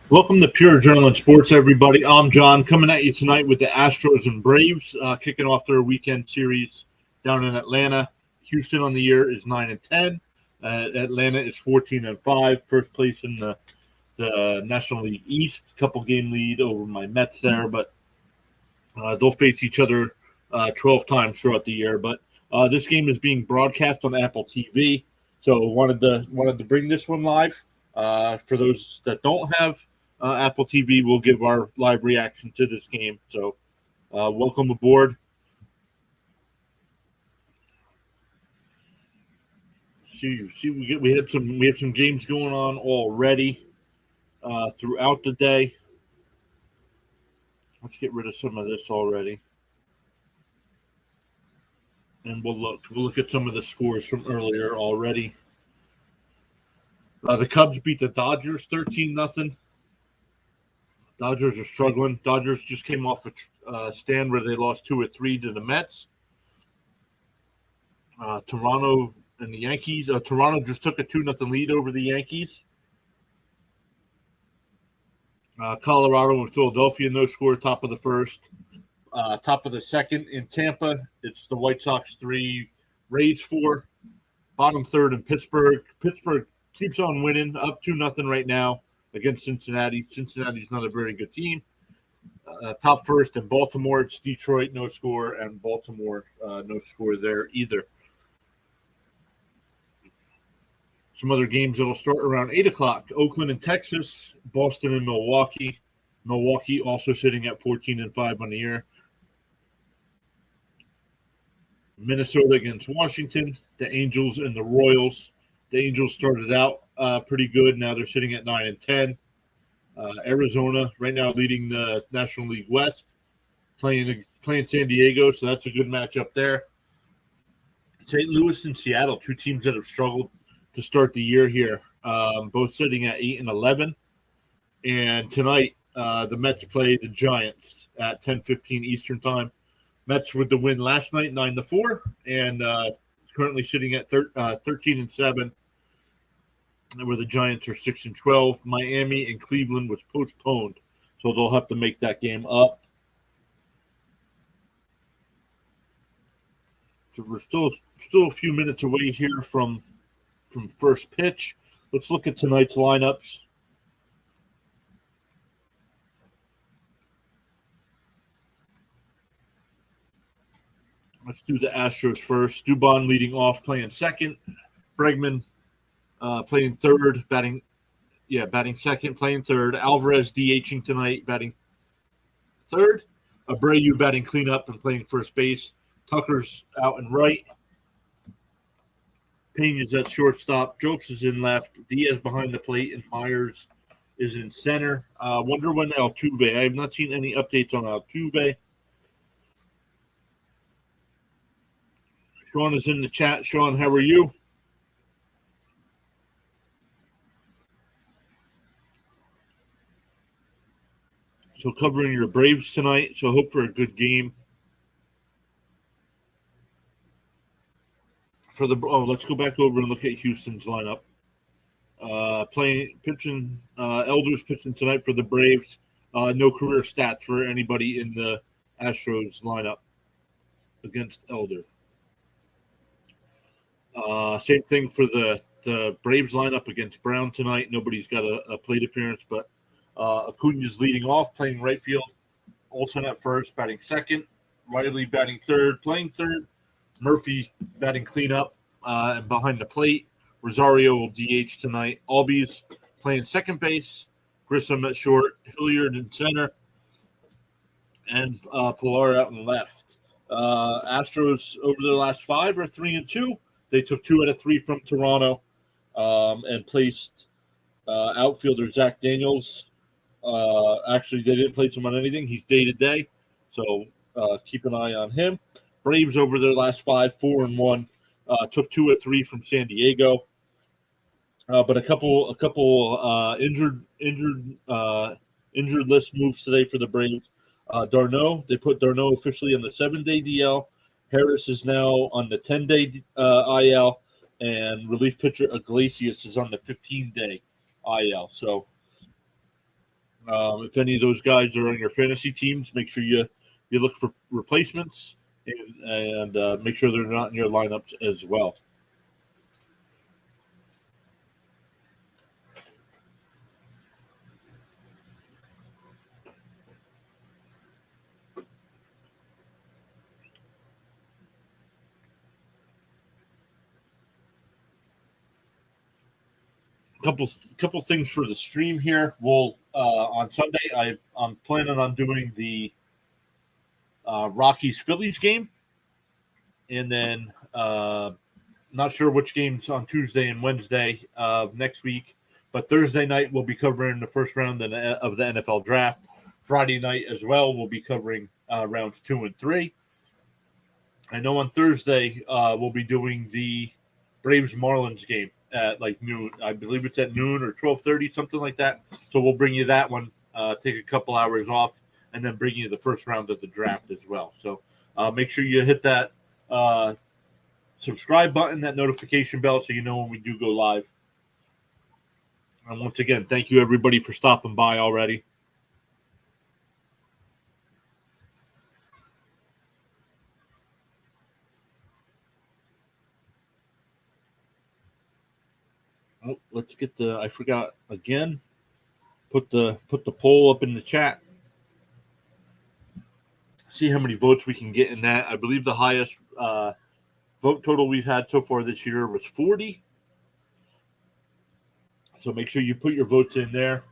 Welcome to Pure Adrenaline Sports, everybody. I'm John, coming at you tonight with the Astros and Braves, kicking off their weekend series down in Atlanta. Houston on the year is 9-10. Atlanta is 14-5, first place in the National League East. Couple game lead over my Mets there, but they'll face each other 12 times throughout the year. But this game is being broadcast on Apple TV, so wanted to bring this one live. For those that don't have Apple TV, will give our live reaction to this game. So, welcome aboard. We have some games going on already throughout the day. Let's get rid of some of this already, and we'll look at some of the scores from earlier already. The Cubs beat the Dodgers 13-0. Dodgers are struggling. Dodgers just came off a stand where they lost 2-3 to the Mets. Toronto and the Yankees. Toronto just took a 2-0 lead over the Yankees. Colorado and Philadelphia, no score, top of the first. Top of the second in Tampa, it's the White Sox 3, Rays 4. Bottom third in Pittsburgh. Pittsburgh keeps on winning, up 2-0 right now against Cincinnati. Cincinnati's not a very good team. Top first in Baltimore, it's Detroit, no score, and Baltimore, no score there either. Some other games that'll start around 8 o'clock. Oakland and Texas, Boston and Milwaukee. Milwaukee also sitting at 14-5 on the year. Minnesota against Washington, the Angels and the Royals. The Angels started out pretty good. Now they're sitting at 9-10. Arizona right now leading the National League West, playing San Diego, so that's a good matchup there. St. Louis and Seattle, two teams that have struggled to start the year here, both sitting at 8-11. And tonight, the Mets play the Giants at 10:15 Eastern Time. Mets with the win last night, 9-4, and currently sitting at 13-7, where the Giants are 6-12. Miami and Cleveland was postponed, so they'll have to make that game up. So we're still a few minutes away here from first pitch. Let's look at tonight's lineups. Let's do the Astros first. Dubon leading off, playing second. Bregman playing third, batting second, playing third. Alvarez DHing tonight, batting third. Abreu batting cleanup and playing first base. Tucker's out and right. Pena's at shortstop. Jokes is in left. Diaz behind the plate, and Myers is in center. Wonder when Altuve. I have not seen any updates on Altuve. Sean is in the chat. Sean, how are you? So covering your Braves tonight, so hope for a good game. Let's go back over and look at Houston's lineup. Elders pitching tonight for the Braves. No career stats for anybody in the Astros lineup against Elder. Same thing for the Braves lineup against Brown tonight. Nobody's got a plate appearance, but Acuna's leading off, playing right field. Olsen at first, batting second. Riley batting third, playing third. Murphy batting cleanup and behind the plate. Rosario will DH tonight. Albies playing second base. Grissom at short. Hilliard in center. And Pilar out in left. Astros over their last 5 are 3-2. They took 2 out of 3 from Toronto and placed outfielder Zach Daniels. Actually, they didn't place him on anything. He's day-to-day, so keep an eye on him. Braves over their last 5, 4-1. Took 2 out of 3 from San Diego. But a couple injured list moves today for the Braves. Darno, they put Darno officially on the 7-day DL. Harris is now on the 10-day IL, and relief pitcher Iglesias is on the 15-day IL. So If any of those guys are on your fantasy teams, make sure you look for replacements and make sure they're not in your lineups as well. Couple things for the stream here. We'll on Sunday. I'm planning on doing the Rockies Phillies game, and then not sure which games on Tuesday and Wednesday next week. But Thursday night we'll be covering the first round of the NFL draft. Friday night as well we'll be covering rounds 2 and 3. I know on Thursday we'll be doing the Braves Marlins game at like noon. I believe it's at noon or 12:30, something like that. So we'll bring you that one. Take a couple hours off, and then bring you the first round of the draft as well. So make sure you hit that subscribe button, that notification bell, so you know when we do go live. And once again, thank you everybody for stopping by already. Oh, let's get the. I forgot again. Put the poll up in the chat. See how many votes we can get in that. I believe the highest vote total we've had so far this year was 40. So make sure you put your votes in there.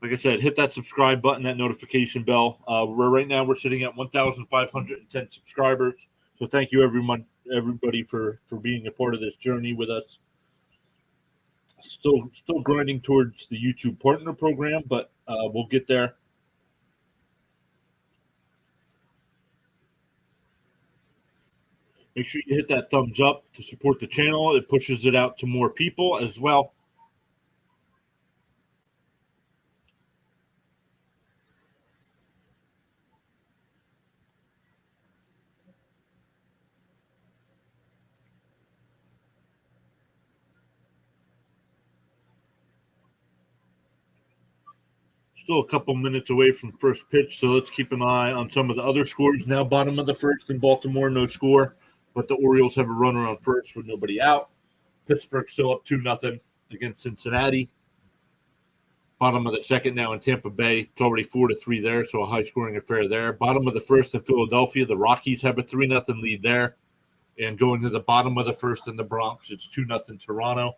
Like I said, hit that subscribe button, that notification bell. Right now we're sitting at 1,510 subscribers. So thank you everybody for being a part of this journey with us. Still grinding towards the YouTube partner program, but we'll get there. Make sure you hit that thumbs up to support the channel. It pushes it out to more people as well. Still a couple minutes away from first pitch, so let's keep an eye on some of the other scores. Now, bottom of the first in Baltimore, no score, but the Orioles have a runner on first with nobody out. Pittsburgh still up 2-0 against Cincinnati. Bottom of the second now in Tampa Bay. It's already 4-3 there, so a high-scoring affair there. Bottom of the first in Philadelphia. The Rockies have a 3-0 lead there. And going to the bottom of the first in the Bronx, it's 2-0 Toronto.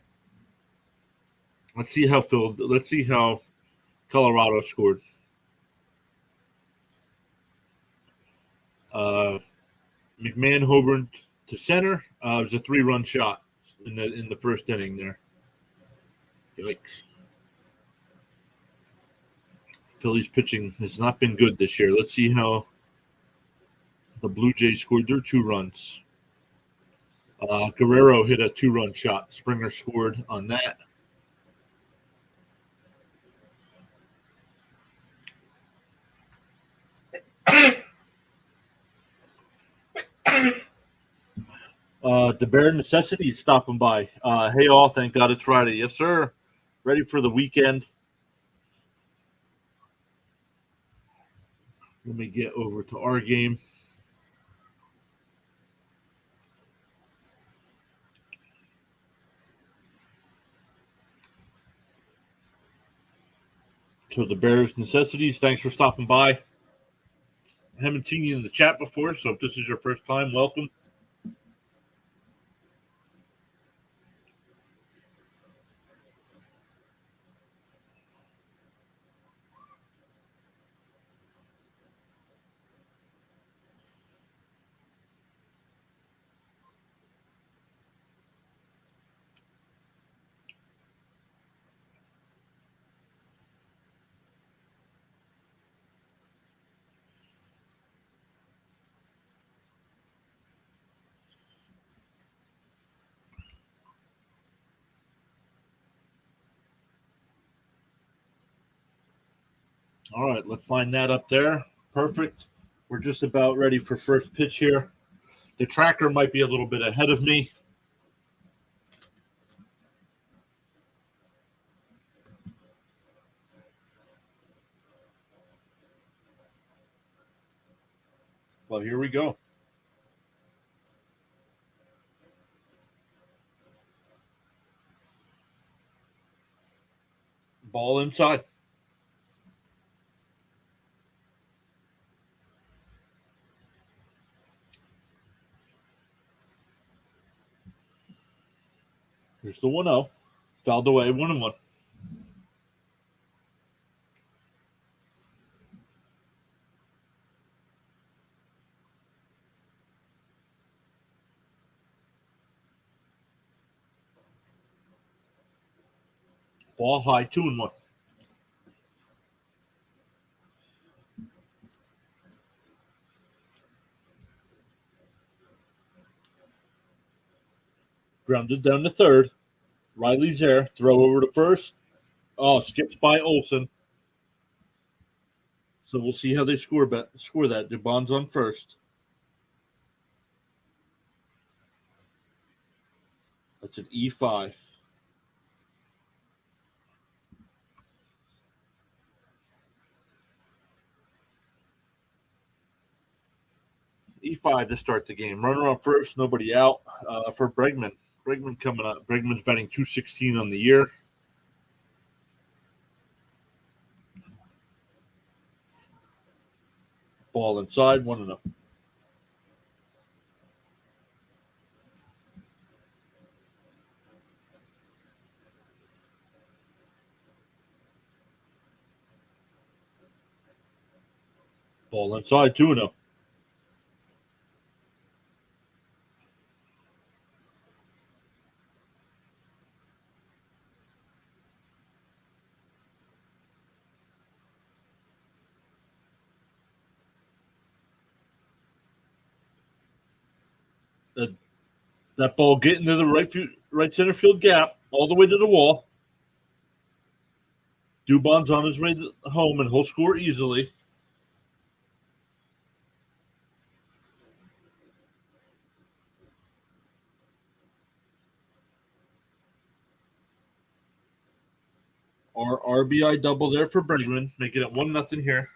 Let's see how Colorado scored. McMahon homered to center. It was a 3-run shot in the first inning there. Yikes. Phillies pitching has not been good this year. Let's see how the Blue Jays scored their 2 runs. Guerrero hit a 2-run shot. Springer scored on that. The Bare Necessity is stopping by. Hey all, thank God it's Friday. Yes, sir. Ready for the weekend. Let me get over to our game. So the Bears Necessities, thanks for stopping by. I haven't seen you in the chat before, so if this is your first time, welcome. All right, let's line that up there. Perfect. We're just about ready for first pitch here. The tracker might be a little bit ahead of me. Well, here we go. Ball inside. Here's the 1-0. Fouled away, 1-1. Ball high, 2-1. Grounded down to third. Riley's there. Throw over to first. Oh, skips by Olsen. So we'll see how they score that. Dubon's on first. That's an E5. E5 to start the game. Runner on first, nobody out for Bregman. Bregman coming up. Bregman's batting 216 on the year. Ball inside, 1-0. Ball inside, 2-0. That ball getting to the right center field gap, all the way to the wall. Dubon's on his way home, and he'll score easily. Our RBI double there for Bregman, making it 1-0 here.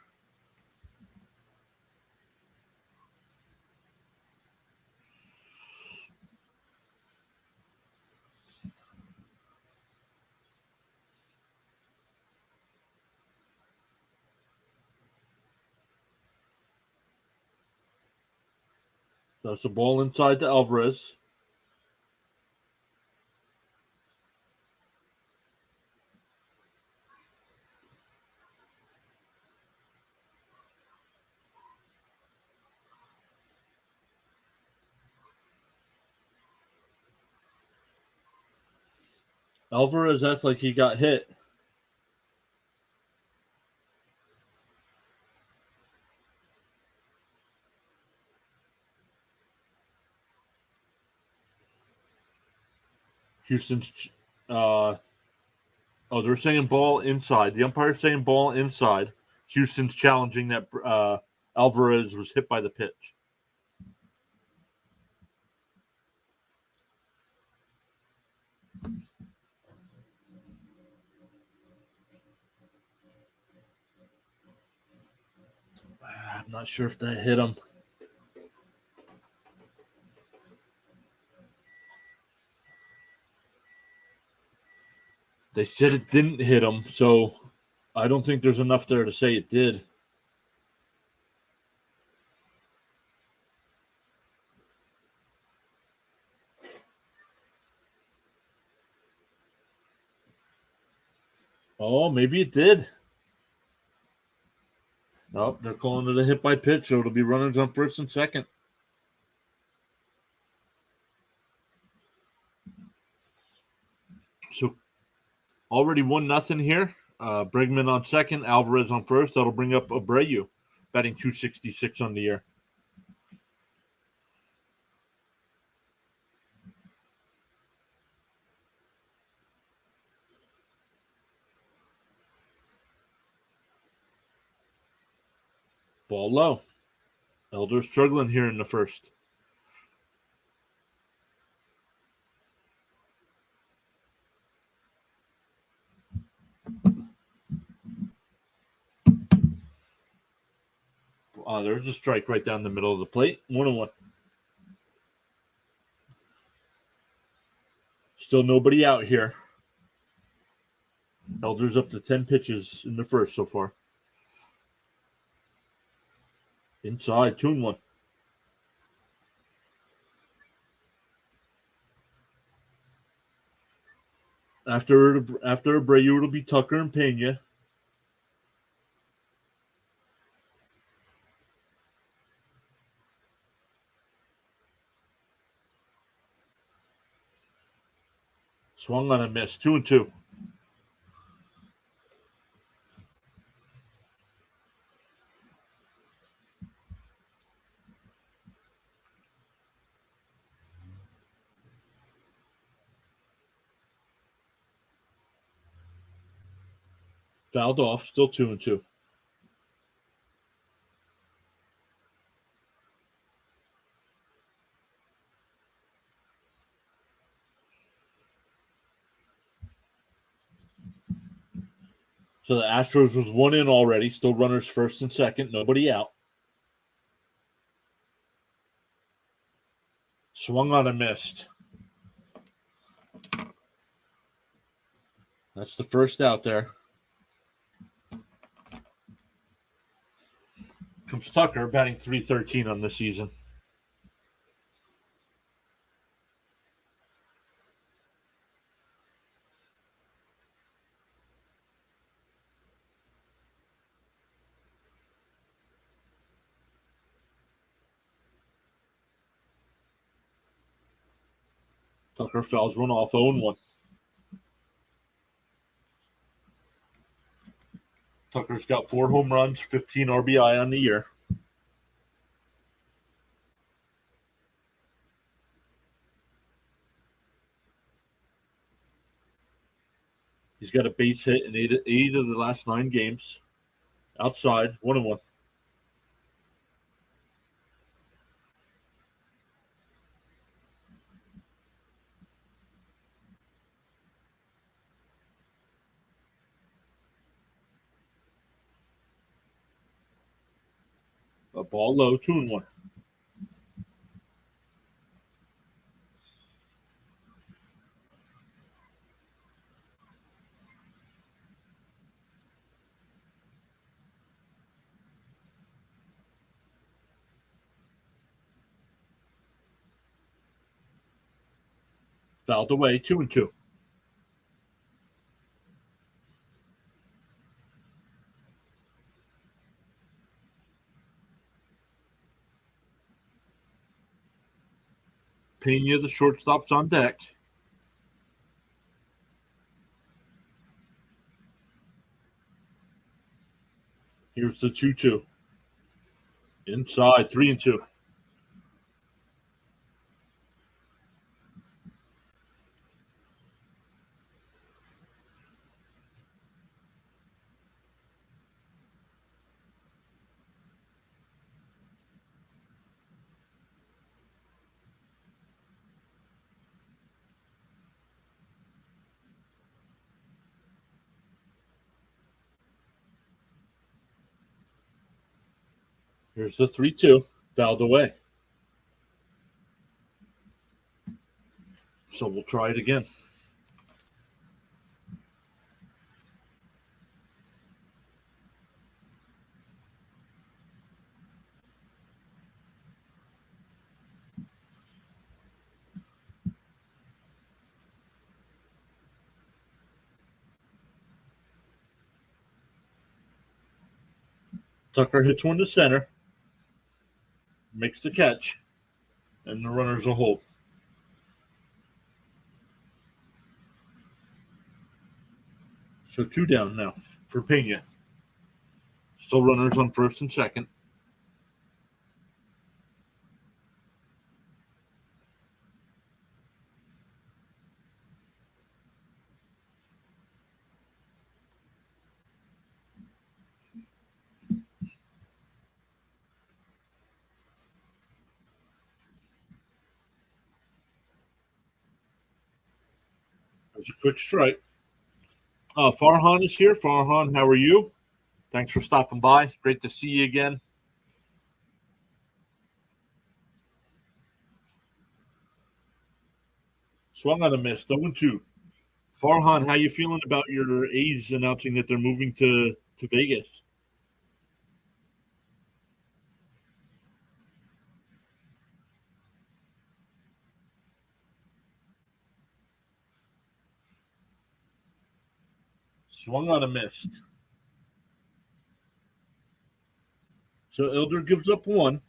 That's the ball inside to Alvarez. Alvarez acts like he got hit. Houston's they're saying ball inside. The umpire's saying ball inside. Houston's challenging that Alvarez was hit by the pitch. I'm not sure if that hit him. They said it didn't hit him, so I don't think there's enough there to say it did. Oh, maybe it did. Nope, they're calling it a hit by pitch, so it'll be runners on first and second. So already 1-0 here. Bregman on second, Alvarez on first. That'll bring up Abreu, batting 266 on the year. Ball low. Elder's struggling here in the first. There's a strike right down the middle of the plate. 1-1. Still nobody out here. Elder's up to 10 pitches in the first so far. Inside, 2-1. After Abreu, it'll be Tucker and Pena. Swung on a miss. 2-2. Fouled off. Still 2-2. So the Astros was 1 in already. Still runners first and second. Nobody out. Swung on a missed. That's the first out there. Comes Tucker, batting .313 on the season. Tucker fouls one off 0-1. Tucker's got 4 home runs, 15 RBI on the year. He's got a base hit in eight of the last 9 games. Outside, 1-1. A ball low, 2-1. Fouled away, 2-2. Pena, the shortstop's on deck. Here's the 2-2. Inside, 3-2. Here's the 3-2. Fouled away. So we'll try it again. Tucker hits one to center. Makes the catch. And the runners will hold. So 2 down now for Pena. Still runners on first and second. There's a quick strike. Farhan is here. Farhan, how are you? Thanks for stopping by. Great to see you again. Swung on a miss. 0-2. Farhan, how you feeling about your A's announcing that they're moving to Vegas? Swung on a miss. So Elder gives up one.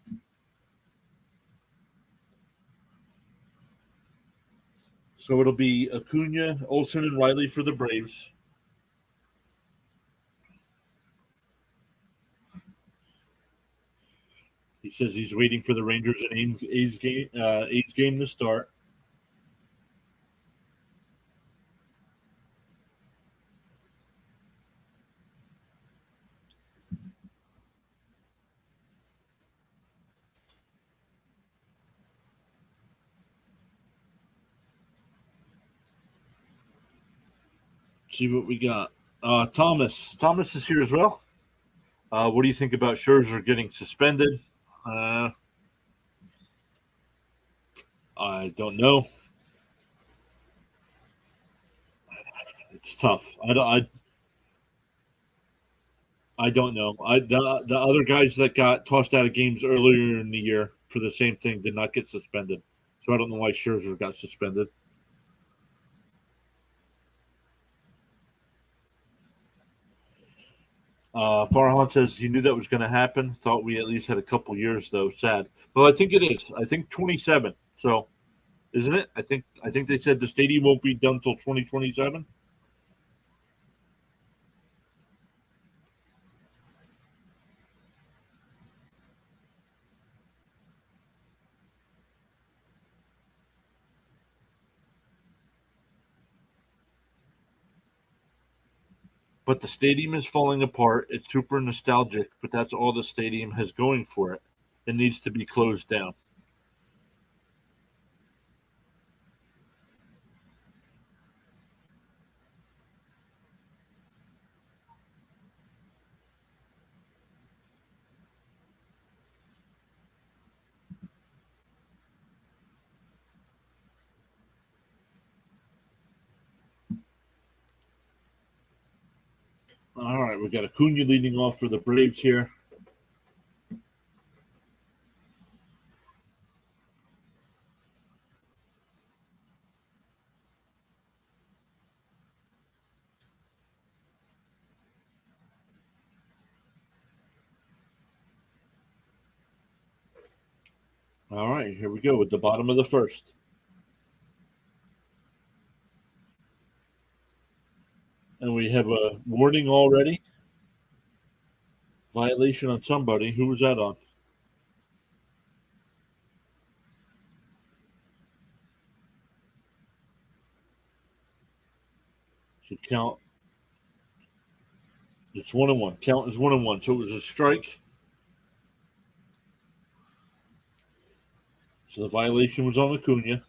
So it'll be Acuna, Olsen, and Riley for the Braves. He says he's waiting for the Rangers and A's game to start. See what we got. Thomas. Thomas is here as well. What do you think about Scherzer getting suspended? I don't know. It's tough. I don't know. The other guys that got tossed out of games earlier in the year for the same thing did not get suspended. So I don't know why Scherzer got suspended. Farhan says he knew that was going to happen. Thought we at least had a couple years though. Sad. Well, I think it is. I think 27. So, isn't it? I think they said the stadium won't be done till 2027. But the stadium is falling apart. It's super nostalgic, but that's all the stadium has going for it. It needs to be closed down. All right, we got Acuna leading off for the Braves here. All right, here we go with the bottom of the first. And we have a warning already. Violation on somebody. Who was that on? So count. It's 1-1. Count is 1-1. So it was a strike. So the violation was on Acuna.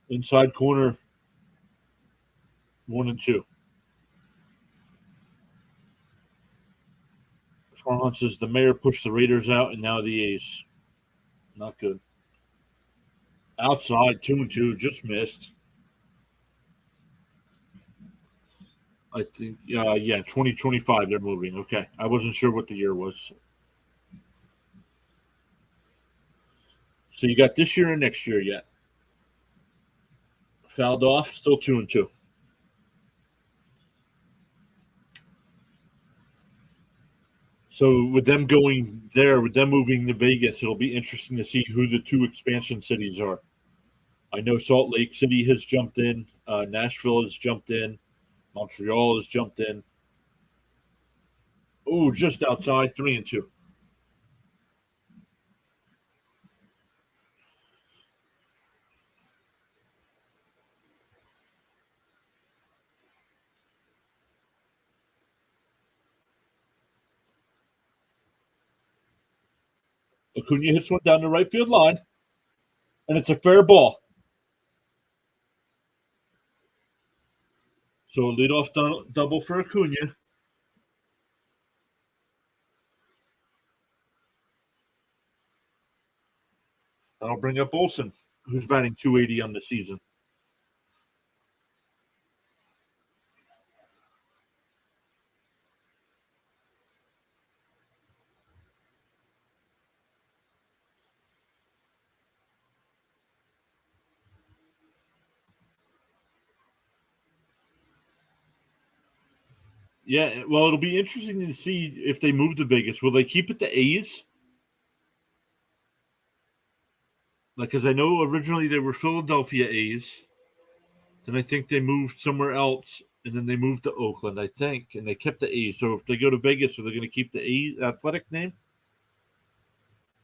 Inside corner, 1-2. Farhan says the mayor pushed the Raiders out, and now the A's. Not good. Outside, 2-2, just missed. I think, yeah, 2025 they're moving. Okay. I wasn't sure what the year was. So you got this year and next year yet. Fouled off, still 2-2. So with them going there, with them moving to Vegas, it'll be interesting to see who the two expansion cities are. I know Salt Lake City has jumped in, Nashville has jumped in, Montreal has jumped in. Oh, just outside, 3-2. Acuna hits one down the right field line, and it's a fair ball. So a leadoff double for Acuna. That'll bring up Olsen. who's batting 280 on the season. Yeah, well, it'll be interesting to see if they move to Vegas. Will they keep it to A's? Like, because I know originally they were Philadelphia A's. Then I think they moved somewhere else, and then they moved to Oakland, I think, and they kept the A's. So if they go to Vegas, are they going to keep the A's athletic name?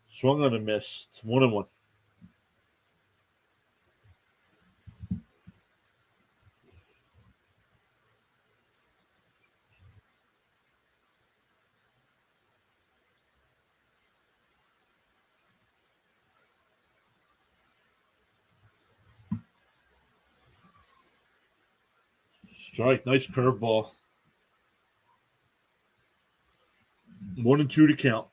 Swung on a miss. 1-1. Strike. Nice curveball. 1-2 to count.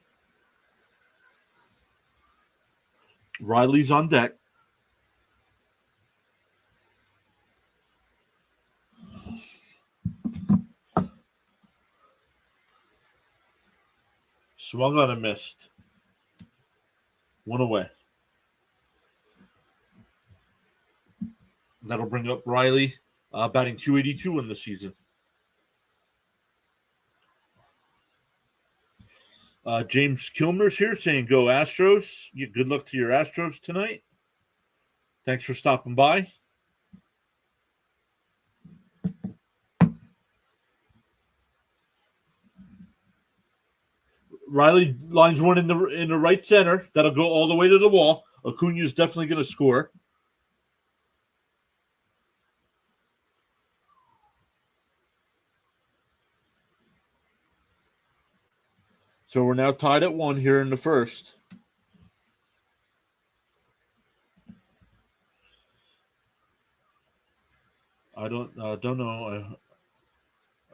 Riley's on deck. Swung on a missed. 1 away. That'll bring up Riley, batting 282 in the season. James Kilmer's here saying, "Go Astros! Good luck to your Astros tonight." Thanks for stopping by. Riley lines one in the right center. That'll go all the way to the wall. Acuna's definitely going to score. So we're now tied at 1 here in the first. I don't know.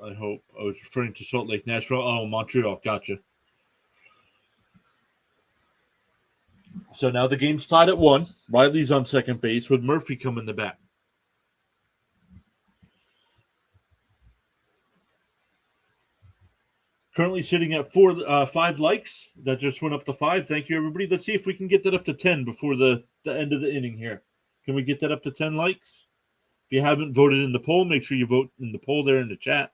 I hope I was referring to Salt Lake, Nashville. Oh, Montreal. Gotcha. So now the game's tied at 1. Riley's on second base with Murphy coming to bat. Currently sitting at 5 likes. That just went up to 5. Thank you, everybody. Let's see if we can get that up to 10 before the end of the inning here. Can we get that up to 10 likes? If you haven't voted in the poll, make sure you vote in the poll there in the chat.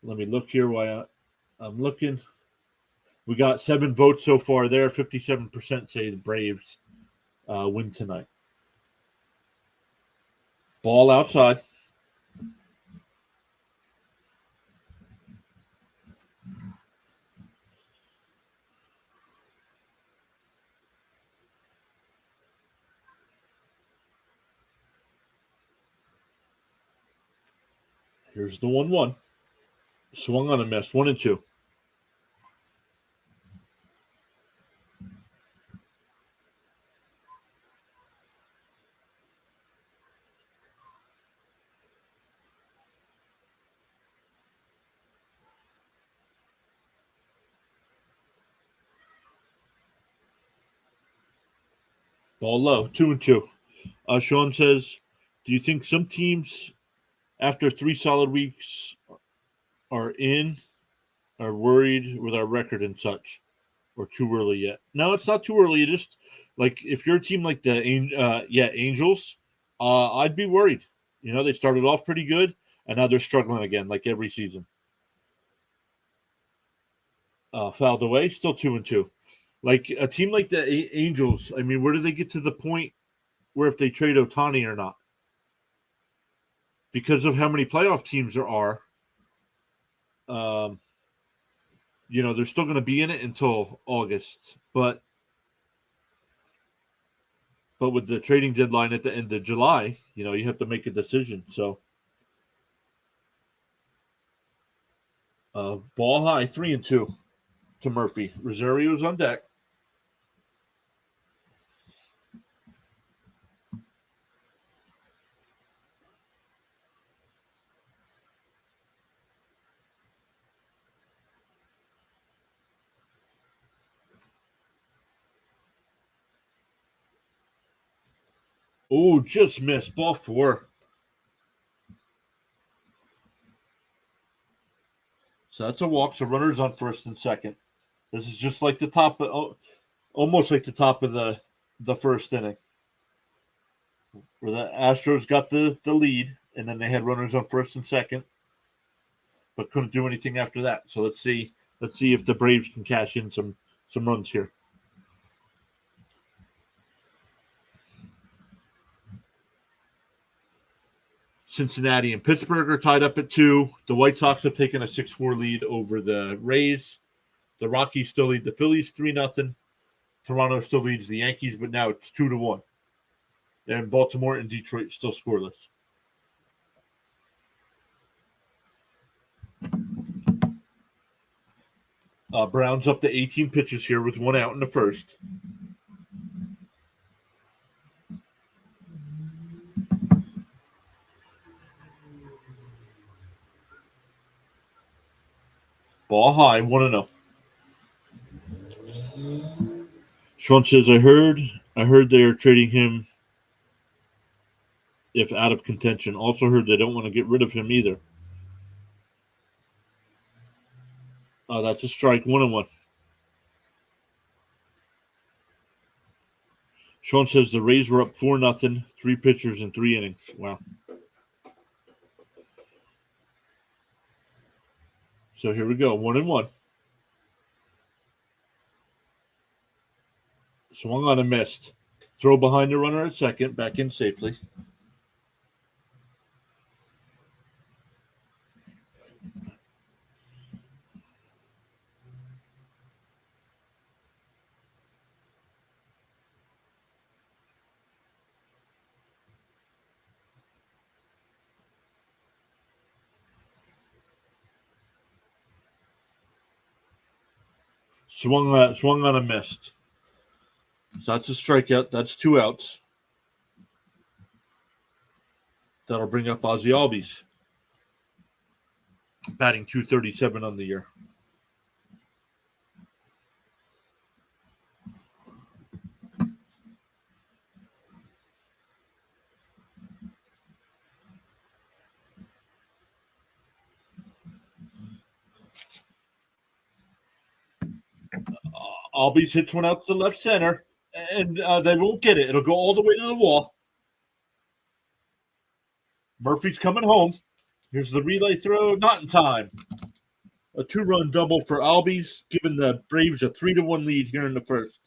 Let me look here while I'm looking. We got 7 votes so far there. 57% say the Braves win tonight. Ball outside. Here's the 1-1. Swung on a miss. 1-2. Ball low. 2-2. Sean says, "Do you think some teams, after 3 solid weeks, are worried with our record and such, or too early yet?" No, it's not too early. You just like if you're a team like the Angels, I'd be worried. You know, they started off pretty good, and now they're struggling again, like every season. Fouled away, still 2-2. Like a team like the Angels, I mean, where do they get to the point where if they trade Ohtani or not? Because of how many playoff teams there are, they're still going to be in it until August. But with the trading deadline at the end of July, you have to make a decision. So, ball high, 3-2 to Murphy. Rosario's on deck. Oh, just missed. Ball four. So that's a walk. So runners on first and second. This is just like the top of, almost like the top of the first inning, where the Astros got the lead, and then they had runners on first and second, but couldn't do anything after that. So let's see if the Braves can cash in some runs here. Cincinnati and Pittsburgh are tied up at 2. The White Sox have taken a 6-4 lead over the Rays. The Rockies still lead the Phillies 3-0. Toronto still leads the Yankees, but now it's 2-1. And Baltimore and Detroit still scoreless. Browns up to 18 pitches here with one out in the first. Ball high, 1-0. Sean says, I heard they are trading him if out of contention. Also heard they don't want to get rid of him either. That's a strike, 1-1. Sean says the Rays were up 4-0, 3 pitchers in 3 innings. Wow. So here we go, 1-1. Swung on and missed. Throw behind the runner at second, back in safely. Swung on and missed. So that's a strikeout. That's 2 outs. That'll bring up Ozzie Albies, batting .237 on the year. Albies hits one out to the left center, and they won't get it. It'll go all the way to the wall. Murphy's coming home. Here's the relay throw, not in time. A 2-run double for Albies, giving the Braves a 3-1 lead here in the first.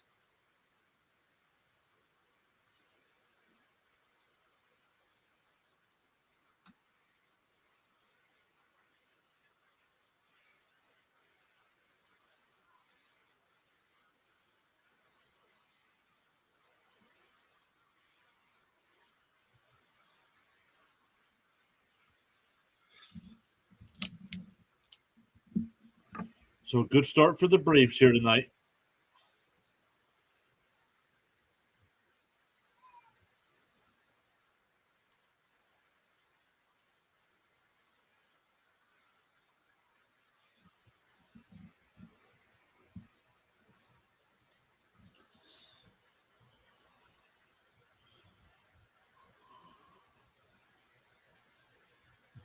So a good start for the Braves here tonight.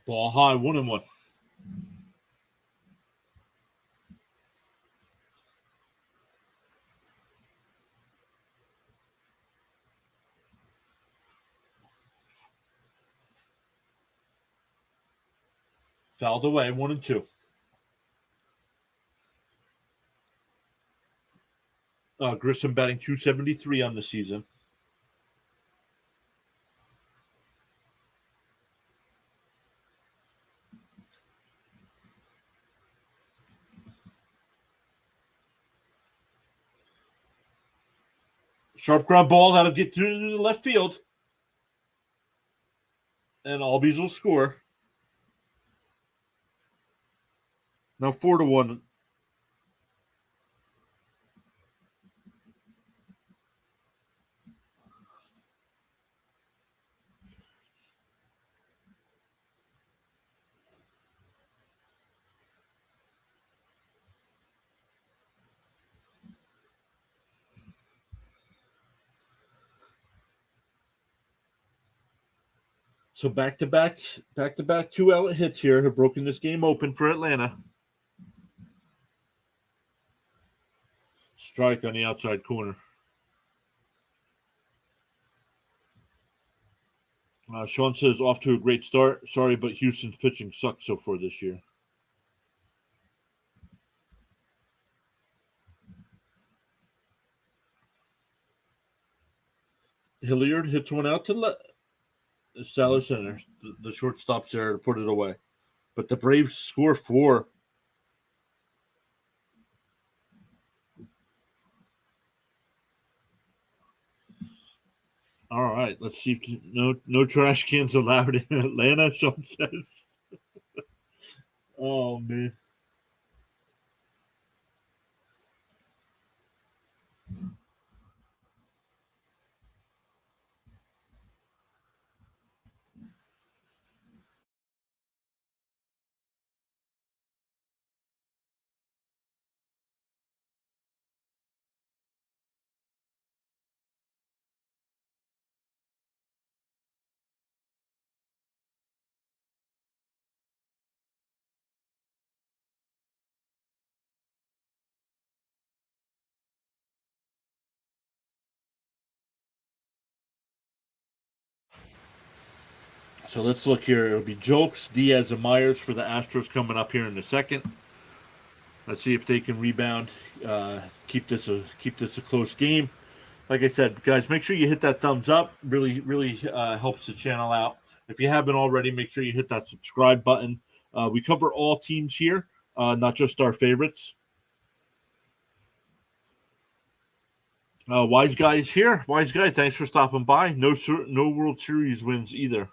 Ball high, 1-1. Fouled away, 1-2. Grissom batting .273 on the season. Sharp ground ball, that'll get through the left field. And Albies will score. Now 4-1. So back-to-back 2-out hits here have broken this game open for Atlanta. Strike on the outside corner. Sean says, off to a great start. Sorry, but Houston's pitching sucks so far this year. Hilliard hits one out to Salah center. The shortstop's there to put it away. But the Braves score 4. All right, let's see if no trash cans allowed in Atlanta, Sean says. Oh, man. So let's look here. It'll be Jolks, Diaz, and Myers for the Astros coming up here in the second. Let's see if they can rebound, keep this a close game. Like I said, guys, make sure you hit that thumbs up. Really helps the channel out. If you haven't already, make sure you hit that subscribe button. We cover all teams here, not just our favorites. Wise Guy is here. Wise Guy, thanks for stopping by. No World Series wins either.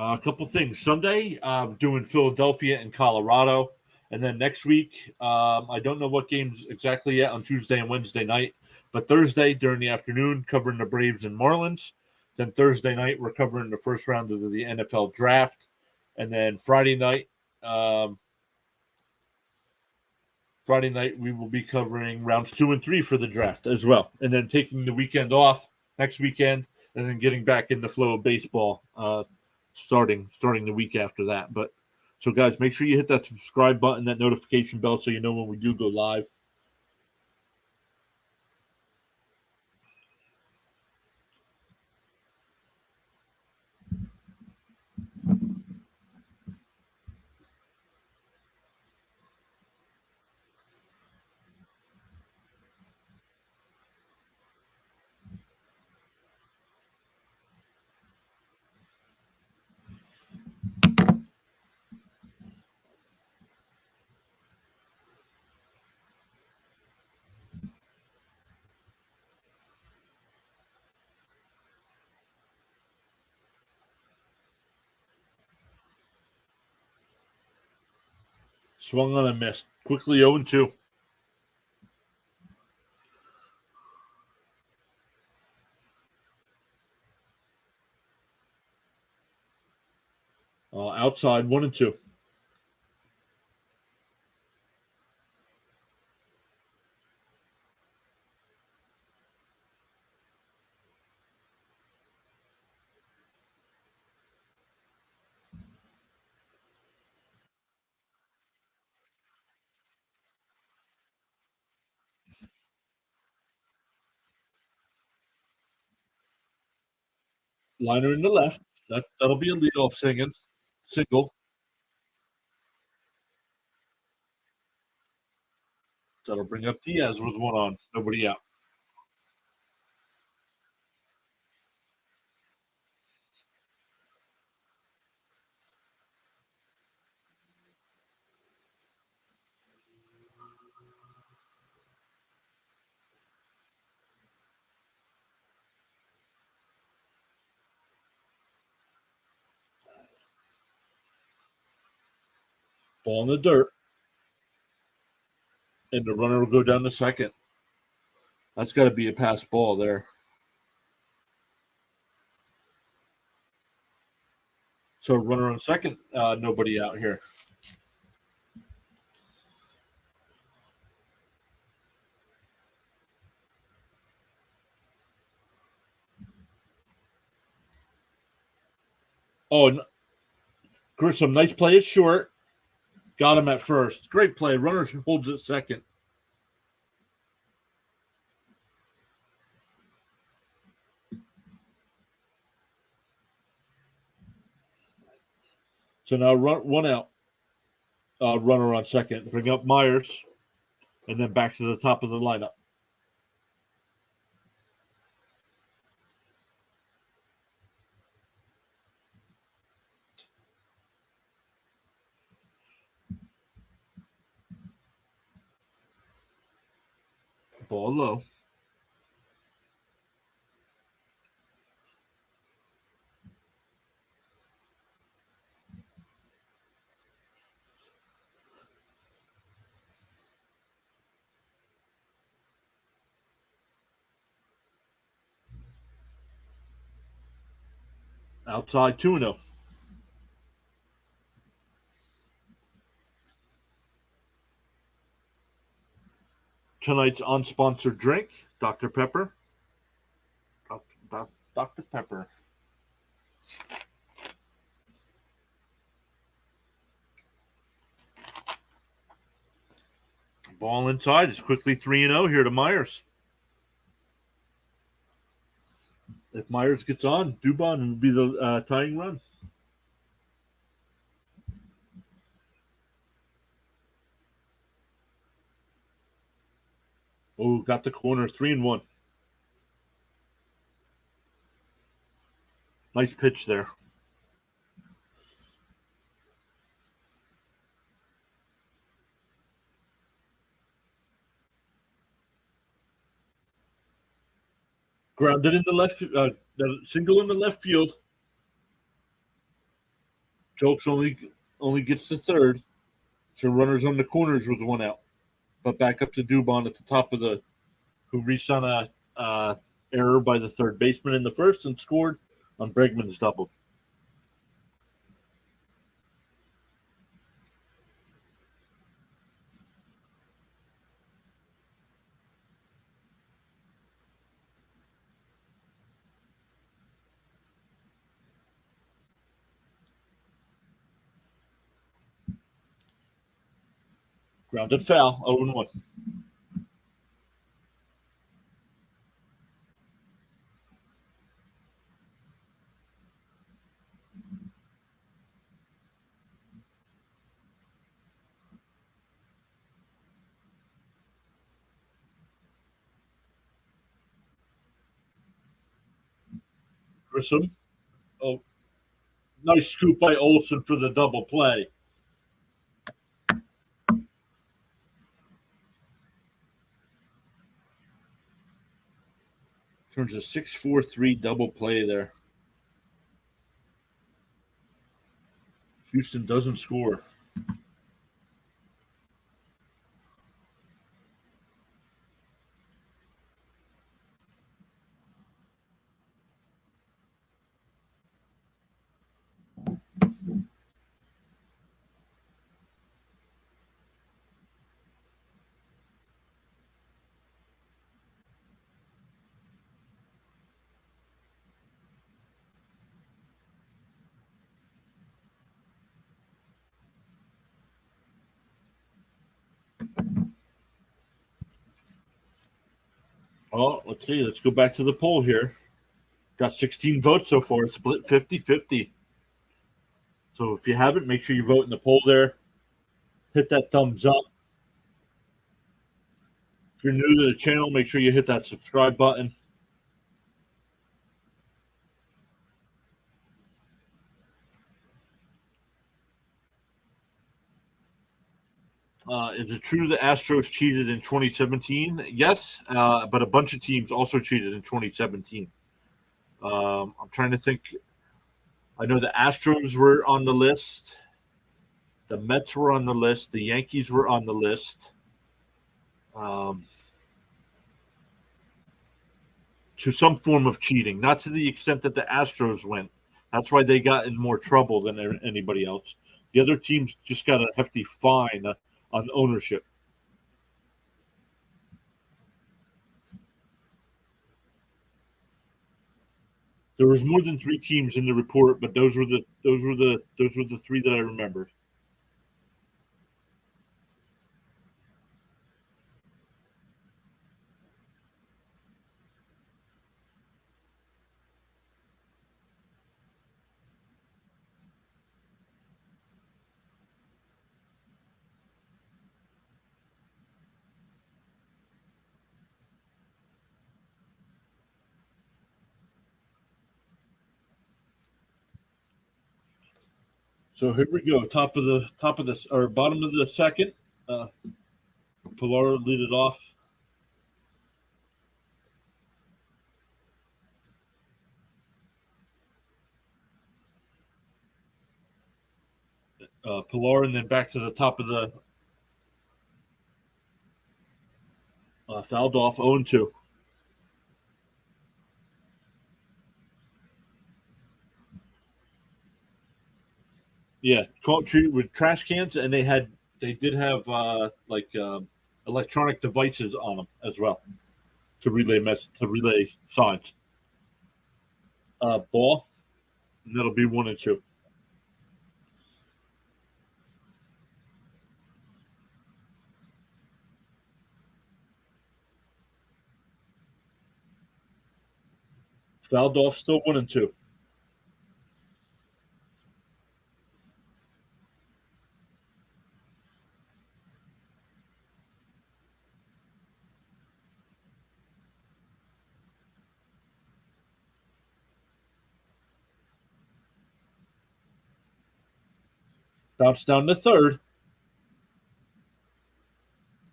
A couple things. Sunday, doing Philadelphia and Colorado. And then next week, I don't know what games exactly yet on Tuesday and Wednesday night, but Thursday during the afternoon, covering the Braves and Marlins. Then Thursday night, we're covering the first round of the NFL draft. And then Friday night, we will be covering rounds 2 and 3 for the draft as well. And then taking the weekend off next weekend, and then getting back in the flow of baseball starting the week after that. But so, guys, make sure you hit that subscribe button, that notification bell, so you know when we do go live. Swung on a miss. Quickly 0-2. Outside 1-2. Liner in the left. That'll be a leadoff single. That'll bring up Diaz with one on. Nobody out. Ball in the dirt. And the runner will go down to second. That's got to be a pass ball there. So runner on second, nobody out here. Oh, Grissom, nice play at short. Got him at first. Great play. Runner holds at second. So now one out. Runner on second. Bring up Myers, and then back to the top of the lineup. Ball low. Outside 2-0. Tonight's unsponsored drink, Dr. Pepper. Dr. Pepper. Ball inside. It's quickly 3-0 here to Myers. If Myers gets on, Dubon will be the tying run. Oh, got the corner. 3-1. Nice pitch there. Grounded in the left, single in the left field. Jokes only gets to third. So runners on the corners with one out. But back up to Dubon at the top of who reached on a error by the third baseman in the first and scored on Bregman's double. Grounded foul, 0-1. Grissom. Oh, nice scoop by Olsen for the double play. Turns a 6-4-3 double play there. Houston doesn't score. Oh, let's see. Let's go back to the poll here. Got 16 votes so far. It's split 50-50. So if you haven't, make sure you vote in the poll there. Hit that thumbs up. If you're new to the channel, make sure you hit that subscribe button. Is it true the Astros cheated in 2017? Yes, but a bunch of teams also cheated in 2017. I'm trying to think. I know the Astros were on the list. The Mets were on the list. The Yankees were on the list. To some form of cheating, not to the extent that the Astros went. That's why they got in more trouble than anybody else. The other teams just got a hefty fine on ownership. There was more than 3 teams in the report, but those were the 3 that I remembered. So here we go. Top of this or bottom of the second. Uh, Pilar lead it off. Pilar, and then back to the top of the fouled off 0-2. Yeah, caught treated with trash cans, and they did have electronic devices on them as well to relay signs. Ball, and that'll be 1-2. Fouled off, still 1-2. Bounce down to third.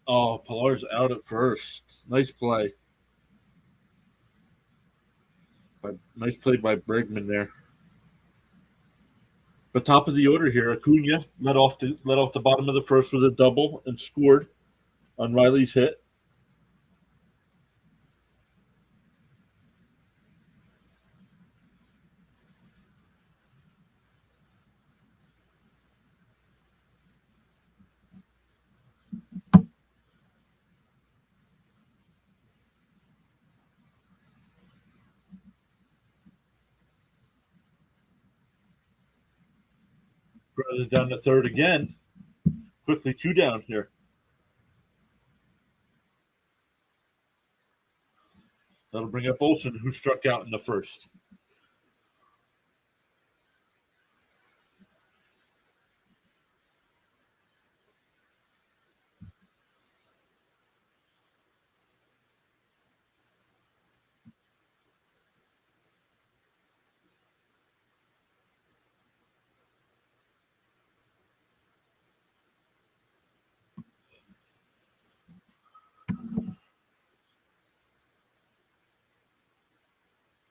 Oh, Pilar's out at first. Nice play. Nice play by Bregman there. But top of the order here, Acuna led off the bottom of the first with a double and scored on Riley's hit. Grounded down to third again. Quickly 2 down here. That'll bring up Olson, who struck out in the first.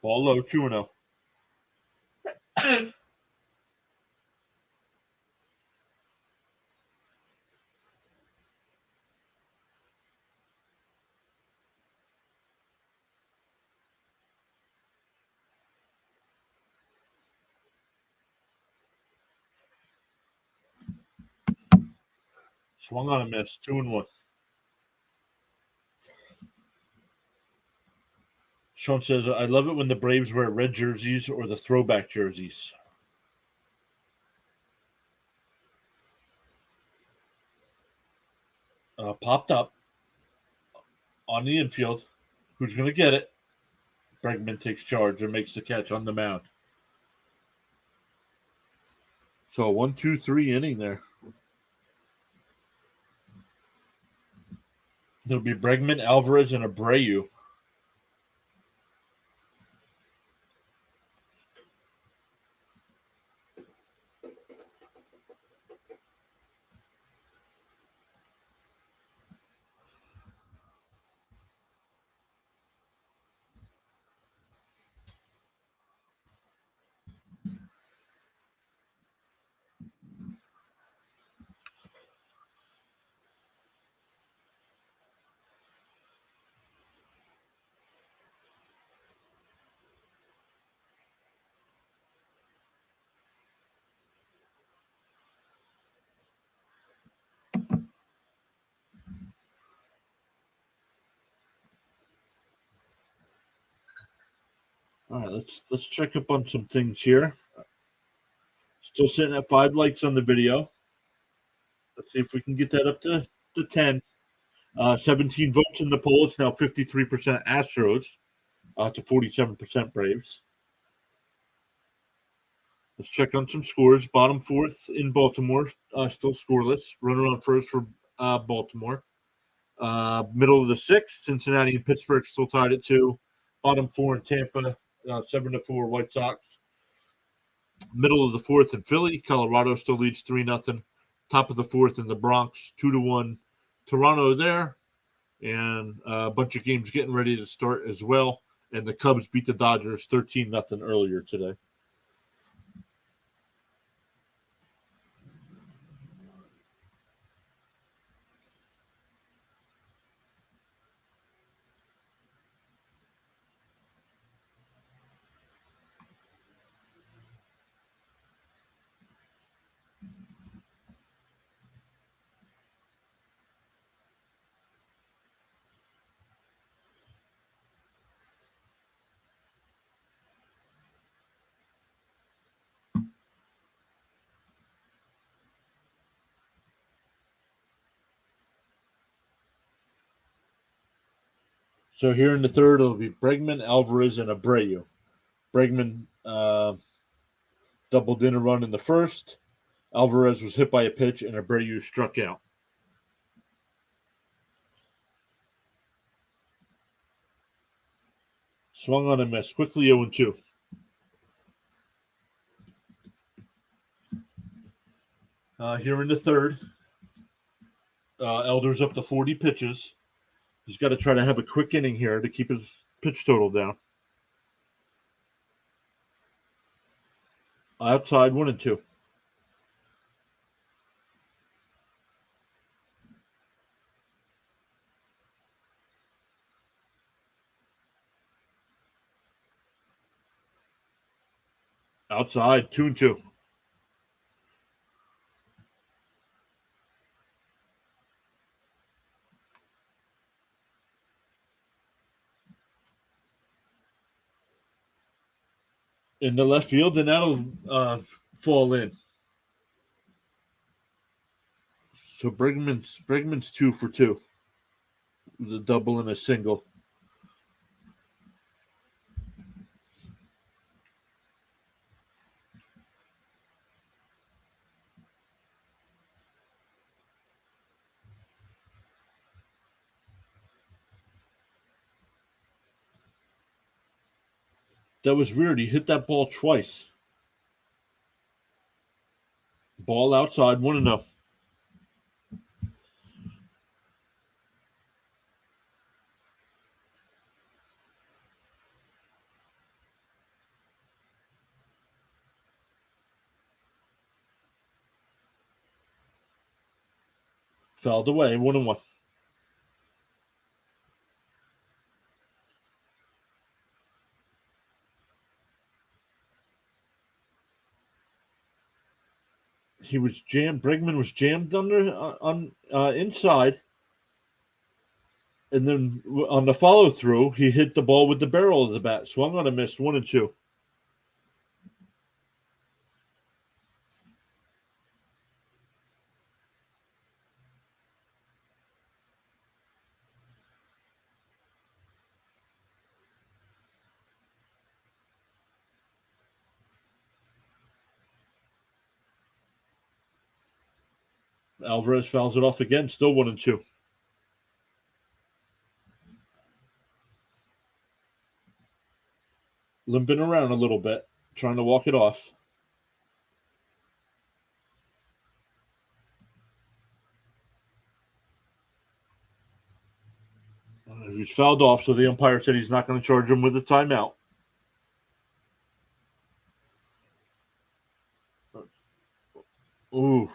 Ball low, 2-0. Swung on a miss, 2-1. Sean says, I love it when the Braves wear red jerseys or the throwback jerseys. Popped up on the infield. Who's going to get it? Bregman takes charge and makes the catch on the mound. So 1-2-3 inning there. It'll be Bregman, Alvarez, and Abreu. All right, let's check up on some things here. Still sitting at 5 likes on the video. Let's see if we can get that up to 10. 17 votes in the poll. It's now 53% Astros to 47% Braves. Let's check on some scores. Bottom fourth in Baltimore, still scoreless. Runner on first for Baltimore. Middle of the sixth, Cincinnati and Pittsburgh still tied at 2. Bottom four in Tampa, 7-4 White Sox. Middle of the fourth in Philly, Colorado still leads 3-0. Top of the fourth in the Bronx, 2-1 Toronto there. And a bunch of games getting ready to start as well. And the Cubs beat the Dodgers 13-0 earlier today. So here in the third, it'll be Bregman, Alvarez, and Abreu. Bregman doubled in a run in the first. Alvarez was hit by a pitch, and Abreu struck out. Swung on and missed. Quickly 0-2. Here in the third, Elder's up to 40 pitches. He's got to try to have a quick inning here to keep his pitch total down. Outside 1-2. Outside 2-2. In the left field, and that'll fall in. So Bregman's 2 for 2 with a double and a single. That was weird. He hit that ball twice. Ball outside, 1-0. Fouled away, 1-1. He was jammed. Bregman was jammed under on inside, and then on the follow through, he hit the ball with the barrel of the bat. Swung on and missed. 1-2. Alvarez fouls it off again. Still 1-2. Limping around a little bit, trying to walk it off. He was fouled off, so the umpire said he's not going to charge him with a timeout. Ooh.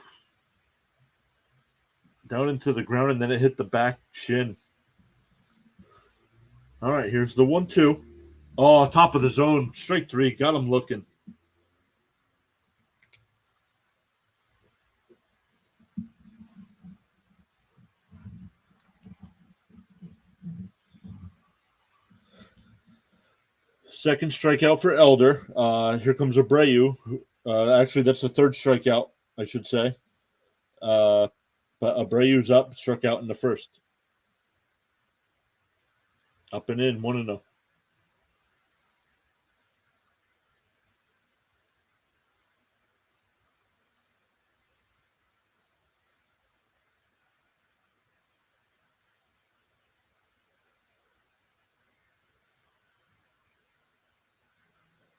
Down into the ground, and then it hit the back shin. All right, here's the 1-2. Oh, top of the zone. Strike 3. Got him looking. Second strikeout for Elder. Here comes Abreu. Actually, that's the third strikeout, I should say. But Abreu's up, struck out in the first. Up and in, 1-0.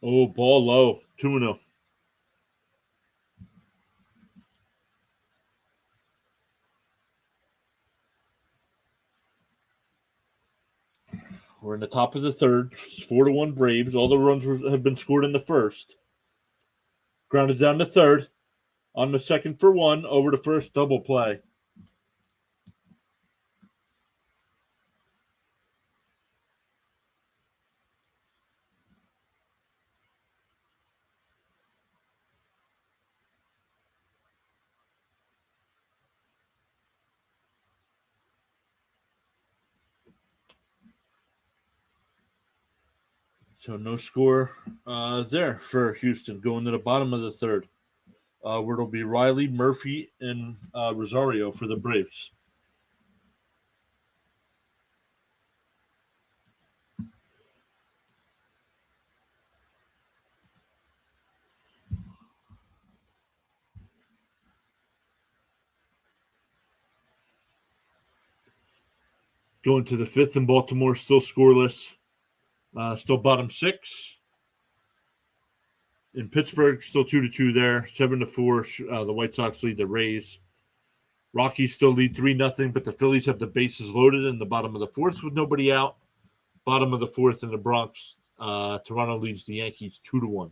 Oh, ball low, 2-0. We're in the top of the third. 4-1 Braves. All the runs have been scored in the first. Grounded down to third. On the second for one. Over to first. Double play. So no score there for Houston. Going to the bottom of the third. Where it'll be Riley, Murphy, and Rosario for the Braves. Going to the fifth, and Baltimore still scoreless. Still bottom six. In Pittsburgh, still 2-2 there. 7-4. The White Sox lead the Rays. Rockies still lead 3-0, but the Phillies have the bases loaded in the bottom of the fourth with nobody out. Bottom of the fourth in the Bronx. Toronto leads the Yankees 2-1.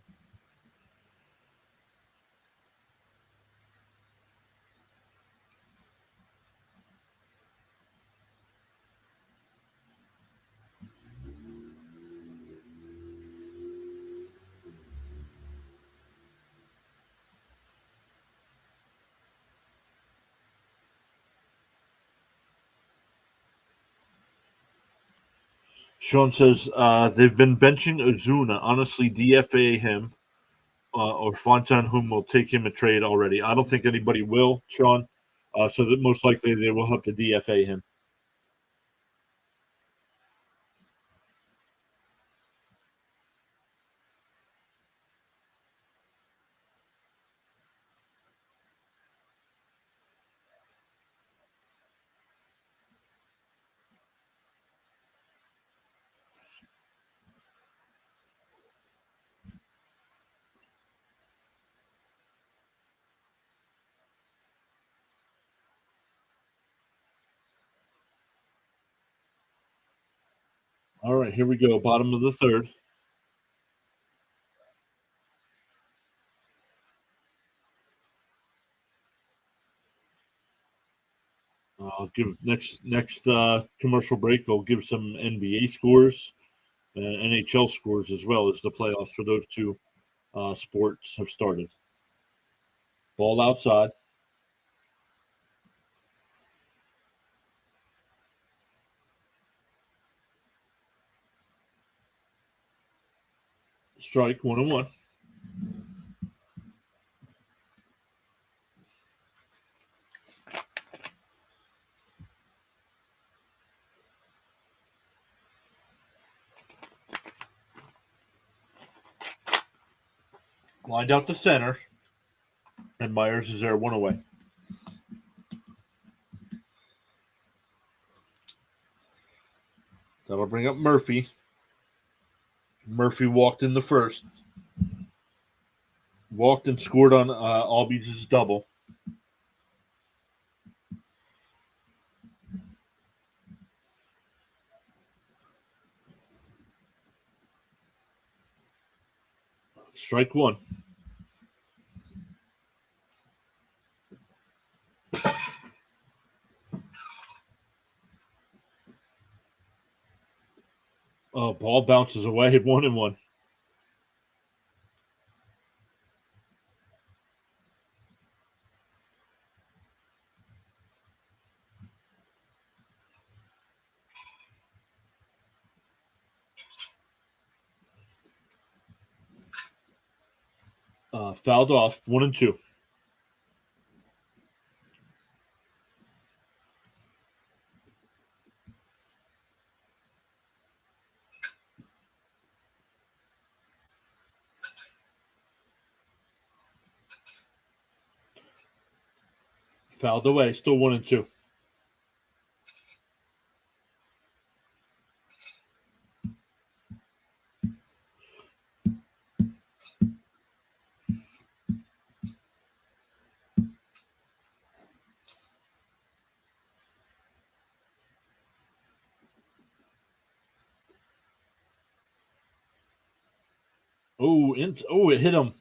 Sean says they've been benching Ozuna. Honestly, DFA him or Fontaine, whom will take him a trade already. I don't think anybody will, Sean. So that most likely they will have to DFA him. All right, here we go. Bottom of the third. I'll give next commercial break. I'll give some NBA scores, NHL scores as well as the playoffs for those two sports have started. Ball outside. Strike 1-1. Lined out to center, and Myers is there, one away. That'll bring up Murphy. Murphy walked in the first. Walked and scored on Albies' double. Strike one. Oh, ball bounces away, 1-1. Fouled off. 1-2. Fouled away. Still 1-2. Oh, it hit him.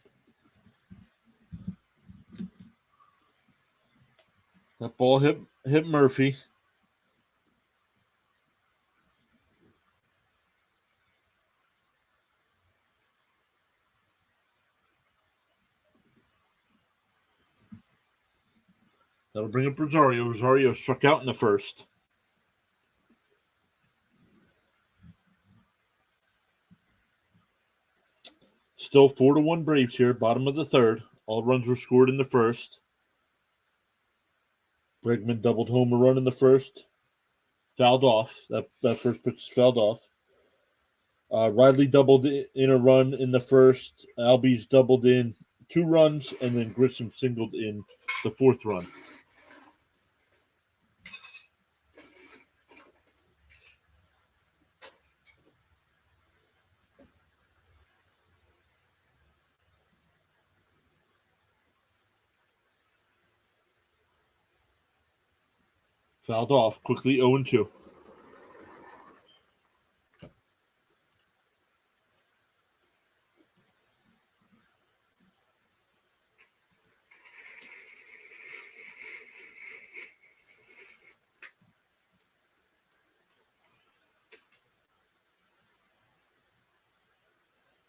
That ball hit Murphy. That'll bring up Rosario. Rosario struck out in the first. Still 4-1 Braves here, bottom of the third. All runs were scored in the first. Bregman doubled home a run in the first. Fouled off. That first pitch is fouled off. Riley doubled in a run in the first. Albies doubled in 2 runs, and then Grissom singled in the 4th run. Fouled off. Quickly 0-2.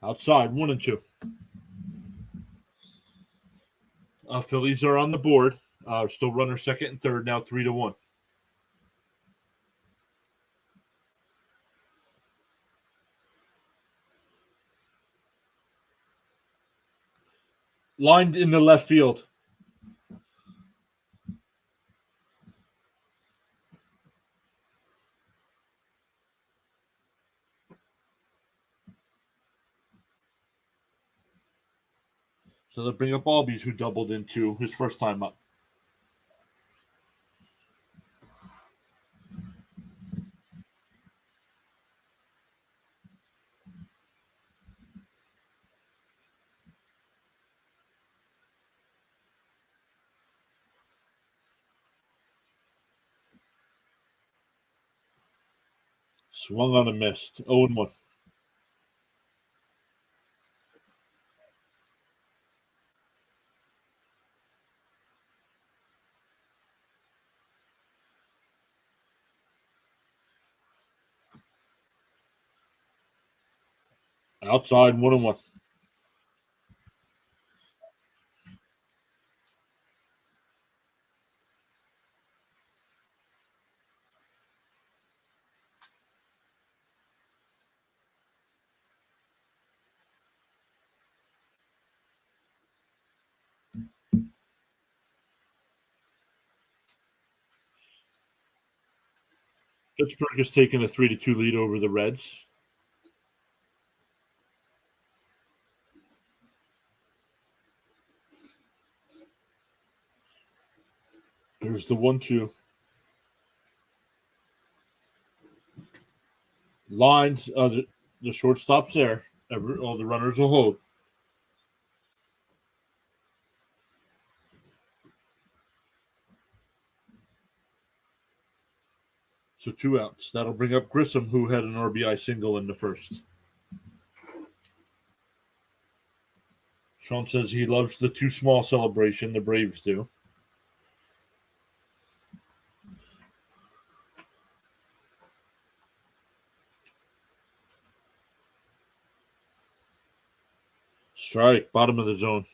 Outside, 1-2. Phillies are on the board. Still runner second and third, now 3-1. Lined in the left field. So they'll bring up Albies, who doubled into his first time up. Swung on and missed. 0-1. Outside, 1-1. Pittsburgh has taken a 3-2 lead over the Reds. There's the 1-2. Lines, the shortstop's there. All the runners will hold. So 2 outs. That'll bring up Grissom, who had an RBI single in the first. Sean says he loves the 2 small celebration. The Braves do. Strike, bottom of the zone.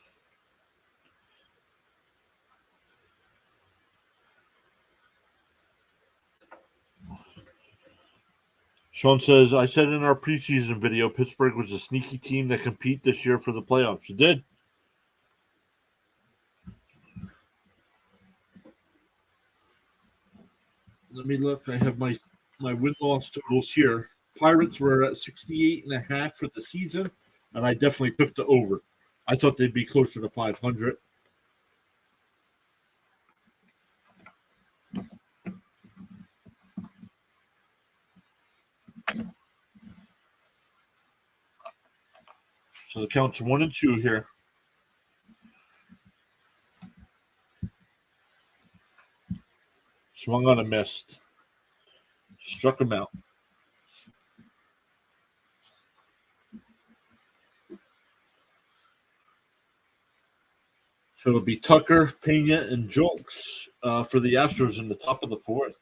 Sean says, I said in our preseason video, Pittsburgh was a sneaky team that compete this year for the playoffs. You did. Let me look. I have my win-loss totals here. Pirates were at 68.5 for the season, and I definitely took the over. I thought they'd be closer to 500. So the count's 1-2 here. Swung on a missed. Struck him out. So it'll be Tucker, Pena, and Julks for the Astros in the top of the fourth.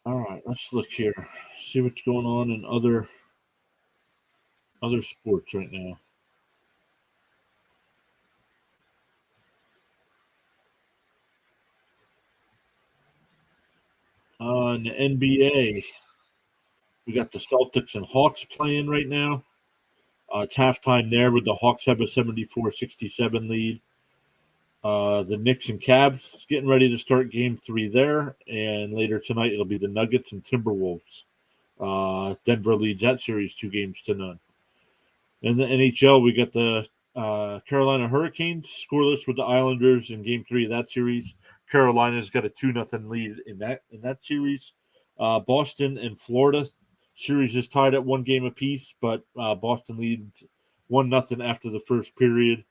All right, let's look here. See what's going on in other sports right now. In the NBA, we got the Celtics and Hawks playing right now. It's halftime there with the Hawks have a 74-67 lead. The Knicks and Cavs getting ready to start game 3 there. And later tonight, it'll be the Nuggets and Timberwolves. Denver leads that series 2-0. In the NHL, we got the Carolina Hurricanes scoreless with the Islanders in game 3 of that series. Carolina's got a 2-0 lead in that series. Boston and Florida series is tied at 1 game apiece, but Boston leads 1-0 after the first period.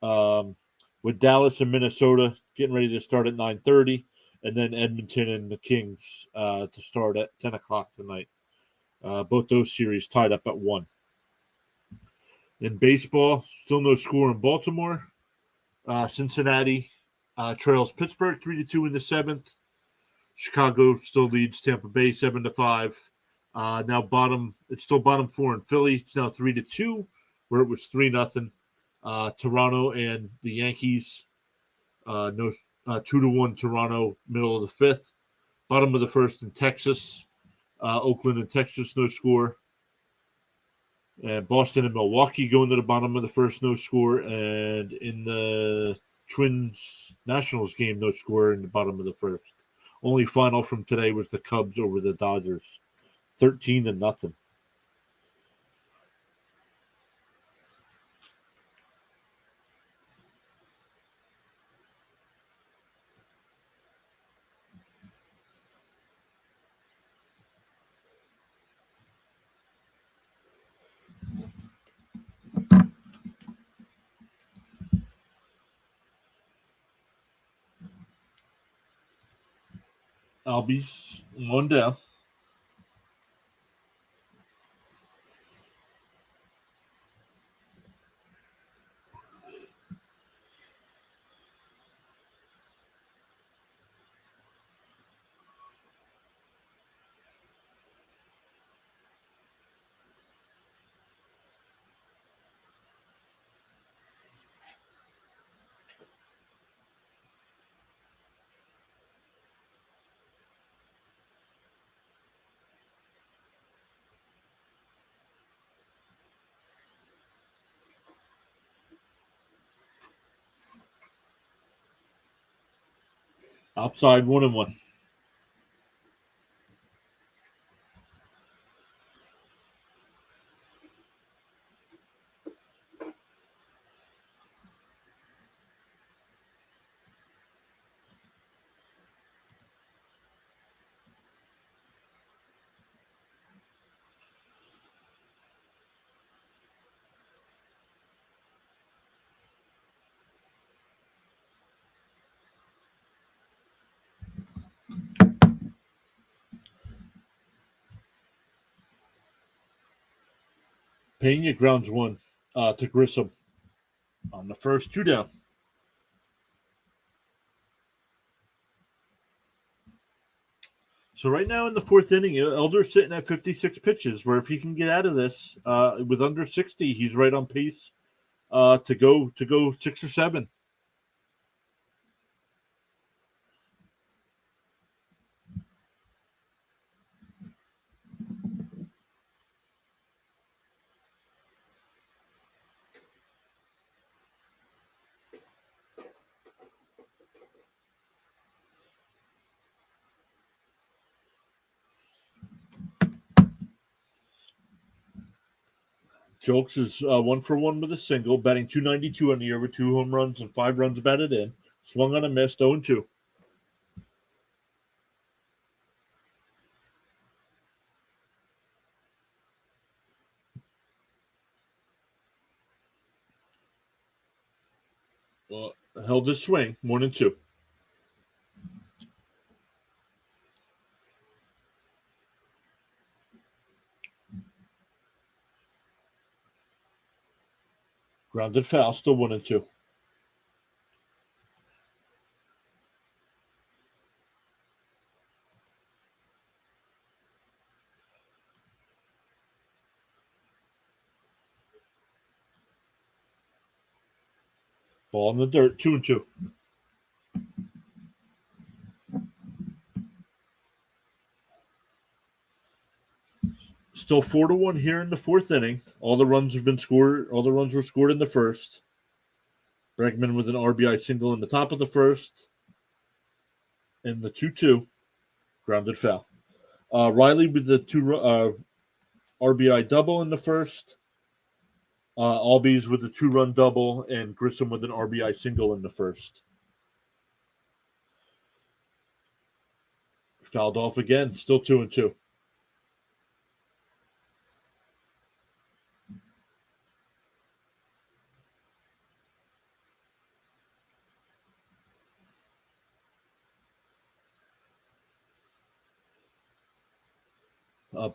With Dallas and Minnesota getting ready to start at 9:30, and then Edmonton and the Kings to start at 10 o'clock tonight. Both those series tied up at 1. In baseball, still no score in Baltimore. Cincinnati trails Pittsburgh 3-2 in the 7th. Chicago still leads Tampa Bay 7-5. Now it's still bottom 4 in Philly. It's now 3-2, where it was 3-0. Toronto and the Yankees, 2-1 Toronto, middle of the 5th. Bottom of the 1st in Texas. Oakland and Texas, no score. And Boston and Milwaukee going to the bottom of the 1st, no score. And in the Twins-Nationals game, no score in the bottom of the 1st. Only final from today was the Cubs over the Dodgers, 13-0. Albies 1 down. Outside 1-1. Pena grounds 1 to Grissom on the 1st, 2 down. So right now in the 4th inning, Elder's sitting at 56 pitches, where if he can get out of this with under 60, he's right on pace to go 6 or 7. Jokes is 1-for-1 with a single, batting .292 on the year with 2 home runs and 5 runs batted in. Swung on a miss, 0-2. Held his swing, 1-2. Grounded foul, still 1-2. Ball in the dirt, 2-2. Still 4-1 here in the 4th inning. All the runs have been scored. All the runs were scored in the 1st. Bregman with an RBI single in the top of the 1st. In the 2-2, grounded foul. Riley with the 2 RBI double in the 1st. Albies with a 2-run double, and Grissom with an RBI single in the 1st. Fouled off again, still 2-2.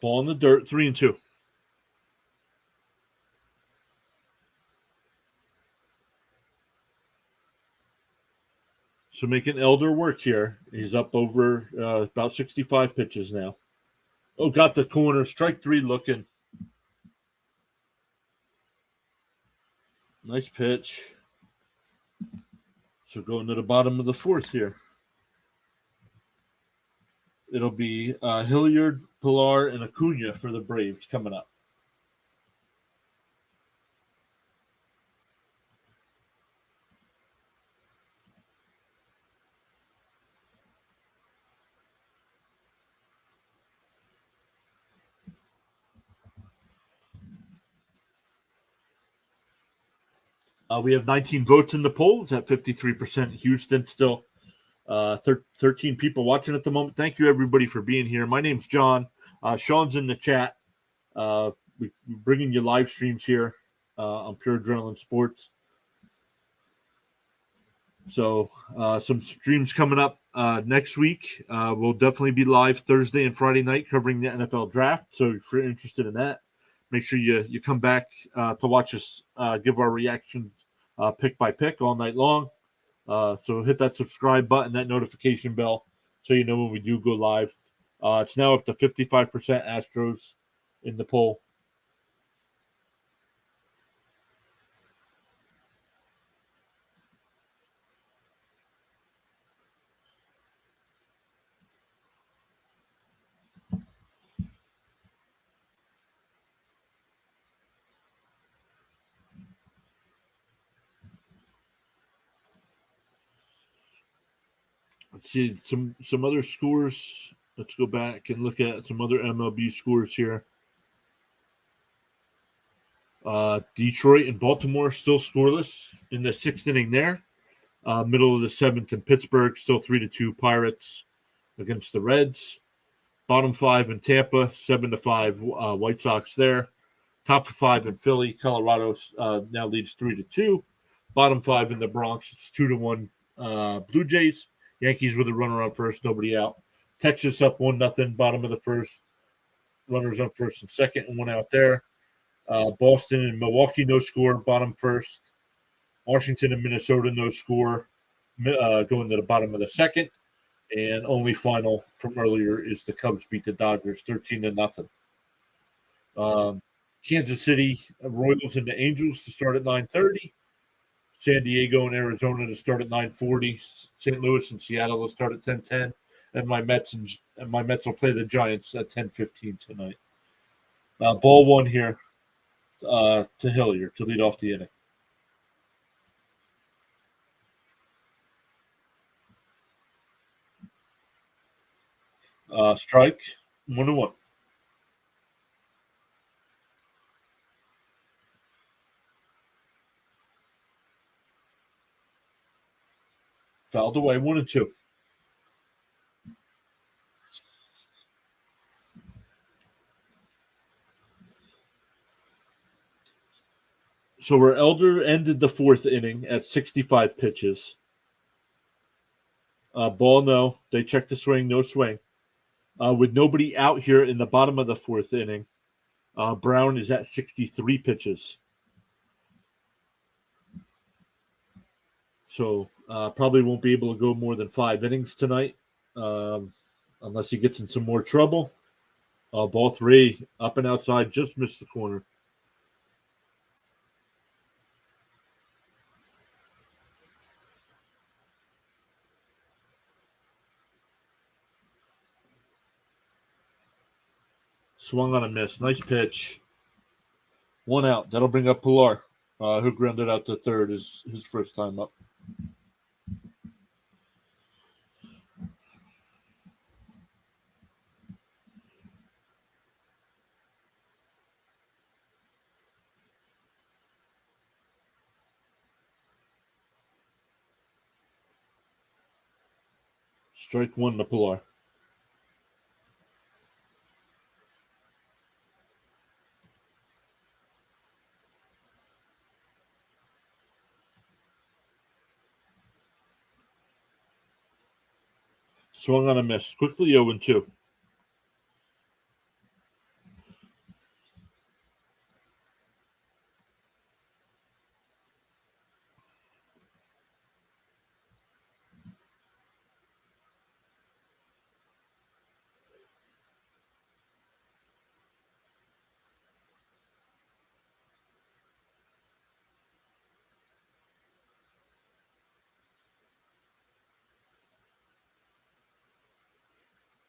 Ball in the dirt, 3-2. So making Elder work here. He's up over about 65 pitches now. Oh, got the corner. Strike 3 looking. Nice pitch. So going to the bottom of the 4th here. It'll be Hilliard, Pilar, and Acuna for the Braves coming up. We have 19 votes in the poll. It's at 53%. Houston still 13 people watching at the moment. Thank you, everybody, for being here. My name's John. Sean's in the chat. We're bringing you live streams here on Pure Adrenaline Sports. So some streams coming up next week. We'll definitely be live Thursday and Friday night covering the NFL draft. So if you're interested in that, make sure you come back to watch us give our reactions pick by pick all night long. So hit that subscribe button, that notification bell, so you know when we do go live. It's now up to 55% Astros in the poll. Let's see some other scores. Let's go back and look at some other MLB scores here. Detroit and Baltimore still scoreless in the 6th inning there. Middle of the 7th in Pittsburgh, still 3-2 Pirates against the Reds. Bottom 5 in Tampa, 7-5 White Sox there. Top 5 in Philly. Colorado now leads 3-2. Bottom 5 in the Bronx, it's 2-1 Blue Jays. Yankees with a runner on first, nobody out. Texas up 1-0, bottom of the 1st. Runners on 1st and 2nd, and 1 out there. Boston and Milwaukee, no score, bottom 1st. Washington and Minnesota, no score, going to the bottom of the 2nd. And only final from earlier is the Cubs beat the Dodgers 13-0. Kansas City Royals and the Angels to start at 9:30. San Diego and Arizona to start at 9:40. St. Louis and Seattle will start at 10:10. And my Mets will play the Giants at 10:15 tonight. Ball 1 here to Hilliard to lead off the inning. Strike 1-1. Fouled away, 1-2. So our elder ended the fourth inning at 65 pitches. Ball, no. They checked the swing, no swing. With nobody out here in the bottom of the fourth inning, Brown is at 63 pitches. So probably won't be able to go more than 5 innings tonight unless he gets in some more trouble. Ball 3, up and outside, just missed the corner. Swung on a miss. Nice pitch. 1 out. That'll bring up Pilar, who grounded out to third his first time up. Strike 1 to Pilar. Swung on a miss. Quickly 0-2.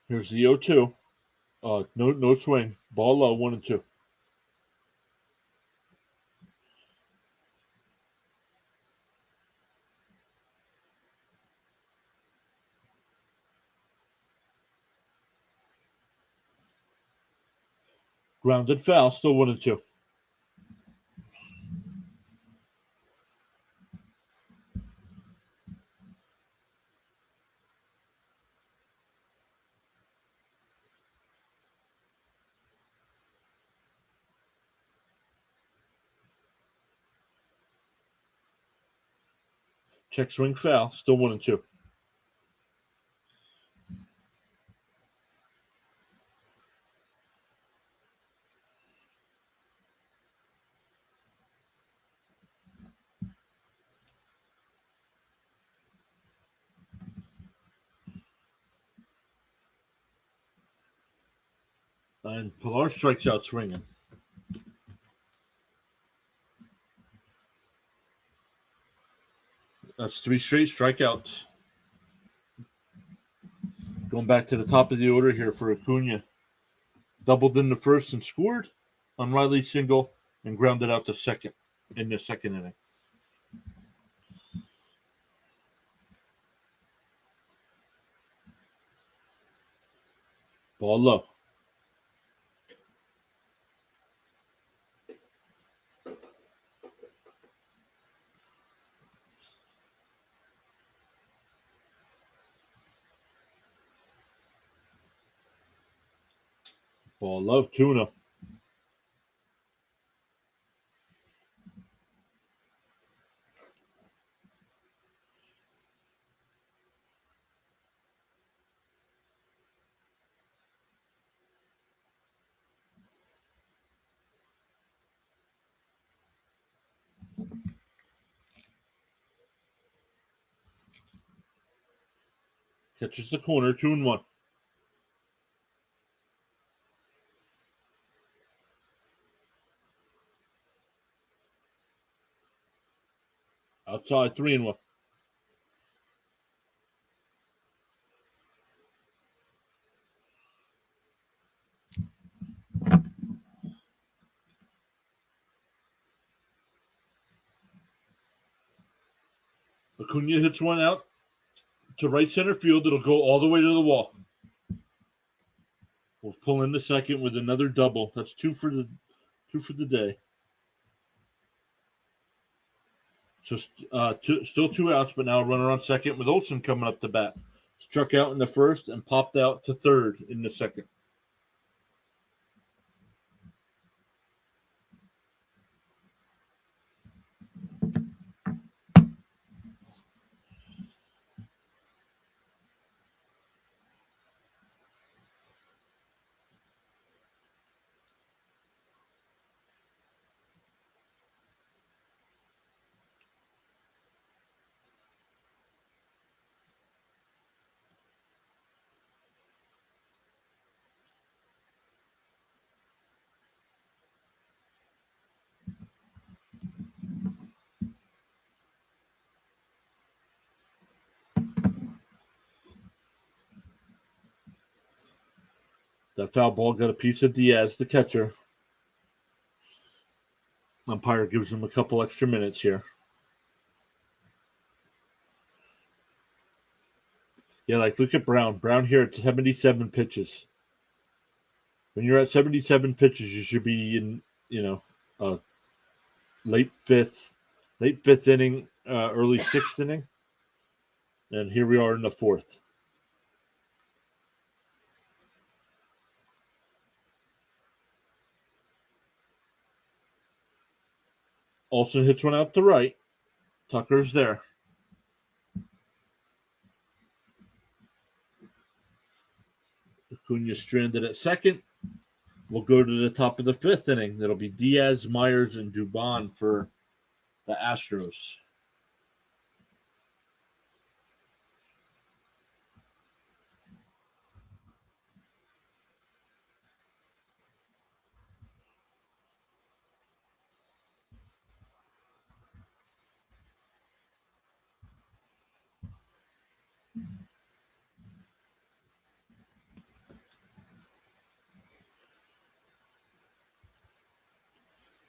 Here's the 0-2. No swing. Ball low, 1-2. Grounded foul, still 1-2. Check swing foul, still 1-2. And Pilar strikes out swinging. That's 3 straight strikeouts. Going back to the top of the order here for Acuna. Doubled in the first and scored on Riley's single and grounded out to second in the second inning. Ball low. Ball low, 2-0. Catches the corner, 2-1. Outside, 3-1. Acuna hits one out to right center field. It'll go all the way to the wall. We'll pull in the second with another double. That's two for the day. So still 2 outs, but now a runner on second with Olsen coming up to bat. Struck out in the first and popped out to third in the second. That foul ball got a piece of Diaz, the catcher. Umpire gives him a couple extra minutes here. Yeah, like look at Brown. Brown here at 77 pitches. When you're at 77 pitches, you should be in, late fifth inning, early sixth inning. And here we are in the fourth. Olsen hits one out to right. Tucker's there. Acuna stranded at second. We'll go to the top of the fifth inning. That'll be Diaz, Myers, and Dubon for the Astros.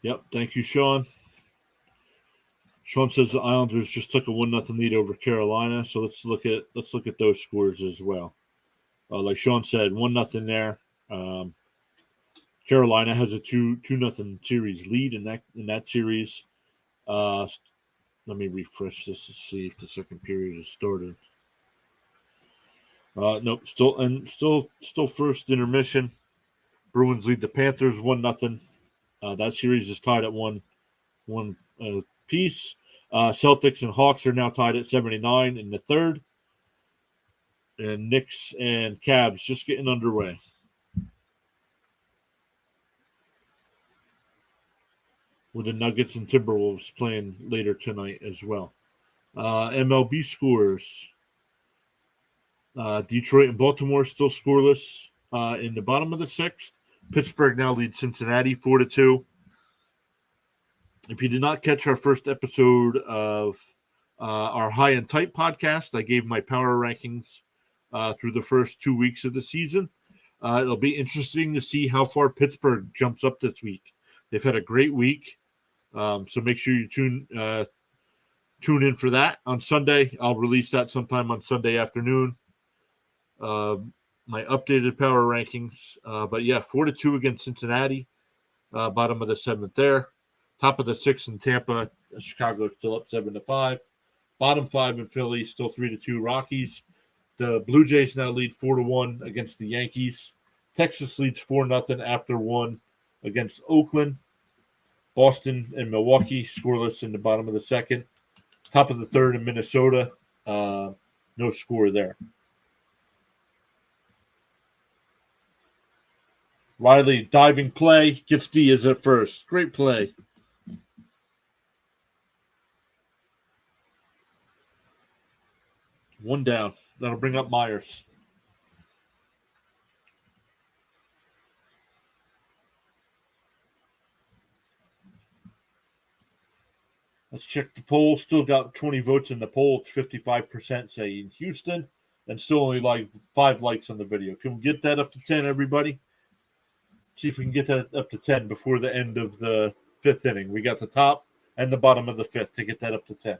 Yep, thank you, Sean. Sean says the Islanders just took a 1-0 lead over Carolina, so let's look at those scores as well. Like Sean said, 1-0 there. Carolina has a 2-0 series lead in that series. Let me refresh this to see if the second period has started. Nope, still first intermission. Bruins lead the Panthers 1-0. That series is tied at one piece. Celtics and Hawks are now tied at 79 in the third. And Knicks and Cavs just getting underway. With the Nuggets and Timberwolves playing later tonight as well. MLB scores. Detroit and Baltimore still scoreless in the bottom of the sixth. Pittsburgh now leads Cincinnati 4-2. If you did not catch our first episode of our High and Tight podcast, I gave my power rankings through the first 2 weeks of the season. It'll be interesting to see how far Pittsburgh jumps up this week. They've had a great week, so make sure you tune in for that on Sunday. I'll release that sometime on Sunday afternoon. My updated power rankings, but yeah, 4-2 against Cincinnati, bottom of the seventh there. Top of the sixth in Tampa, Chicago still up 7-5. Bottom five in Philly, still 3-2 Rockies. The Blue Jays now lead 4-1 against the Yankees. Texas leads 4-0 after one against Oakland. Boston and Milwaukee scoreless in the bottom of the second. Top of the third in Minnesota, no score there. Riley diving play, gets Diaz at first. Great play. One down. That'll bring up Myers. Let's check the poll. Still got 20 votes in the poll. It's 55% saying Houston, and still only like 5 likes on the video. Can we get that up to 10, everybody? See if we can get that up to 10 before the end of the fifth inning. We got the top and the bottom of the fifth to get that up to 10.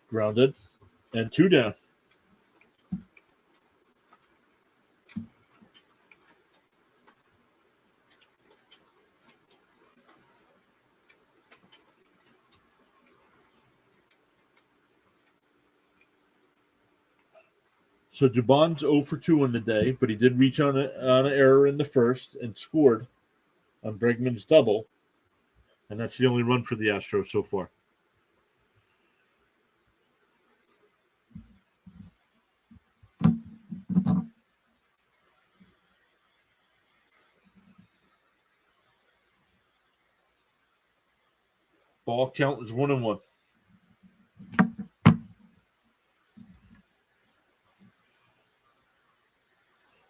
Grounded and 2 down. So Dubon's 0 for 2 on the day, but he did reach on an error in the first and scored on Bregman's double, and that's the only run for the Astros so far. Ball count is 1-1.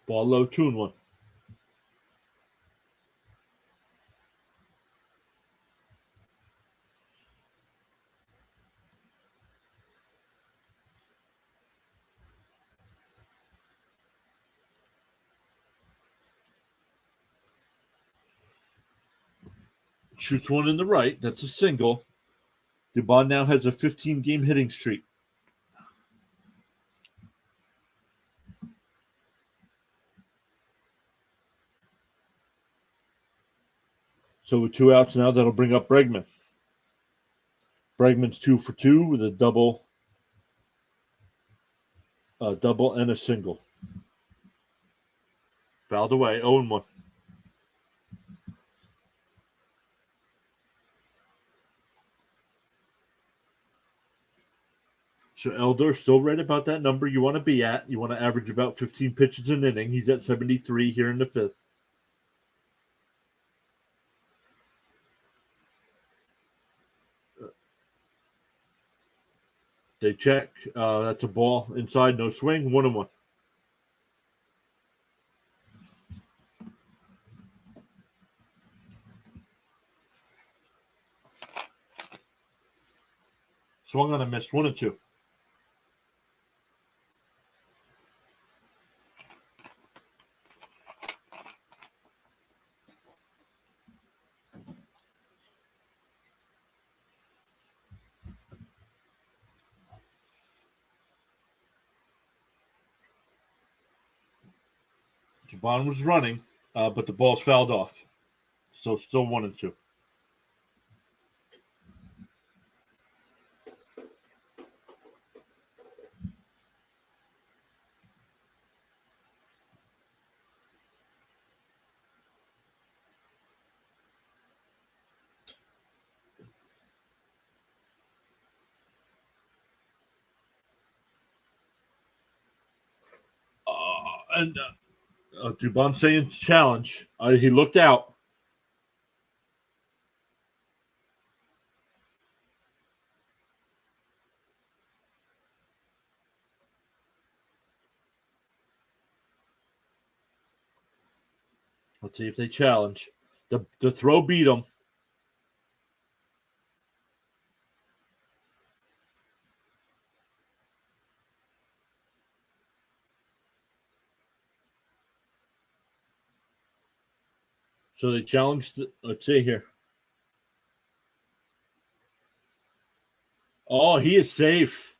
Ball low, 2-1. Shoots one in the right. That's a single. Dubon now has a 15-game hitting streak. So with 2 outs now, that'll bring up Bregman. Bregman's 2 for 2 with a double and a single. Fouled away, 0-1. So Elder still right about that number you want to be at. You want to average about 15 pitches an inning. He's at 73 here in the fifth. They check. That's a ball inside, no swing, 1-1. Swung on a miss, 1-2. Dubon was running, but the ball's fouled off. So still 1-2. Dubon saying challenge. He looked out. Let's see if they challenge. The throw beat him. So they challenged. Let's see here. Oh, he is safe.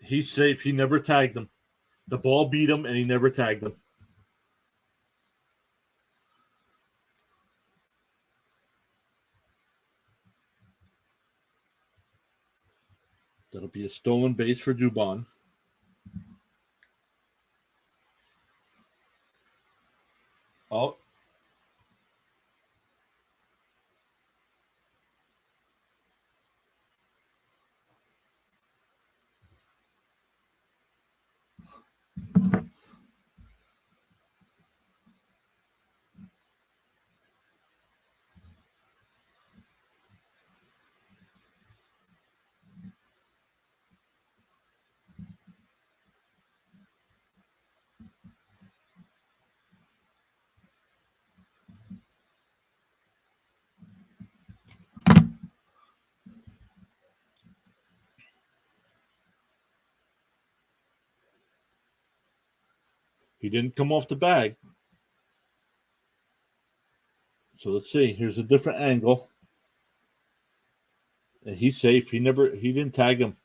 He's safe. He never tagged him. The ball beat him, and he never tagged him. That'll be a stolen base for Dubon. Oh. He didn't come off the bag. So let's see. Here's a different angle. And he's safe. He didn't tag him.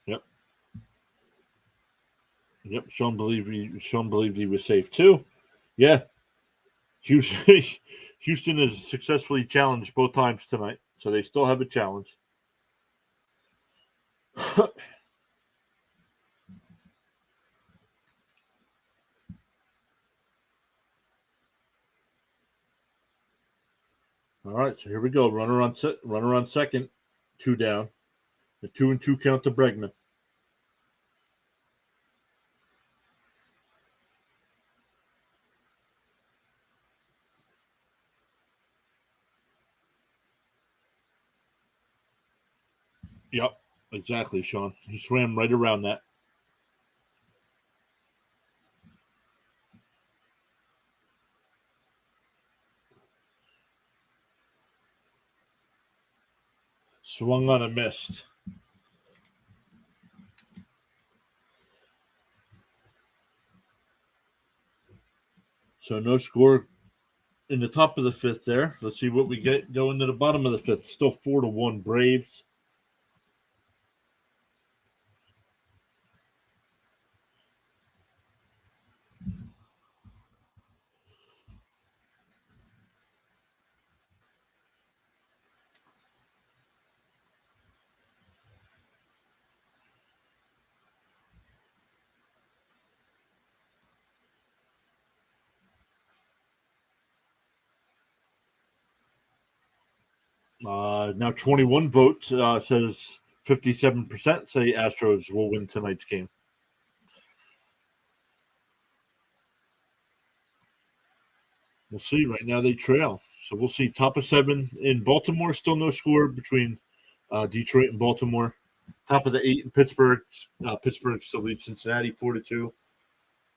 Yep. Yep. Sean believed he was safe too. Yeah. Houston, Houston has successfully challenged both times tonight, so they still have a challenge. All right, so here we go. Runner on second, 2 down. The 2-2 count to Bregman. Yep, exactly, Sean. He swam right around that. Swung on and missed. So no score in the top of the fifth there. Let's see what we get going to the bottom of the fifth. Still 4-1 Braves. Now 21 votes says 57% say Astros will win tonight's game. We'll see. Right now they trail. So we'll see. Top of 7 in Baltimore. Still no score between Detroit and Baltimore. Top of the 8 in Pittsburgh. Pittsburgh still leads Cincinnati 4-2.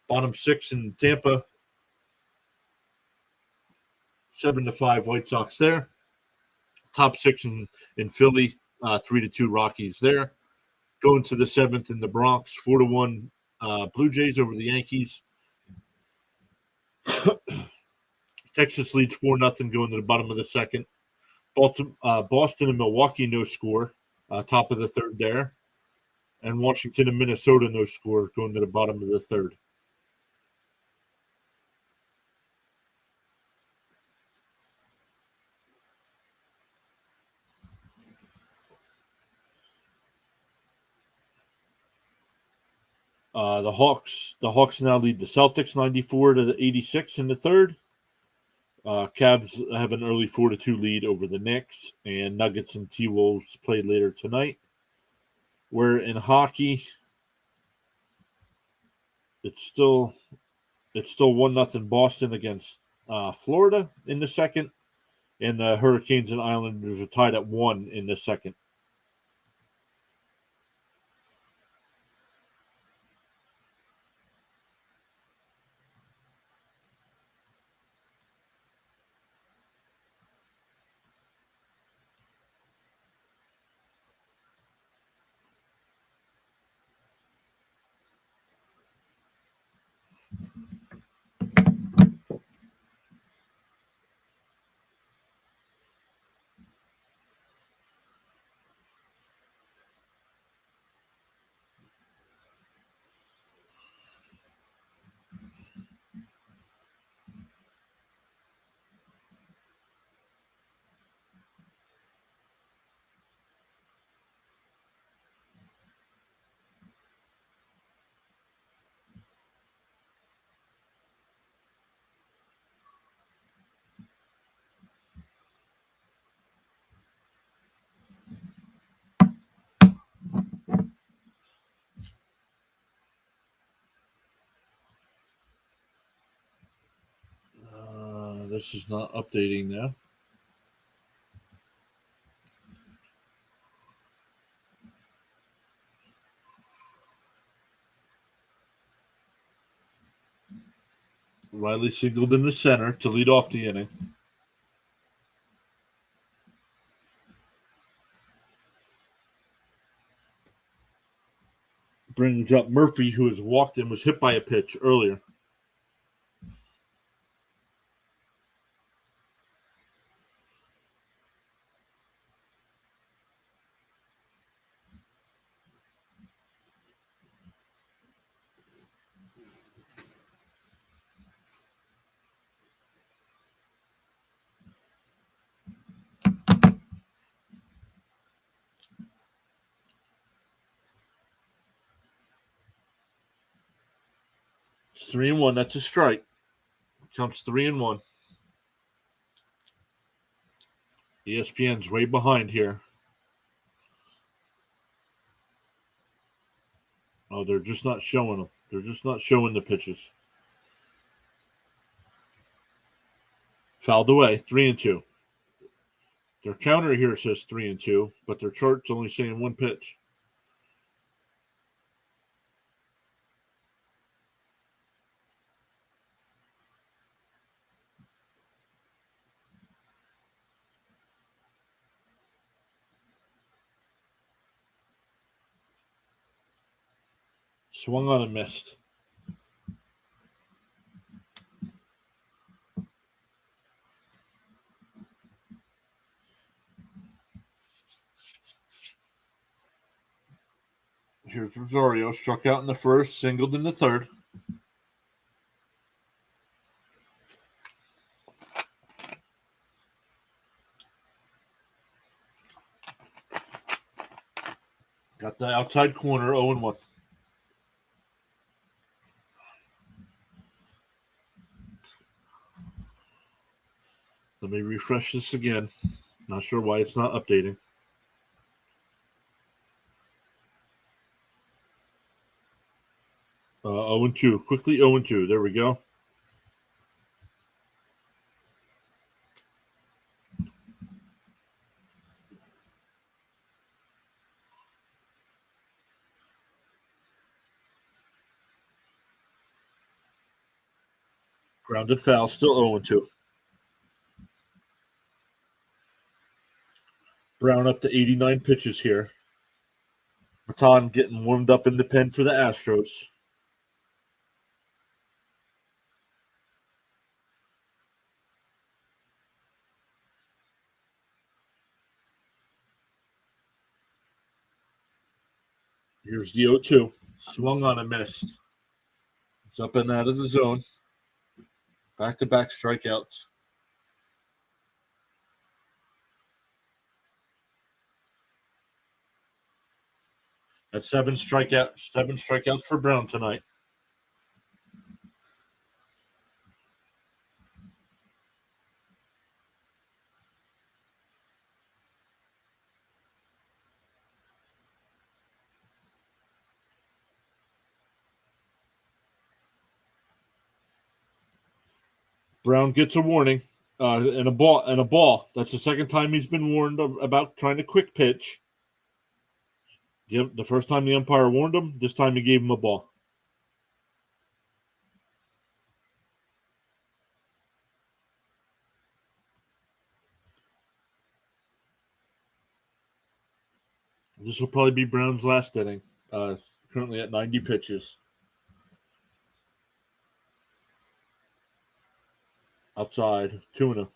Bottom 6 in Tampa. 7-5 White Sox there. Top 6 in Philly. 3-2 Rockies there. Going to the 7th in the Bronx. 4-1 Blue Jays over the Yankees. Texas leads 4-0 going to the bottom of the second. Boston and Milwaukee, no score. Top of the third there. And Washington and Minnesota, no score going to the bottom of the third. The Hawks now lead the Celtics 94-86 in the third. Cavs have an early 4-2 lead over the Knicks, and Nuggets and T-Wolves play later tonight. Where in hockey, it's still 1-0 Boston against Florida in the second, and the Hurricanes and Islanders are tied at 1 in the second. This is not updating now. Riley signaled in the center to lead off the inning. Brings up Murphy, who has walked and was hit by a pitch earlier. 3-1. That's a strike. Counts 3-1. ESPN's way behind here. Oh, they're just not showing them. They're just not showing the pitches. Fouled away, 3-2. Their counter here says 3-2, but their chart's only saying one pitch. Swung on and missed. Here's Rosario. Struck out in the first, singled in the third. Got the outside corner, 0-1. Let me refresh this again. Not sure why it's not updating. Uh, 0-2. Quickly 0-2. There we go. Grounded foul. Still 0-2. Brown up to 89 pitches here. Matan getting warmed up in the pen for the Astros. Here's the 0-2. Swung on and missed. It's up and out of the zone. Back-to-back strikeouts. That's seven strikeouts for Brown tonight. Brown gets a warning and a ball. That's the second time he's been warned about trying to quick pitch. Yep, the first time the umpire warned him, this time he gave him a ball. This will probably be Brown's last inning. Currently at 90 pitches. Outside, Tuna.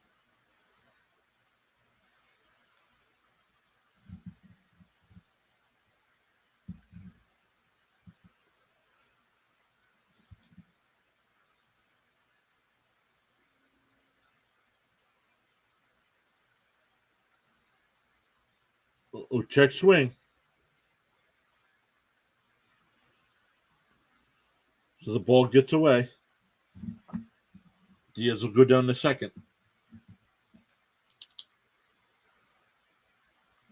Check swing. So the ball gets away. Diaz will go down to second.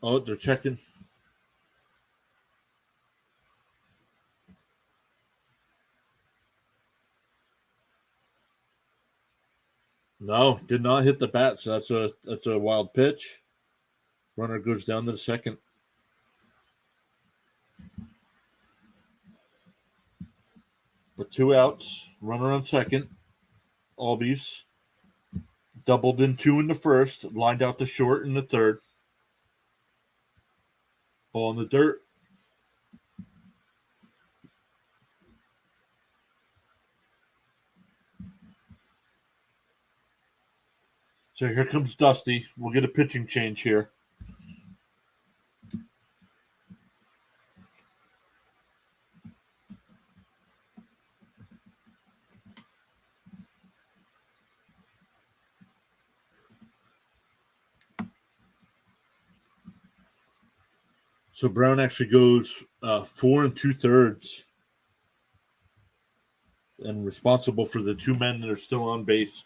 Oh, they're checking. No, did not hit the bat, so that's a wild pitch. Runner goes down to the second. With 2 outs, runner on second. Albies doubled in 2 in the first, lined out to short in the third. Ball in the dirt. So here comes Dusty. We'll get a pitching change here. So Brown actually goes 4 2/3. and responsible for the 2 men that are still on base.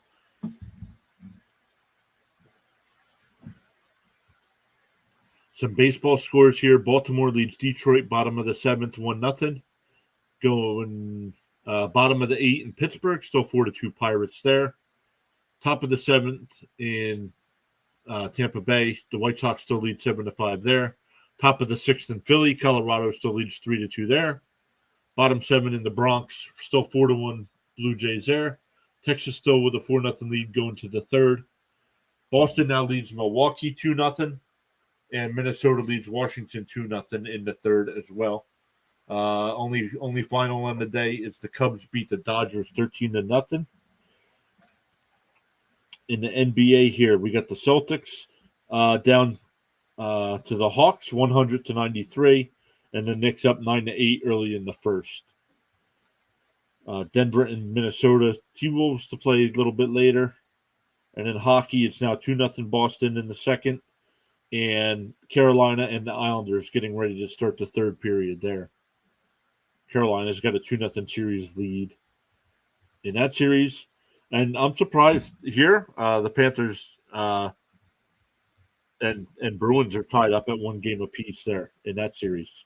Some baseball scores here. Baltimore leads Detroit, bottom of the 7th, 1-0. Going bottom of the 8th in Pittsburgh, still 4-2 Pirates there. Top of the 7th in Tampa Bay, the White Sox still lead 7-5 there. Top of the 6th in Philly, Colorado still leads 3-2 there. Bottom 7 in the Bronx, still 4-1 Blue Jays there. Texas still with a 4-0 lead going to the 3rd. Boston now leads Milwaukee 2-0. And Minnesota leads Washington 2-0 in the 3rd as well. Only final on the day is the Cubs beat the Dodgers 13-0. In the NBA here, we got the Celtics down to the Hawks 100-93, and the Knicks up 9-8 early in the 1st. Denver and Minnesota T-Wolves to play a little bit later. And in hockey, it's now 2-0 Boston in the 2nd. And Carolina and the Islanders getting ready to start the 3rd period there. Carolina's got a 2-0 series lead in that series. And I'm surprised here. The Panthers and Bruins are tied up at 1 game apiece there in that series.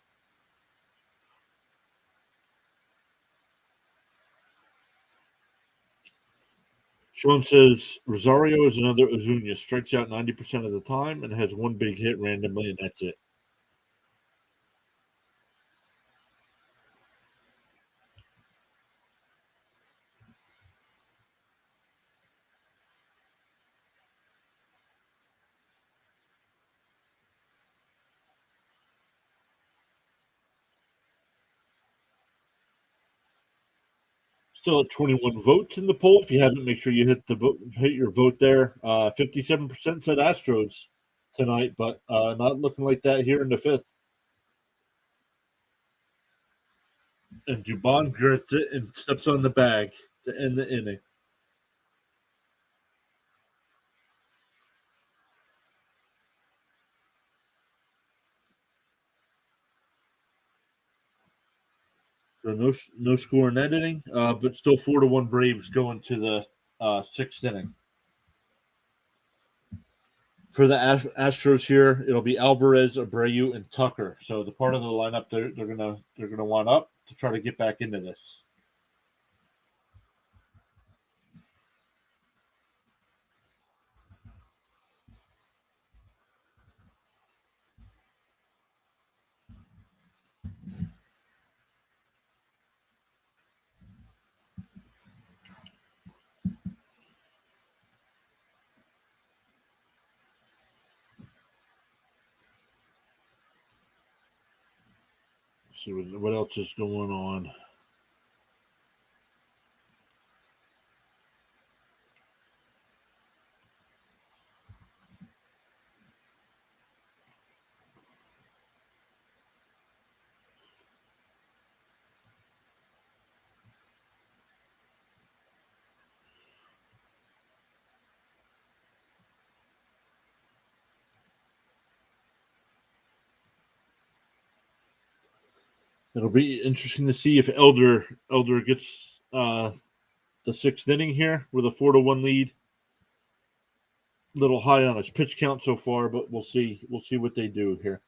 Sean says Rosario is another Ozuna. Strikes out 90% of the time and has 1 big hit randomly, and that's it. Still at 21 votes in the poll. If you haven't, make sure you hit your vote there. 57% said Astros tonight, but not looking like that here in the 5th. And Dubon grits it and steps on the bag to end the inning. So no score in that inning, but still 4-1 Braves going to the 6th inning. For the Astros here, it'll be Alvarez, Abreu, and Tucker. So the part of the lineup they're gonna want up to try to get back into this. See what else is going on. It'll be interesting to see if Elder gets the 6th inning here with a 4-1 lead. A little high on his pitch count so far, but we'll see. We'll see what they do here.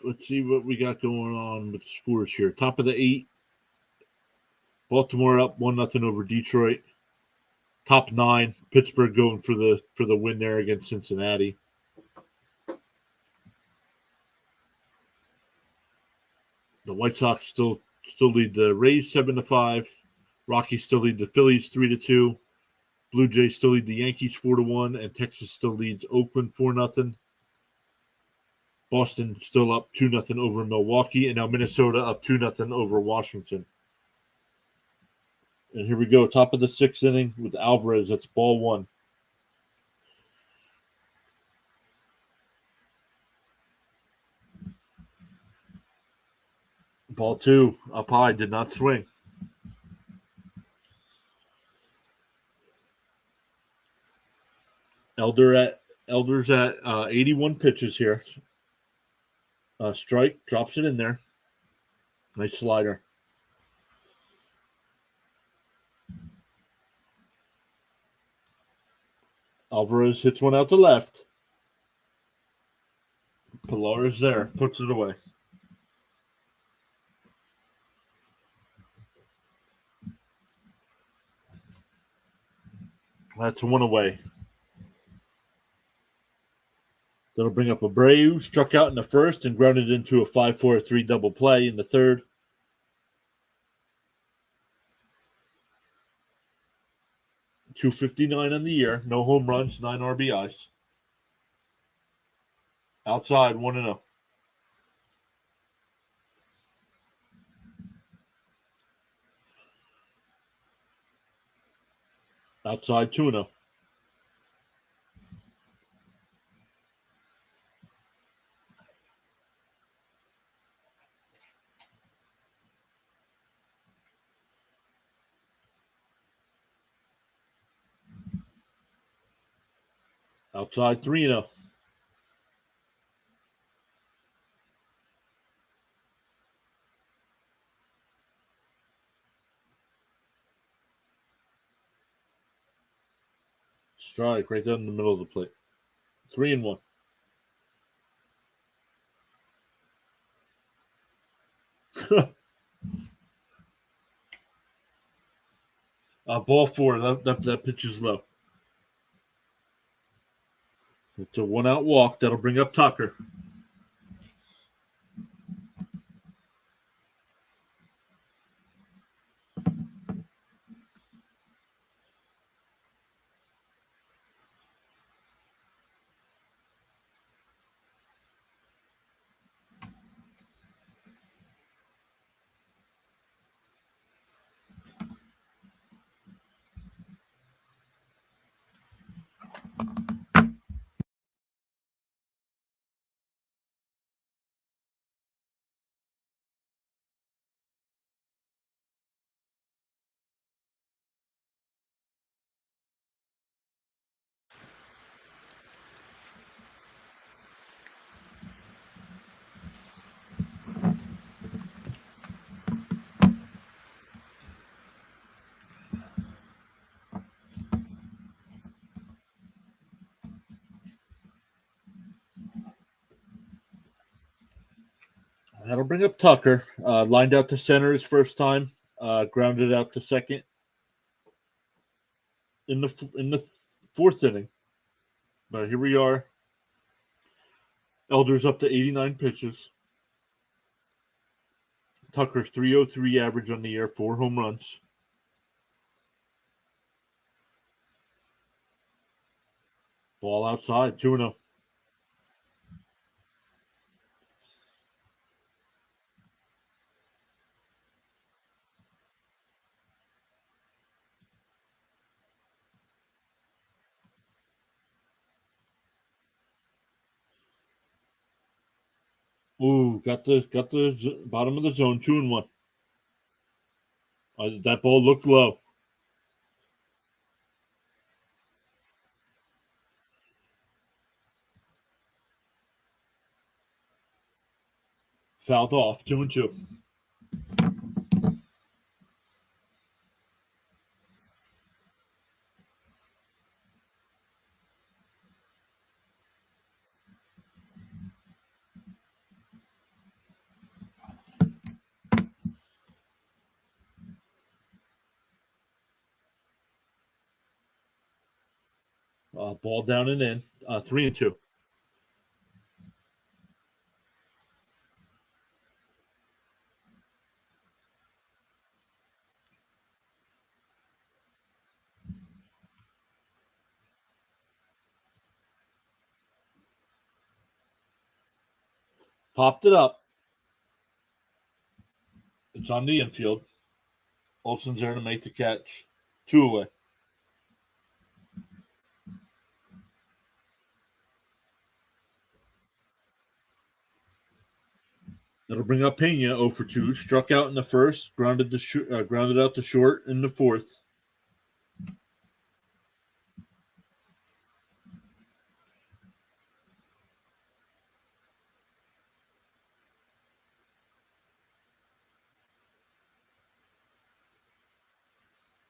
Let's see what we got going on with the scores here. Top of the 8th, Baltimore up 1-0 over Detroit. Top 9, Pittsburgh going for the win there against Cincinnati. The White Sox still lead the Rays 7-5. Rockies still lead the Phillies 3-2. Blue Jays still lead the Yankees 4-1, and Texas still leads Oakland 4-0. Boston still up 2-0 over Milwaukee, and now Minnesota up 2-0 over Washington. And here we go, top of the 6th inning with Alvarez. That's ball 1. Ball two up high, did not swing. Elder's at 81 pitches here. Strike, drops it in there. Nice slider. Alvarez hits one out to left. Pilar's there, puts it away. That's one away. That'll bring up Abreu, struck out in the first and grounded into a 5-4-3 double play in the third. .259 on the year, no home runs, 9 RBIs. Outside, 1-0. Outside, 2-0. Outside, 3-0. Strike right down in the middle of the plate. 3-1. Ball four. That pitch is low. It's a 1-out walk. That'll bring up Tucker. That'll bring up Tucker. Lined out to center his first time. Grounded out to second in the fourth inning. But here we are. Elder's up to 89 pitches. Tucker 303 average on the year, 4 home runs. Ball outside, 2-0. Ooh, got the bottom of the zone, 2-1. That ball looked low. Fouled off, 2-2. Ball down and in, 3-2. Popped it up. It's on the infield. Olsen's there to make the catch. 2 away. That'll bring up Pena 0 for 2. Struck out in the first, grounded out to short in the fourth.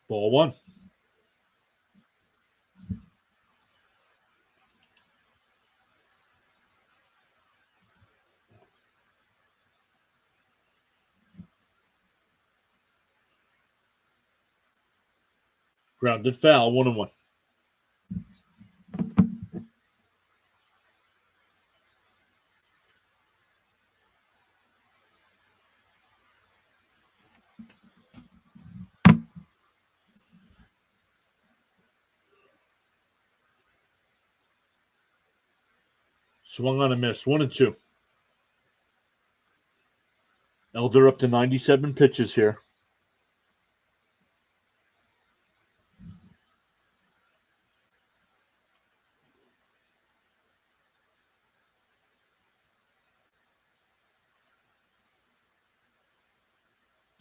Ball one. Grounded foul, 1-1. Swung on a miss, 1-2. Elder up to 97 pitches here.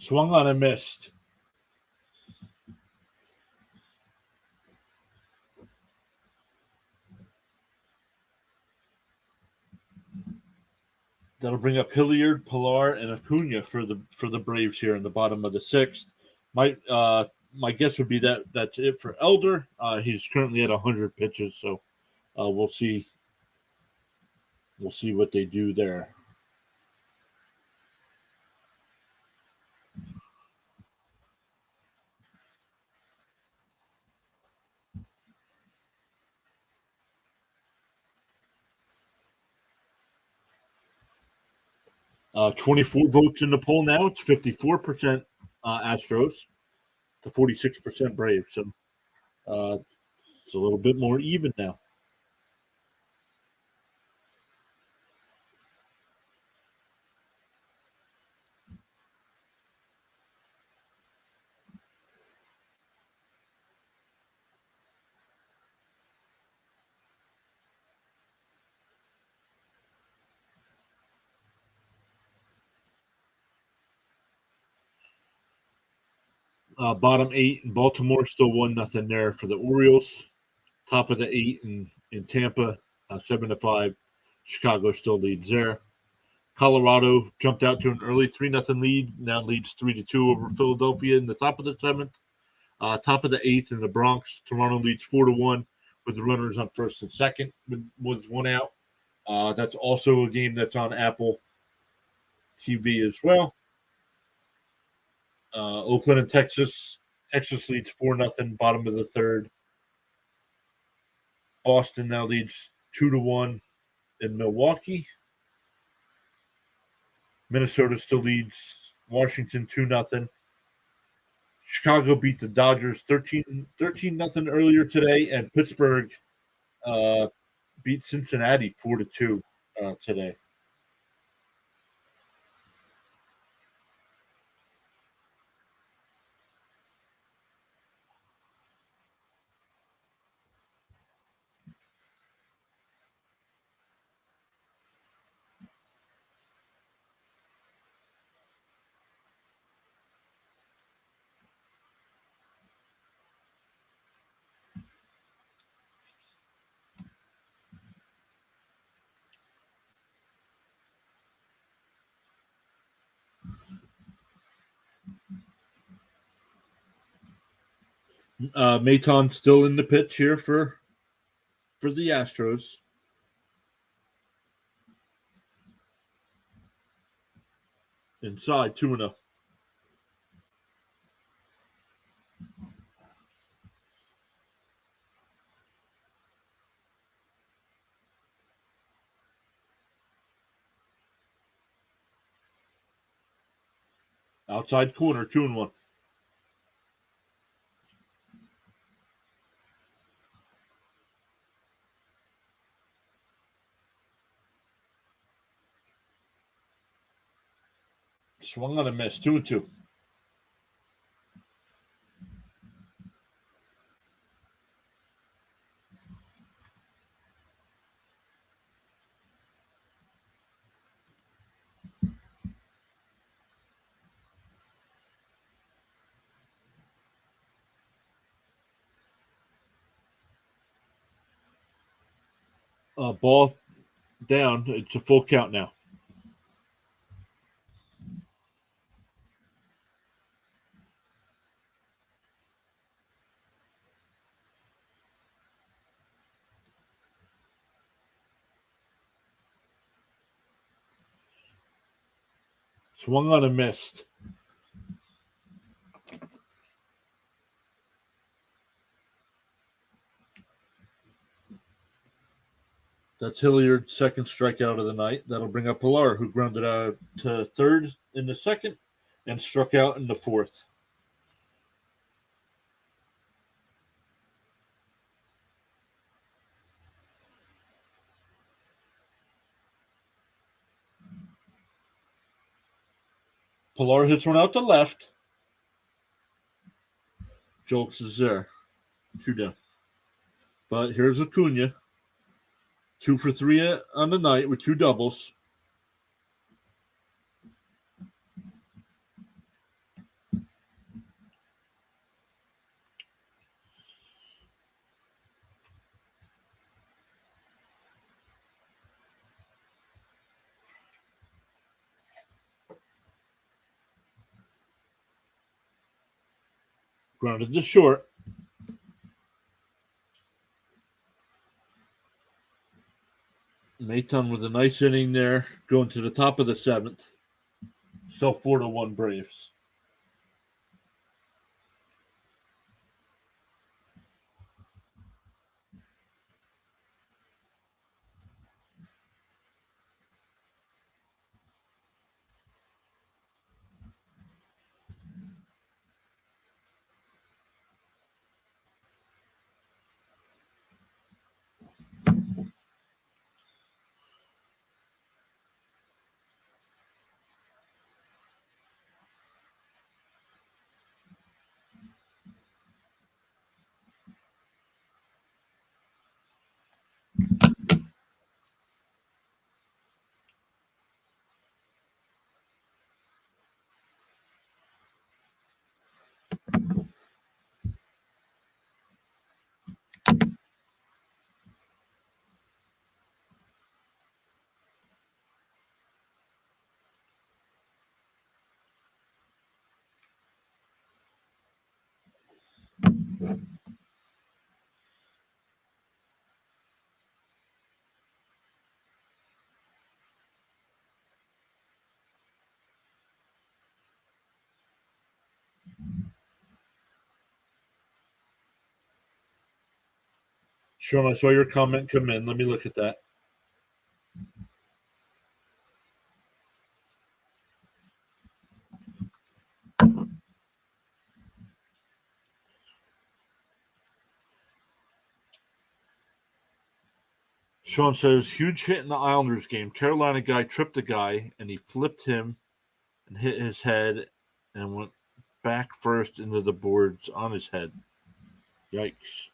Swung on and missed. That'll bring up Hilliard, Pilar, and Acuna for the Braves here in the bottom of the sixth. My guess would be that's it for Elder. He's currently at 100 pitches, so we'll see. We'll see what they do there. Uh, 24 votes in the poll now. It's 54% Astros to 46% Braves. So it's a little bit more even now. Bottom eight in Baltimore, still 1-0 there for the Orioles. Top of the eight in Tampa, 7-5. Chicago still leads there. Colorado jumped out to an early 3-0 lead. Now leads 3-2 over Philadelphia in the top of the seventh. Top of the eighth in the Bronx. Toronto leads 4-1 with the runners on first and second with one out. That's also a game that's on Apple TV as well. Oakland and Texas. Texas leads 4-0, bottom of the third. Boston now leads 2-1 in Milwaukee. Minnesota still leads Washington 2-0. Chicago beat the Dodgers 13-0 earlier today, and Pittsburgh beat Cincinnati 4-2 today. Maton still in the pitch here for the Astros. Inside 2-0. Outside corner 2-1. Swung on a miss 2-2. Ball down. It's a full count now. Swung on and missed. That's Hilliard's second strikeout of the night. That'll bring up Pilar, who grounded out to third in the second and struck out in the fourth. Pilar hits one out to left. Jolks is there. 2 down. But here's Acuna. 2 for 3 on the night with 2 doubles. Grounded to short. Maton with a nice inning there, going to the top of the 7th. Still 4-1 Braves. Sean, I saw your comment come in. Let me look at that. Sean says, huge hit in the Islanders game. Carolina guy tripped the guy, and he flipped him and hit his head and went back first into the boards on his head. Yikes.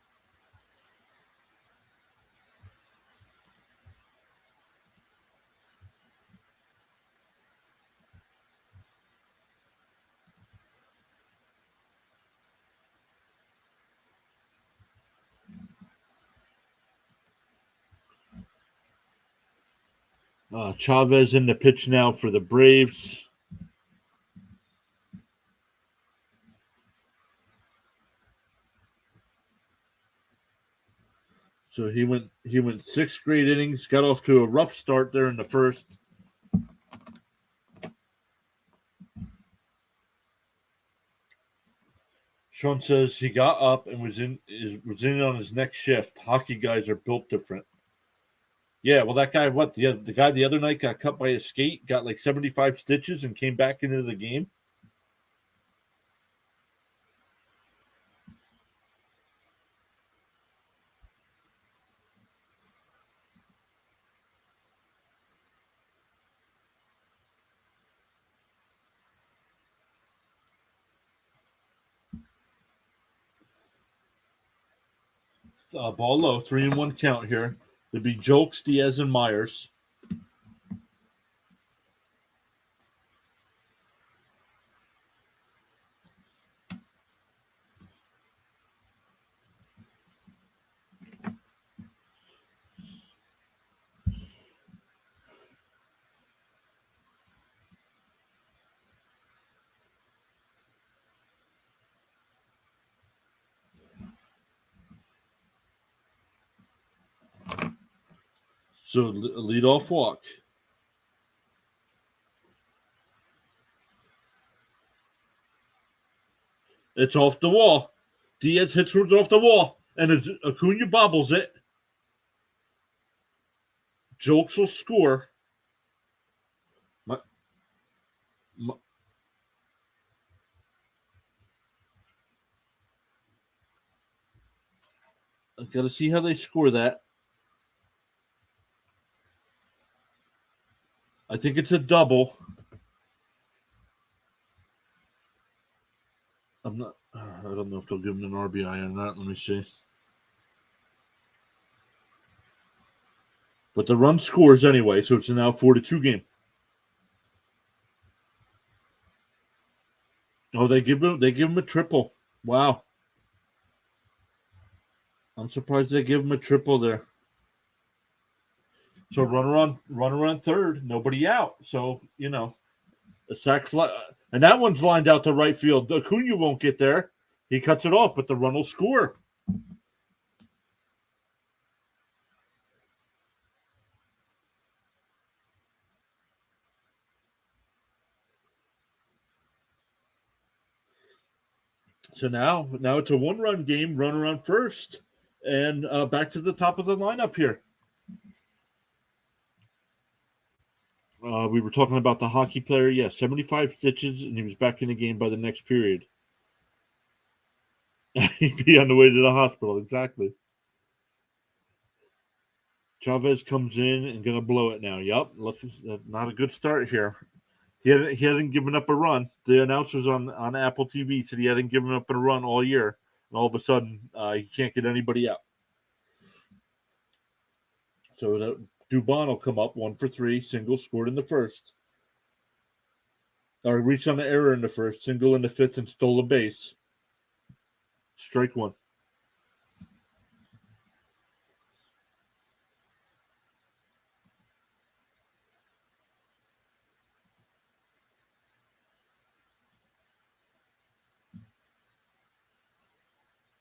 Chavez in the pitch now for the Braves. So he went 6 great innings, got off to a rough start there in the first. Sean says he got up and was in on his next shift. Hockey guys are built different. Yeah, well, that guy, the guy the other night got cut by a skate, got like 75 stitches, and came back into the game. Ball low, 3-1 count here. It'd be Jolks, Diaz, and Myers. So leadoff walk. It's off the wall. Diaz hits it off the wall, and Acuna bobbles it. Jokes will score. I got to see how they score that. I think it's a double. I'm not. I don't know if they'll give him an RBI or not. Let me see. But the run scores anyway, so it's a now 4-2 game. Oh, they give him a triple. Wow. I'm surprised they give him a triple there. So runner on third, nobody out. So, a sac fly, and that one's lined out to right field. Acuna won't get there. He cuts it off, but the run will score. So now it's a one-run game, runner on first, and back to the top of the lineup here. We were talking about the hockey player. Yeah, 75 stitches, and he was back in the game by the next period. He'd be on the way to the hospital. Exactly. Chavez comes in and going to blow it now. Yep, not a good start here. He hadn't given up a run. The announcers on Apple TV said he hadn't given up a run all year, and all of a sudden he can't get anybody out. So Dubon will come up 1 for 3, single, scored in the first. Or reached on the error in the first, single in the fifth, and stole a base. Strike one.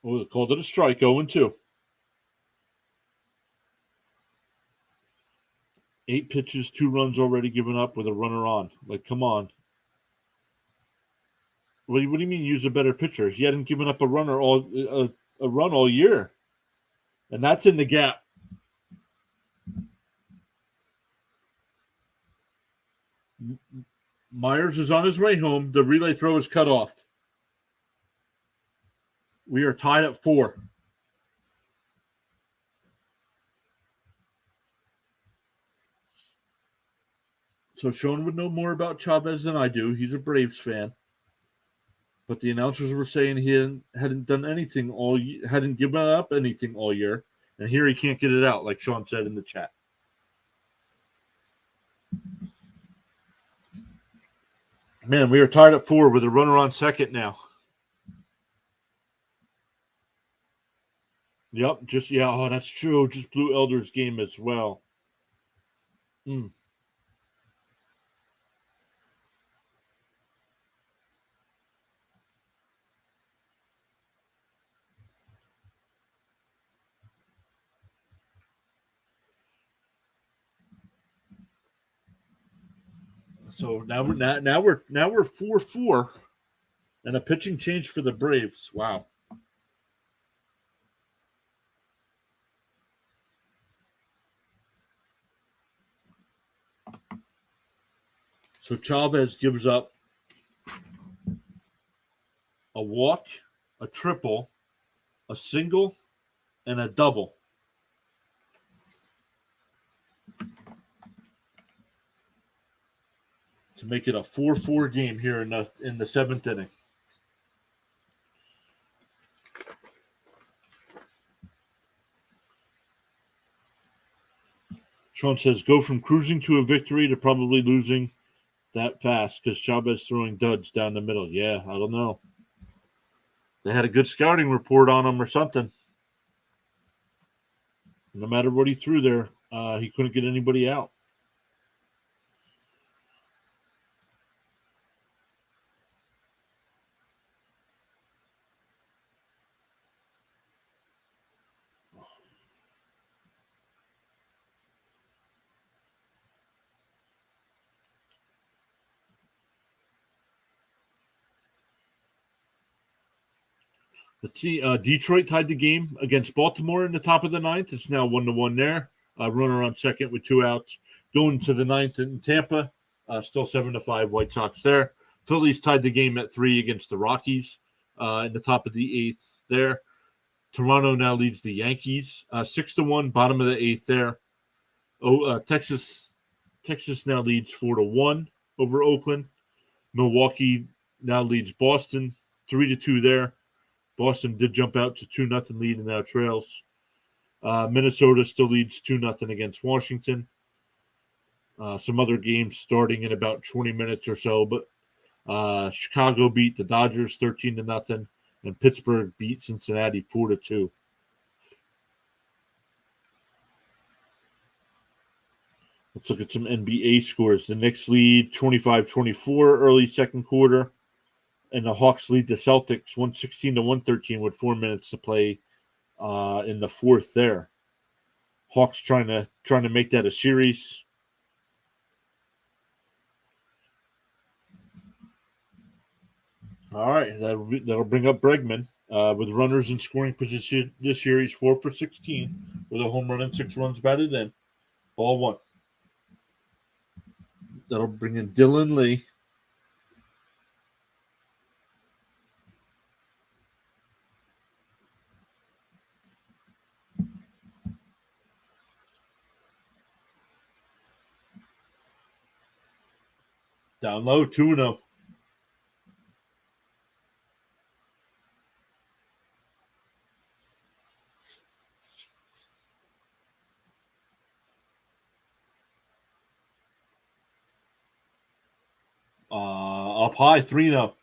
Oh, they called it a strike, 0-2. 8 pitches, 2 runs already given up with a runner on. Like, come on. What do you mean use a better pitcher? He hadn't given up a run all year. And that's in the gap. Myers is on his way home. The relay throw is cut off. We are tied at 4. So Sean would know more about Chavez than I do. He's a Braves fan. But the announcers were saying he hadn't done anything hadn't given up anything all year. And here he can't get it out, like Sean said in the chat. Man, we are tied at 4 with a runner on second now. Yep, that's true. Just blew Elder's game as well. So now we're 4-4, and a pitching change for the Braves. Wow. So Chavez gives up a walk, a triple, a single, and a double. To make it a 4-4 game here in the 7th inning. Sean says, go from cruising to a victory to probably losing that fast because Chavez throwing duds down the middle. Yeah, I don't know. They had a good scouting report on him or something. No matter what he threw there, he couldn't get anybody out. Let's see. Detroit tied the game against Baltimore in the top of the ninth. It's now 1-1 there. Runner on second with 2 outs. Going to the ninth in Tampa. Still 7-5 White Sox there. Phillies tied the game at 3 against the Rockies in the top of the eighth there. Toronto now leads the Yankees 6-1, bottom of the eighth there. Texas now leads 4-1 over Oakland. Milwaukee now leads Boston 3-2 there. Boston did jump out to 2-0 lead and now trails. Minnesota still leads 2-0 against Washington. Some other games starting in about 20 minutes or so, but Chicago beat the Dodgers 13-0, and Pittsburgh beat Cincinnati 4-2. Let's look at some NBA scores. The Knicks lead 25-24 early second quarter, and the Hawks lead the Celtics 116-113 with 4 minutes to play in the fourth there. Hawks trying to make that a series. All right, that'll bring up Bregman with runners in scoring position this year. He's 4 for 16 with a home run and 6 runs batted in. Ball 1. That'll bring in Dylan Lee. Down low, 2-0. Up high, 3-0.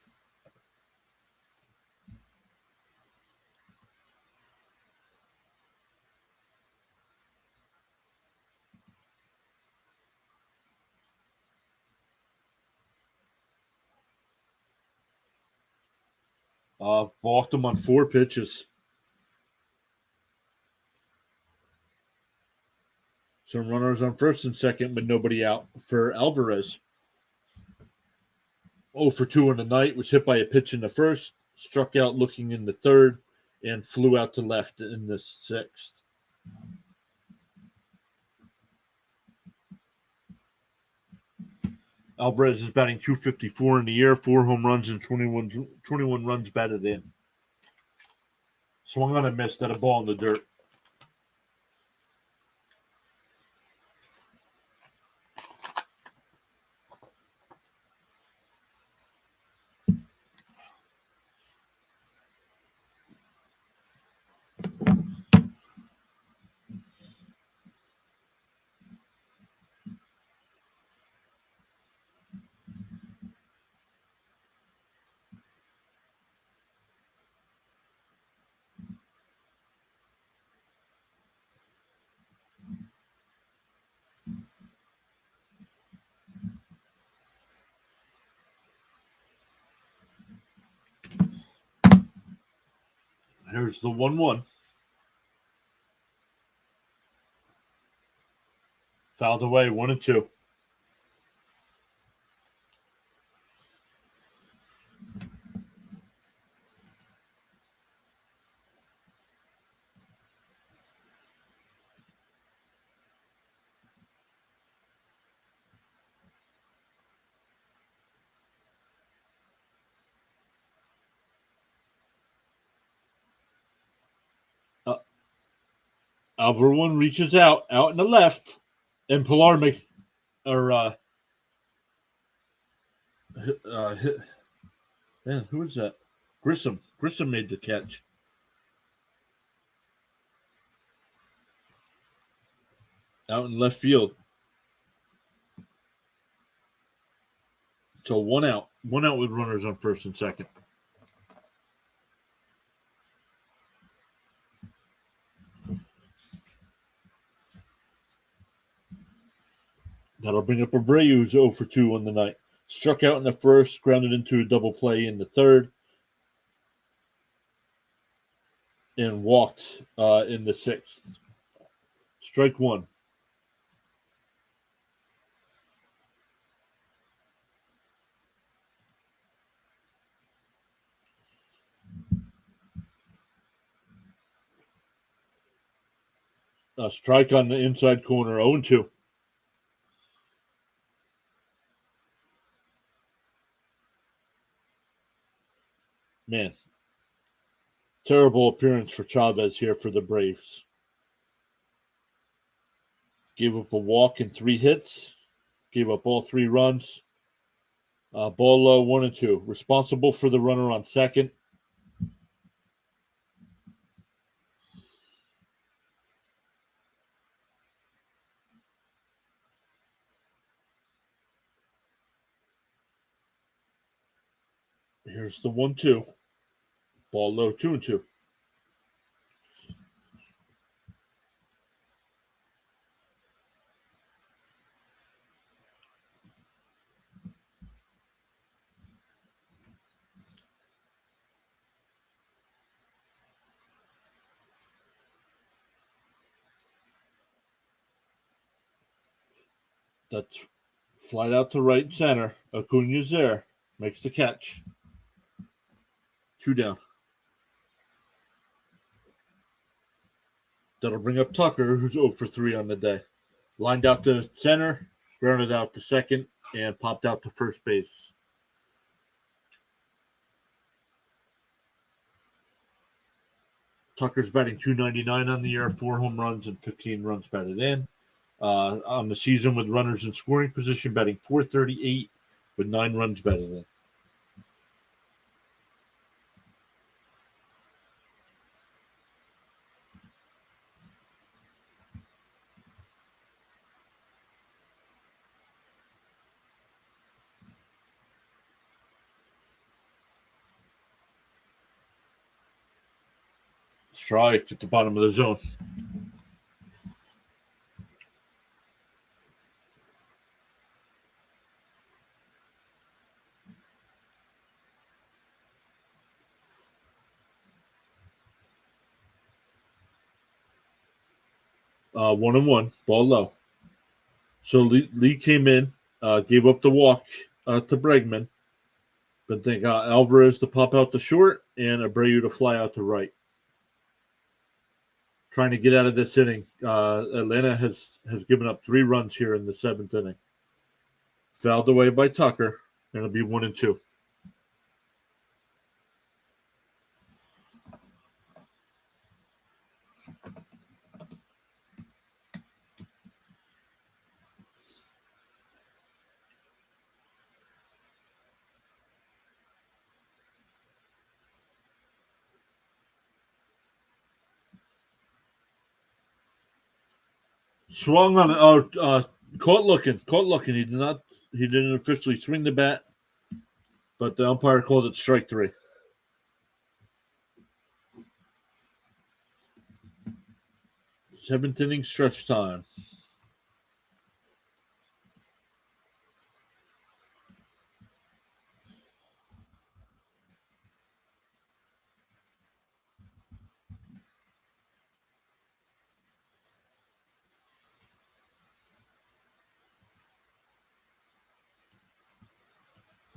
Walked him on 4 pitches. Some runners on first and second, but nobody out for Alvarez. 0 for 2 on the night, was hit by a pitch in the first, struck out looking in the third, and flew out to left in the sixth. Alvarez is batting .254 in the year, 4 home runs and 21 runs batted in. Swung on a miss at a ball in the dirt. Here's the 1-1. Fouled away, 1-2. Alvar one reaches out in the left, and Pilar makes man, who is that? Grissom. Grissom made the catch. Out in left field. So 1 out. 1 out with runners on first and second. That'll bring up Abreu, who's 0 for 2 on the night. Struck out in the first, grounded into a double play in the third, and walked in the sixth. Strike 1. A strike on the inside corner, 0-2. Man, terrible appearance for Chavez here for the Braves. Gave up a walk and 3 hits. Gave up all 3 runs. Ball low, 1-2. Responsible for the runner on second. Here's the 1-2. Ball low, 2-2. That's flight out to right center. Acuna's there. Makes the catch. 2 down. That'll bring up Tucker, who's 0 for 3 on the day. Lined out to center, grounded out to second, and popped out to first base. Tucker's batting .299 on the year, 4 home runs and 15 runs batted in. On the season with runners in scoring position, batting .438 with 9 runs batted in. Strike at the bottom of the zone. One and one, ball low. So Lee came in, gave up the walk to Bregman, but they got Alvarez to pop out to short and Abreu to fly out to right. Trying to get out of this inning. Atlanta has given up 3 runs here in the 7th inning. Fouled away by Tucker, and it'll be 1-2. Swung on caught looking. He didn't officially swing the bat, but the umpire called it strike 3. Seventh inning stretch time.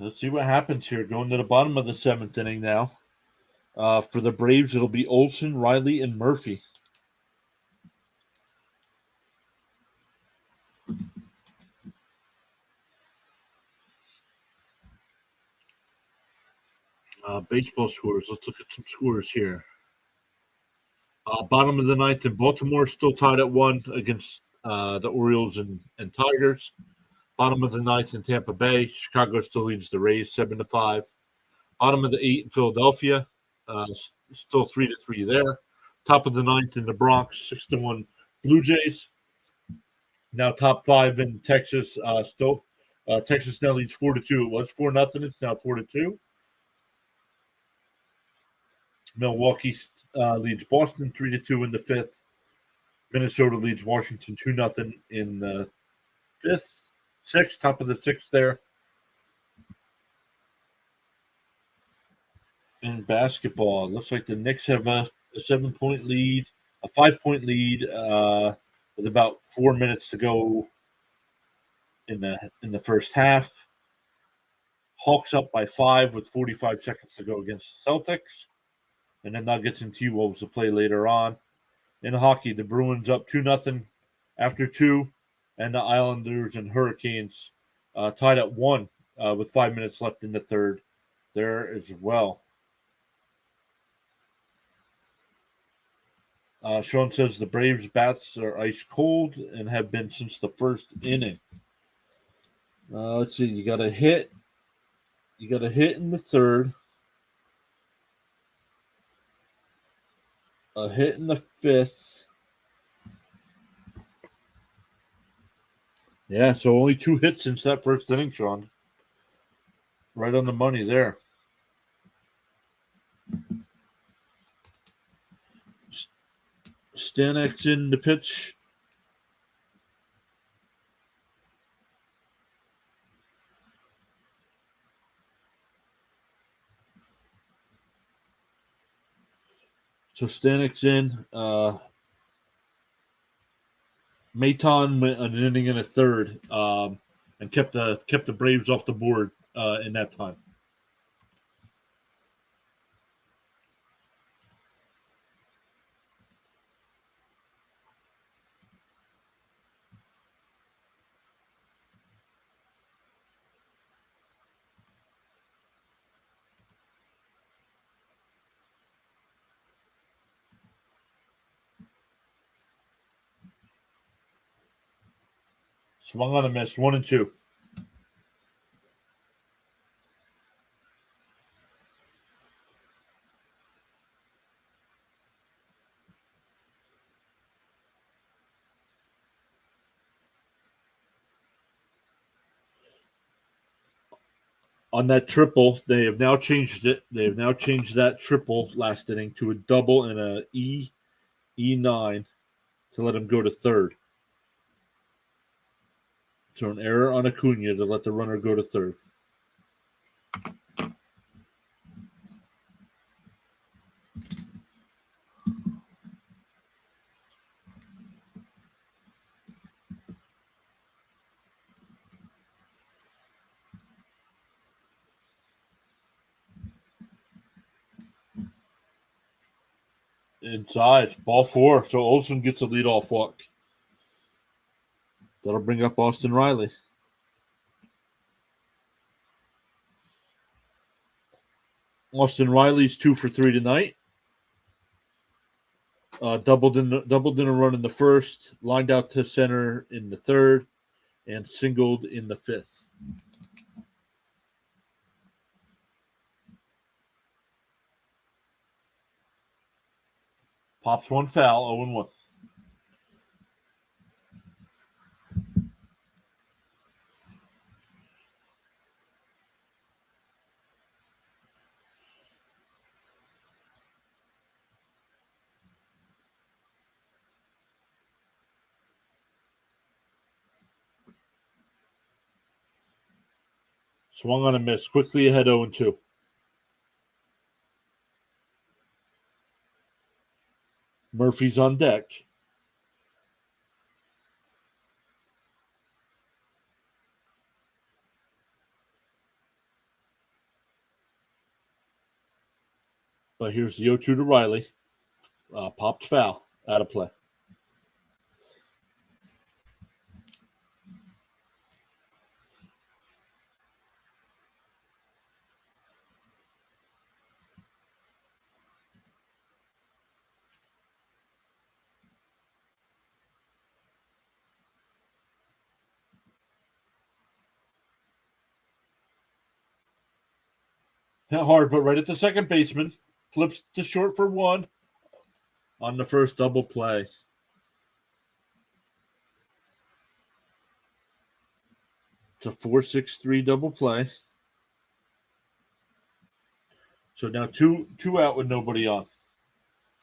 Let's see what happens here. Going to the bottom of the 7th inning now. For the Braves, it'll be Olsen, Riley, and Murphy. Baseball scores. Let's look at some scores here. Bottom of the 9th in Baltimore, still tied at 1 against the Orioles and Tigers. Bottom of the 9th in Tampa Bay, Chicago still leads the Rays 7-5. Bottom of the 8th in Philadelphia, still 3-3 there. Top of the 9th in the Bronx, 6-1 Blue Jays. Now top 5 in Texas, still Texas now leads 4-2. It was 4-0. It's now 4-2. Milwaukee leads Boston 3-2 in the 5th. Minnesota leads Washington 2-0 in the 5th. 6th, top of the 6th there. In basketball, it looks like the Knicks have a 7-point lead, a 5-point lead with about 4 minutes to go in the first half. Hawks up by 5 with 45 seconds to go against the Celtics. And the Nuggets and T-Wolves to play later on. in hockey. The Bruins up 2-0 after 2, and the Islanders and Hurricanes tied at 1 with 5 minutes left in the third there as well. Sean says the Braves bats are ice cold and have been since the first inning. Let's see. You got a hit. You got a hit in the third. A hit in the fifth. Yeah, so only 2 hits since that first inning, Sean. Right on the money there. Stanek's in the pitch. So Stanek's in. Maton went an inning and a third, and kept the Braves off the board in that time. Swung on a miss, 1-2. On that triple, they have now changed it. They have now changed that triple last inning to a double and a E9 to let him go to third. So an error on Acuna to let the runner go to third. Inside, ball 4. So Olsen gets a leadoff walk. That'll bring up Austin Riley. Austin Riley's 2 for 3 tonight. Doubled in a run in the first, lined out to center in the third, and singled in the fifth. Pops one foul, 0-1. Swung on a miss, quickly ahead 0-2. Murphy's on deck. But here's the 0-2 to Riley. Popped foul, out of play. Hit hard, but right at the second baseman. Flips to short for 1 on the first double play. It's a 4-6-3 double play. So now two out with nobody on.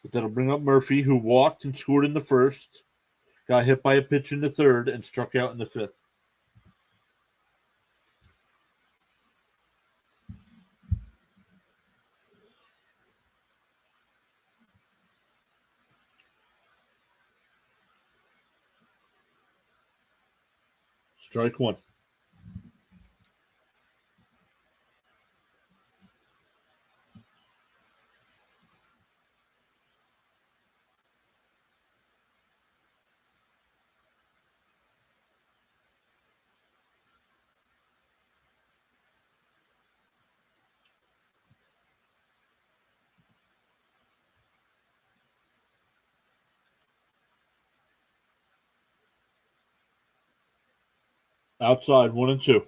But that'll bring up Murphy, who walked and scored in the first, got hit by a pitch in the third, and struck out in the fifth. Strike 1. Outside, 1-2.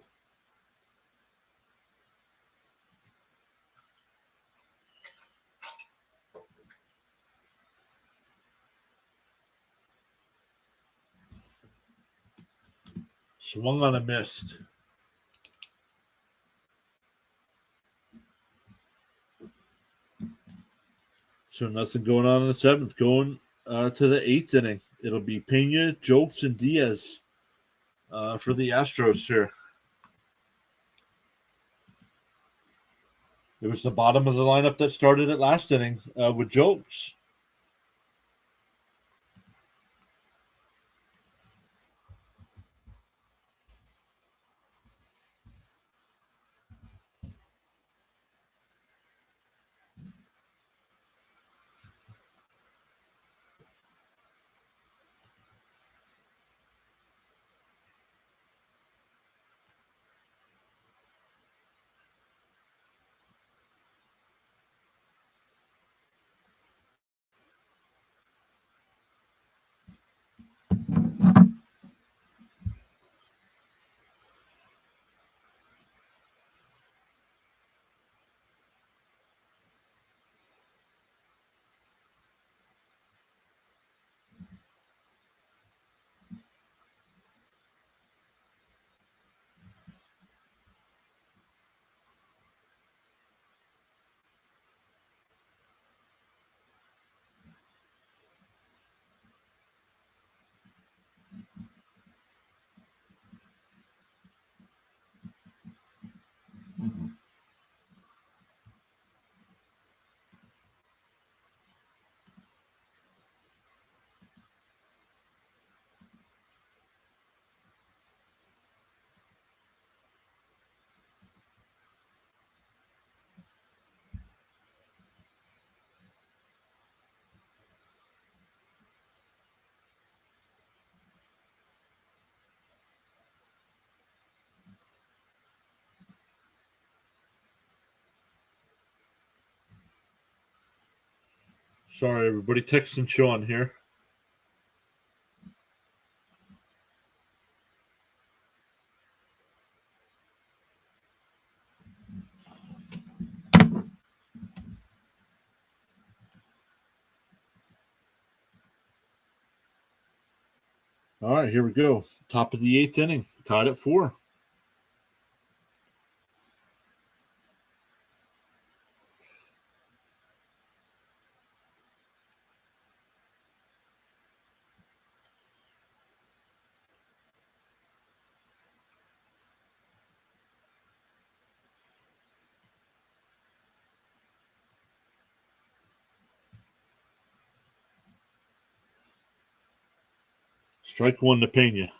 Swung on a missed. So nothing going on in the seventh. Going to the eighth inning. It'll be Pena, Jokes, and Diaz for the Astros here. It was the bottom of the lineup that started at last inning with Jokes. Sorry, everybody. Texting Sean here. All right, here we go. Top of the eighth inning. Tied at 4. Strike one to Pena.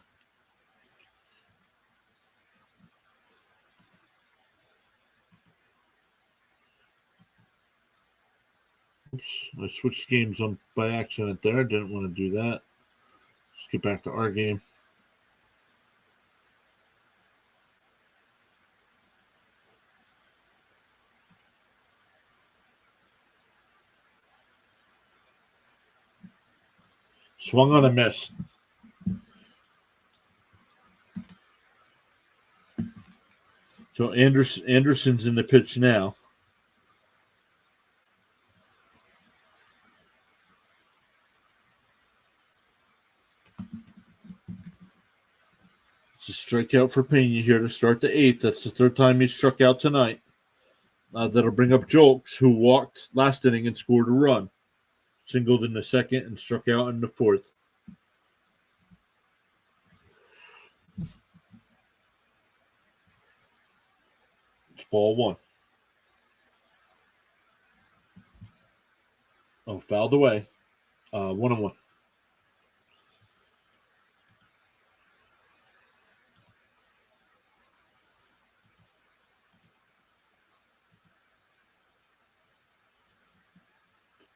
Oops, I switched games on by accident there. Didn't want to do that. Let's get back to our game. Swung on a miss. So Anderson's in the pitch now. It's a strikeout for Pena here to start the eighth. That's the third time he struck out tonight. That'll bring up Jolks, who walked last inning and scored a run. Singled in the second and struck out in the fourth. It's ball one. Oh, fouled away. 1-1.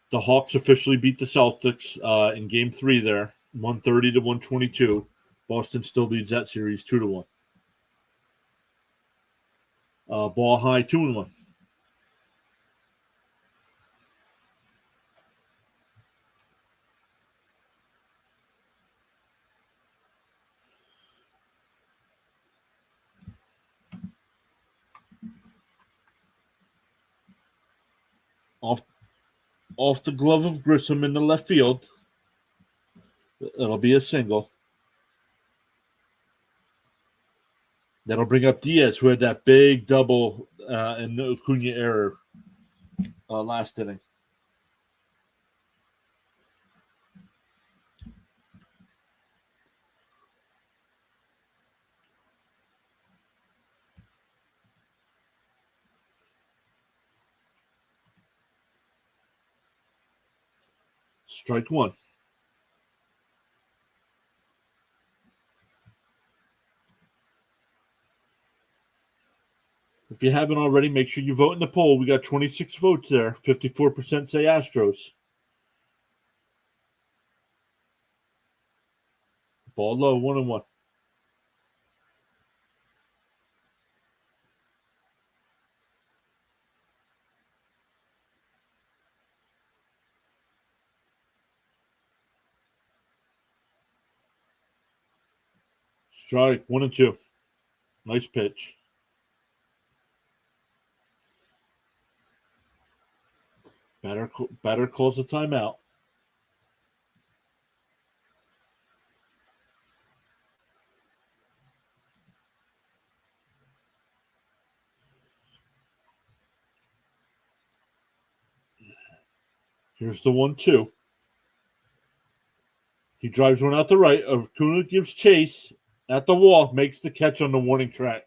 The Hawks officially beat the Celtics in Game 3 there, 130 to 122. Boston still leads that series 2-1. Ball high, 2-1. Off the glove of Grissom in the left field. It'll be a single. That'll bring up Diaz, who had that big double and the Acuna error last inning. Strike one. If you haven't already, make sure you vote in the poll. We got 26 votes there. 54% say Astros. Ball low, 1-1. Strike 1-2. Nice pitch. Batter calls a timeout. Here's the 1-2. He drives one out the right. Acuna gives chase at the wall, makes the catch on the warning track.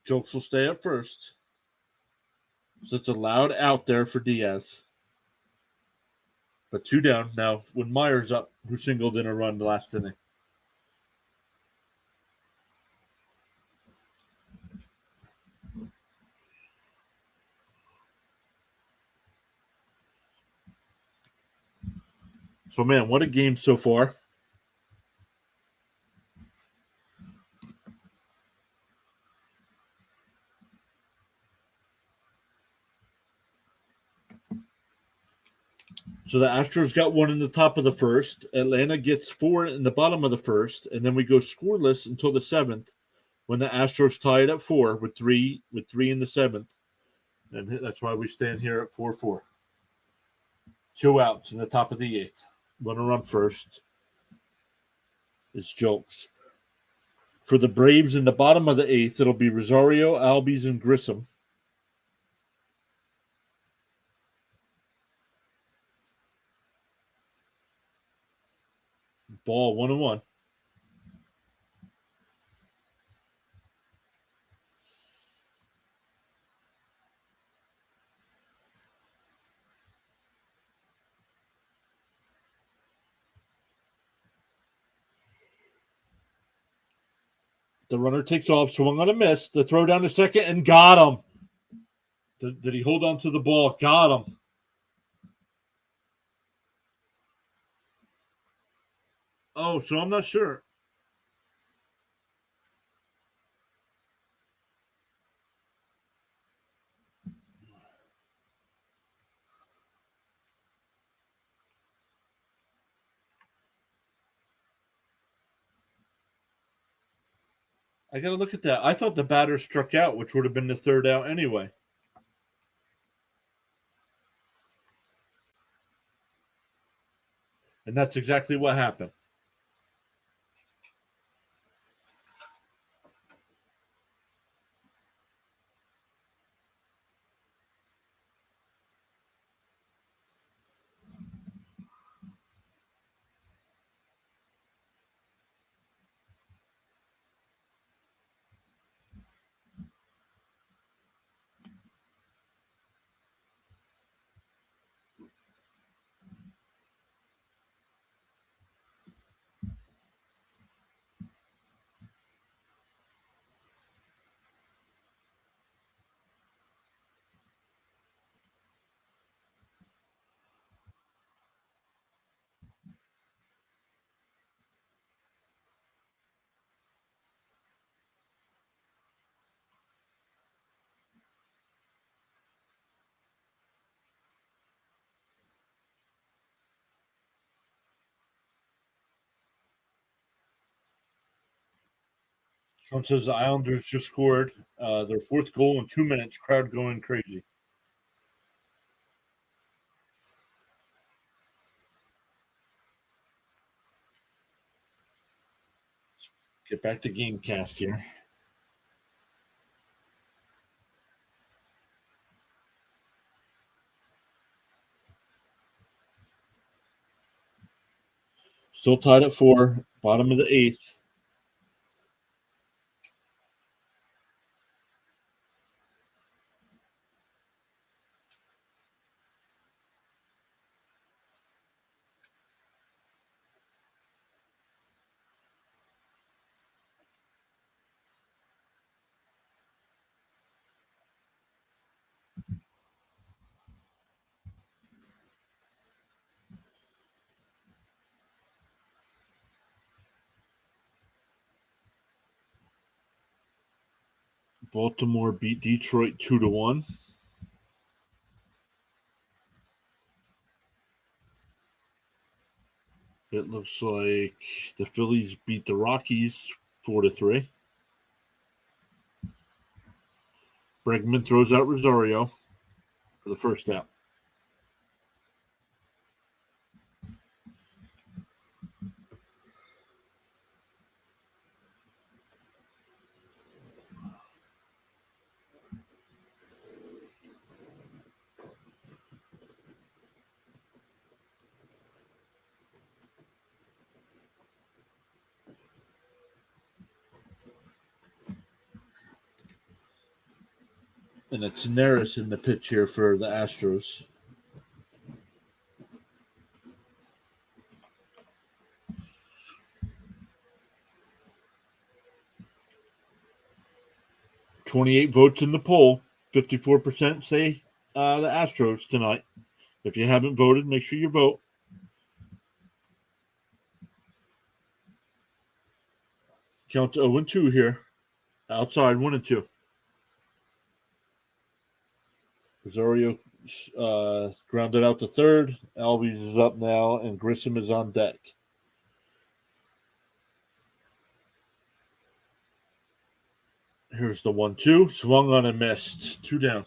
Jokes will stay at first. So it's a loud out there for Diaz. But 2 down now when Myers up, who singled in a run the last inning. So, man, what a game so far. So the Astros got 1 in the top of the first. Atlanta gets 4 in the bottom of the first. And then we go scoreless until the 7th when the Astros tie it at 4 with 3 in the 7th. And that's why we stand here at 4-4. 2 outs in the top of the 8th. Runner on first is Jokes. For the Braves in the bottom of the 8th, it'll be Rosario, Albies, and Grissom. Ball 1-1. The runner takes off, swung on a miss. The throw down to second and got him. Did he hold on to the ball? Got him. Oh, so I'm not sure. I got to look at that. I thought the batter struck out, which would have been the 3rd out anyway. And that's exactly what happened. Sean says the Islanders just scored their 4th goal in 2 minutes. Crowd going crazy. Get back to Gamecast here. Still tied at 4, bottom of the 8th. Baltimore beat Detroit 2-1. It looks like the Phillies beat the Rockies 4-3. Bregman throws out Rosario for the first out. And it's Neris in the pitch here for the Astros. "28 votes in the poll. 54% say the Astros tonight. If you haven't voted, make sure you vote. Count 0-2 here. Outside 1-2. Rosario grounded out to third. Alves is up now, and Grissom is on deck. Here's the 1-2. Swung on and missed. 2 down.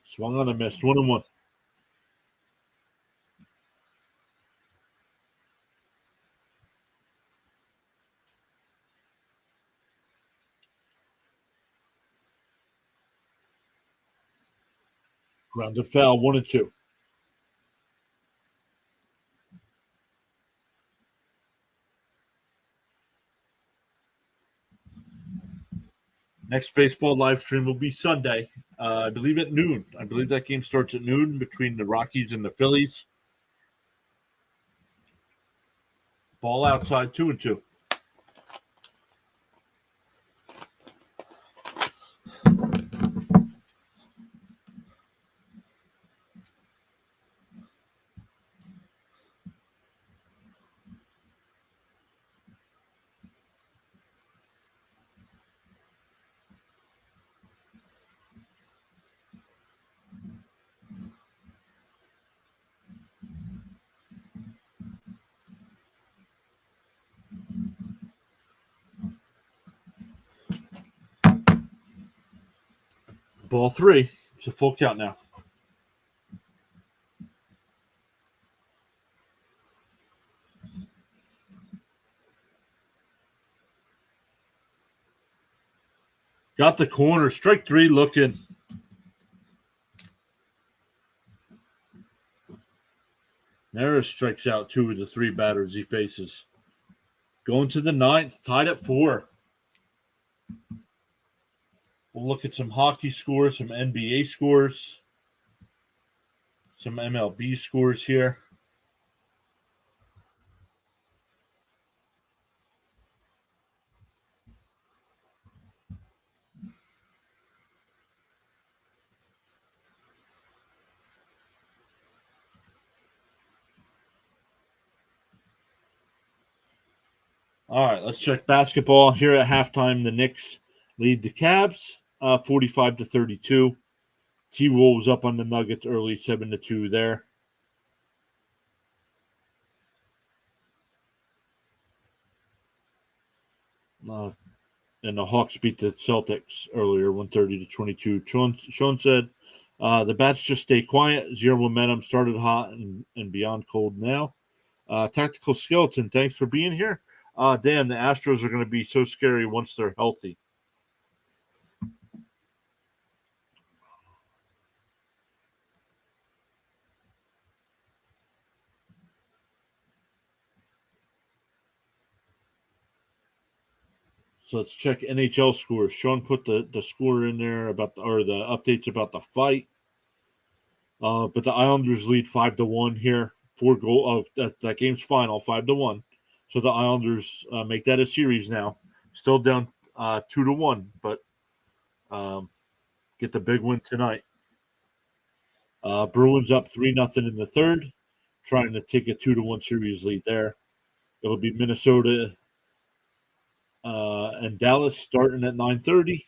Swung on and missed. 1-1. Grounded foul 1-2. Next baseball live stream will be Sunday, I believe at noon. I believe that game starts at noon between the Rockies and the Phillies. Ball outside 2-2. Ball 3. It's a full count now. Got the corner. Strike 3 looking. Neris strikes out 2 of the 3 batters he faces. Going to the 9th, tied at 4. We'll look at some hockey scores, some NBA scores, some MLB scores here. All right, let's check basketball. Here at halftime, the Knicks lead the Cavs 45-32. T-Wolves up on the Nuggets early, 7-2 there. And the Hawks beat the Celtics earlier, 130-22. Sean said, the bats just stay quiet. Zero momentum. Started hot and beyond cold now. Tactical Skeleton, thanks for being here. Dan, the Astros are going to be so scary once they're healthy. So let's check NHL scores. Sean put the score in there the updates about the fight. But the Islanders lead 5-1 here. 4-goal. That game's final 5-1. So the Islanders make that a series now. Still down 2-1, but get the big win tonight. Bruins up 3-0 in the third, trying to take a 2-1 series lead there. It'll be Minnesota and Dallas starting at 9:30.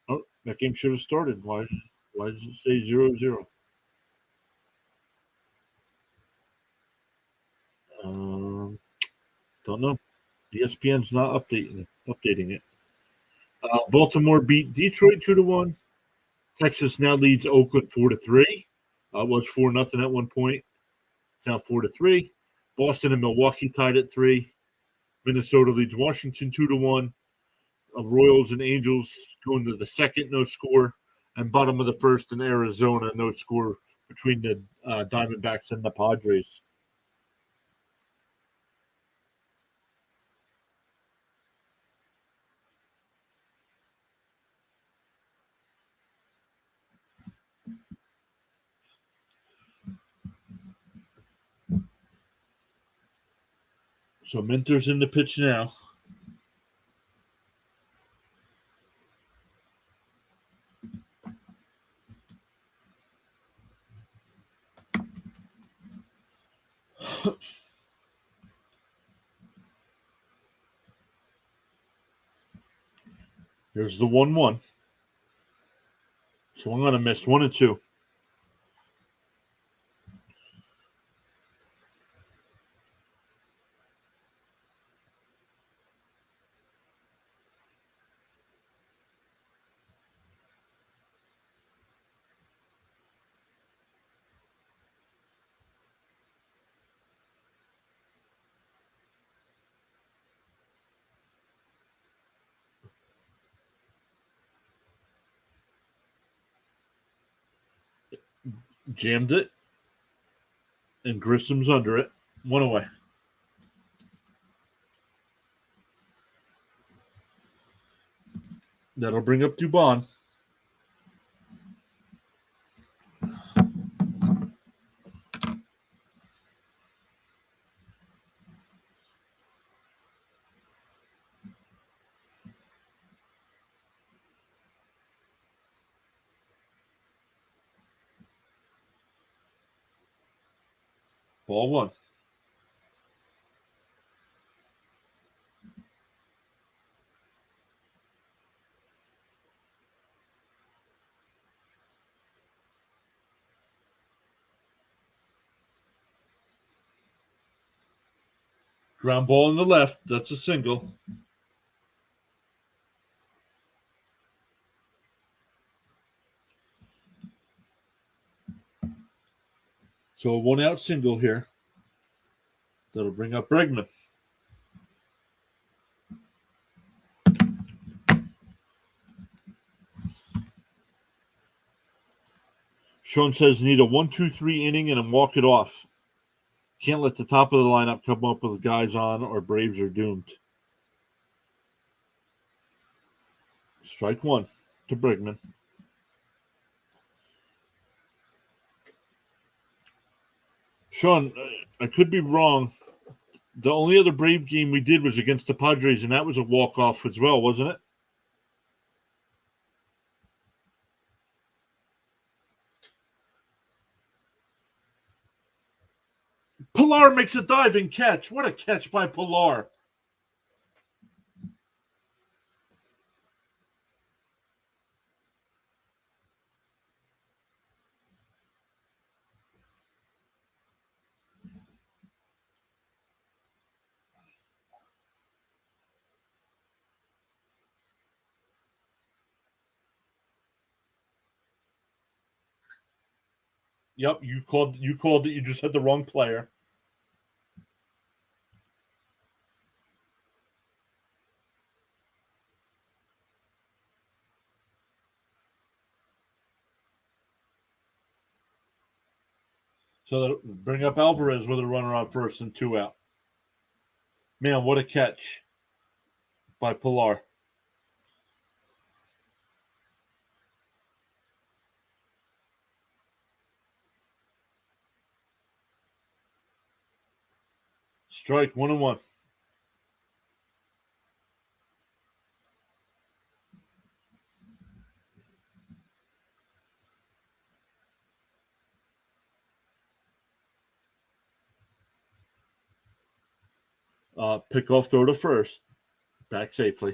Oh, that game should have started. Why does it say 0-0? Don't know. ESPN's not updating it. Baltimore beat Detroit 2-1. Texas now leads Oakland 4-3. It was 4-0 at one point. It's now 4-3. Boston and Milwaukee tied at 3. Minnesota leads Washington 2-1. Royals and Angels going to the second, no score. And bottom of the first in Arizona, no score between the Diamondbacks and the Padres. So Minter's in the pitch now. There's the 1-1. So I'm going to miss 1-2. Jammed it. And Grissom's under it. 1 away. That'll bring up Dubon. Ball 1. Ground ball in the left. That's a single. So a 1-out single here. That'll bring up Bregman. Sean says need a 1-2-3 inning and then walk it off. Can't let the top of the lineup come up with guys on or Braves are doomed. Strike 1 to Bregman. Sean, I could be wrong. The only other Brave game we did was against the Padres, and that was a walk-off as well, wasn't it? Pilar makes a diving catch. What a catch by Pilar. Yep, you called it. You just had the wrong player. So bring up Alvarez with a runner on first and 2 out. Man, what a catch by Pilar. Strike 1-1. Pickoff throw to first. Back safely.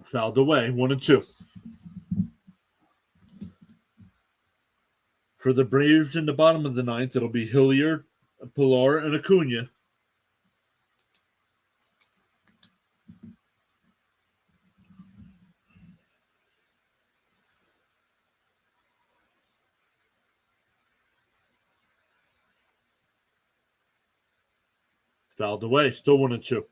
Fouled away. 1-2. For the Braves in the bottom of the ninth, it'll be Hilliard, Pilar, and Acuna. Fouled away. Still 1-2.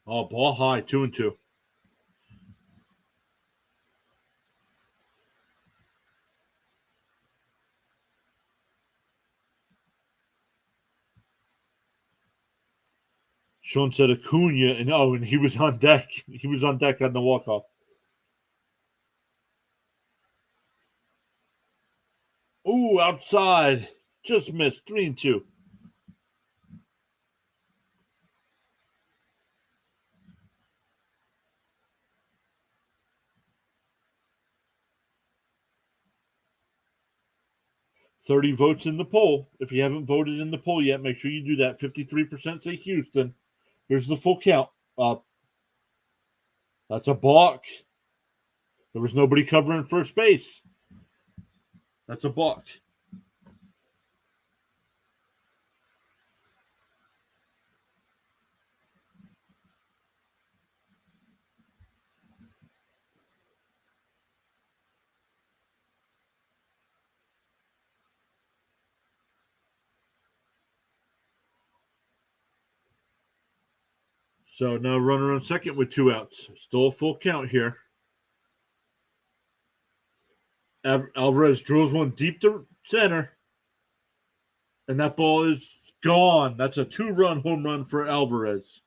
Oh, ball high. 2-2. Sean said Acuna, and he was on deck. He was on deck on the walk-off. Ooh, outside. Just missed. 3-2. $30 votes in the poll. If you haven't voted in the poll yet, make sure you do that. 53% say Houston. Here's the full count. That's a balk. There was nobody covering first base. That's a balk. So now runner on second with 2 outs. Still a full count here. Alvarez drills one deep to center. And that ball is gone. That's a 2-run home run for Alvarez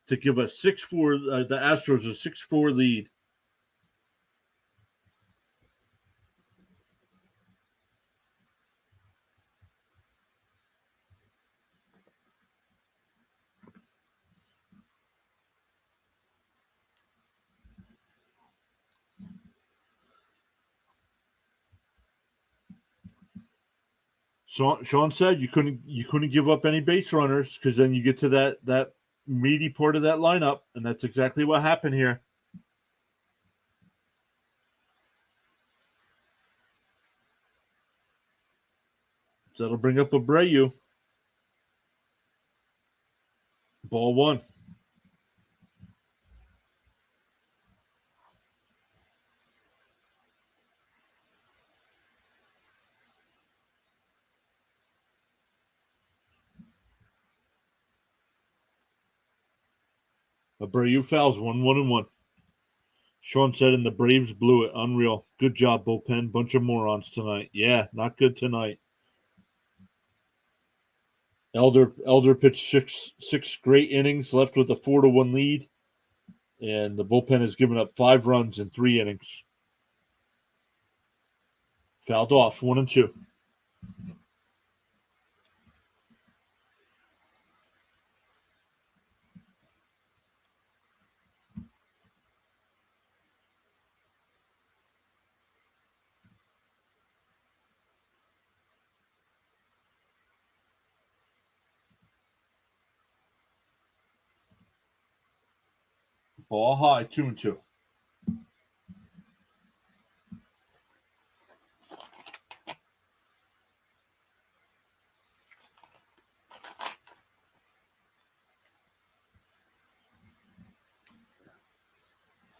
to give us 6-4. The Astros a 6-4 lead. Sean said you couldn't give up any base runners because then you get to that meaty part of that lineup, and that's exactly what happened here. So that'll bring up Abreu. Ball 1. Abreu fouls 1-1. Sean said, and the Braves blew it. Unreal. Good job, bullpen. Bunch of morons tonight. Yeah, not good tonight. Elder pitched six great innings, left with a 4-1 lead, and the bullpen has given up 5 runs in 3 innings. Fouled off 1-2. Ball high, 2-2.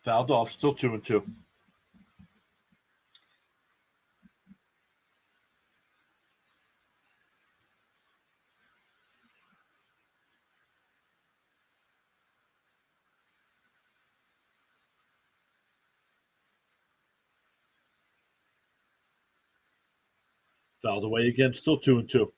Fouled off, still 2-2. Fouled away again, still 2-2.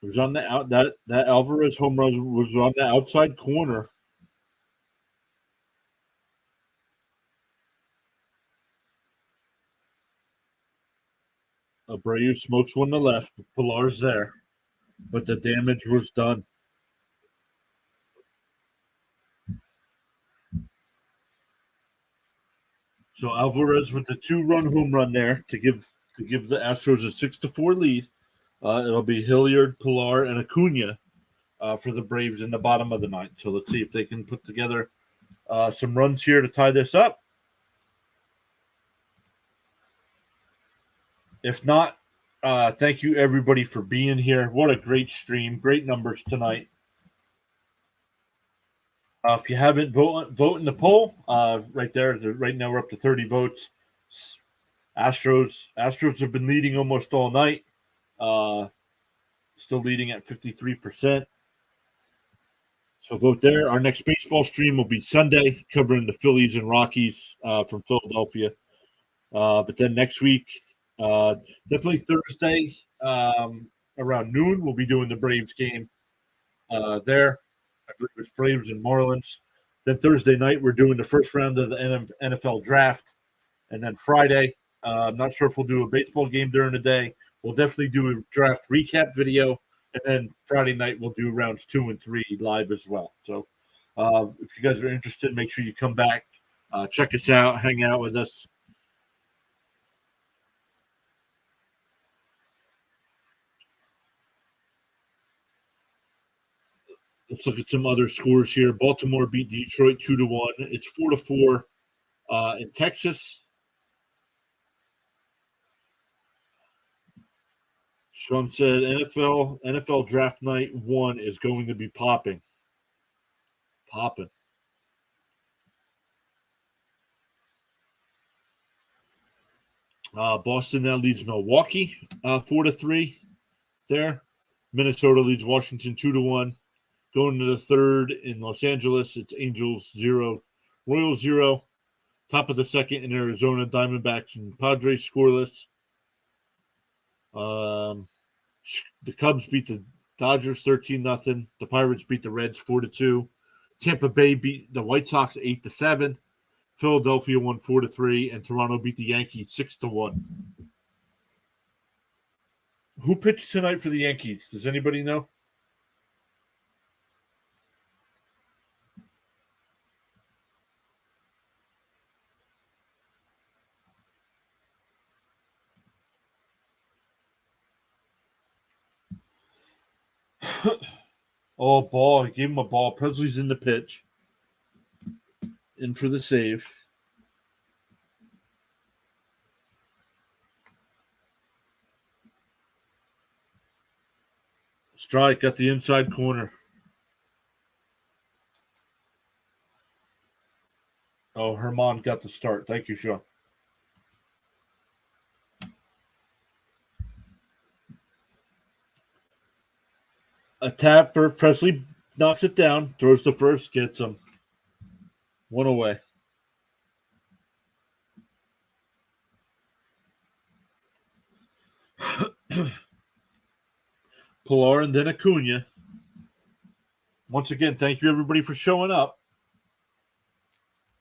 It was on the out that Alvarez home run was on the outside corner. Abreu smokes one to left. Pilar's there, but the damage was done. So Alvarez with the 2-run home run there to give the Astros a 6-4 lead. It'll be Hilliard, Pilar, and Acuna for the Braves in the bottom of the ninth. So let's see if they can put together some runs here to tie this up. If not, thank you everybody for being here. What a great stream. Great numbers tonight. If you haven't vote in the poll, right there. Right now we're up to 30 votes. Astros have been leading almost all night. Still leading at 53%. So vote there. Our next baseball stream will be Sunday, covering the Phillies and Rockies from Philadelphia. But then next week, definitely Thursday around noon, we'll be doing the Braves game there. I believe it's Braves and Marlins. Then Thursday night, we're doing the first round of the NFL draft. And then Friday, I'm not sure if we'll do a baseball game during the day. We'll definitely do a draft recap video. And then Friday night, we'll do rounds 2 and 3 live as well. So if you guys are interested, make sure you come back, check us out, hang out with us. Let's look at some other scores here. Baltimore beat Detroit 2-1. It's 4-4 in Texas. Sean said NFL draft night 1 is going to be popping. Popping. Boston now leads Milwaukee 4-3 there. Minnesota leads Washington 2-1. Going to the third in Los Angeles, it's Angels 0, Royals 0. Top of the second in Arizona, Diamondbacks and Padres scoreless. The Cubs beat the Dodgers 13-0. The Pirates beat the Reds 4-2. Tampa Bay beat the White Sox 8-7. Philadelphia won 4-3, and Toronto beat the Yankees 6-1. Who pitched tonight for the Yankees? Does anybody know? Oh, ball. He gave him a ball. Presley's in the pitch. In for the save. Strike at the inside corner. Oh, Herman got the start. Thank you, Sean. A tapper. Presley knocks it down, throws the first, gets him. 1 away. Pilar and then Acuna. Once again, thank you everybody for showing up.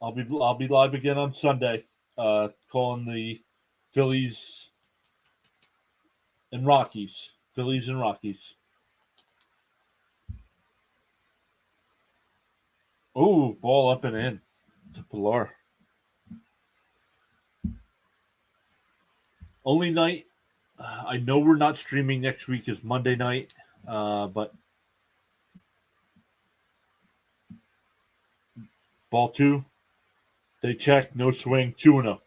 I'll be live again on Sunday, calling the Phillies and Rockies. Phillies and Rockies. Oh, ball up and in to Pilar. Only night I know we're not streaming next week is Monday night, but ball two, they check, no swing, 2-0.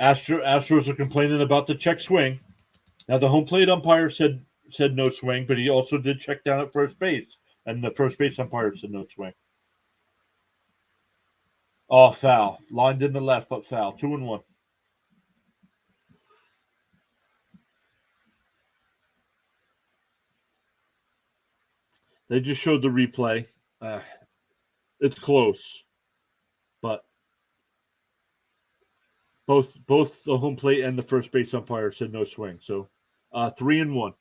Astros are complaining about the check swing. Now the home plate umpire said no swing, but he also did check down at first base, and the first base umpire said no swing. Oh, foul. Lined in the left, but foul. 2-1. They just showed the replay. It's close, but both the home plate and the first base umpire said no swing. So 3-1.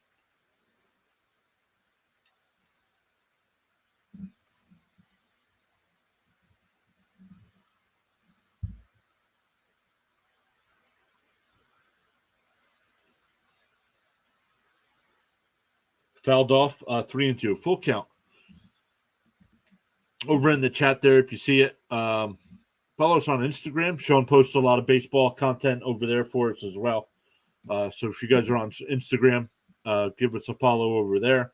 Fouled off 3-2. Full count. Over in the chat there, if you see it, follow us on Instagram. Sean posts a lot of baseball content over there for us as well. So if you guys are on Instagram, give us a follow over there.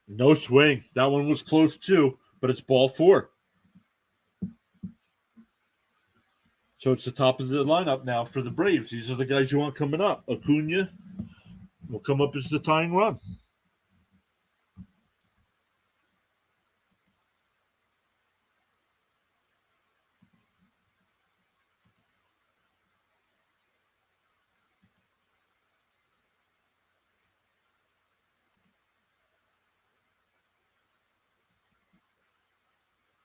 No swing. That one was close too, but it's ball four. So it's the top of the lineup now for the Braves. These are the guys you want coming up. Acuna will come up as the tying run.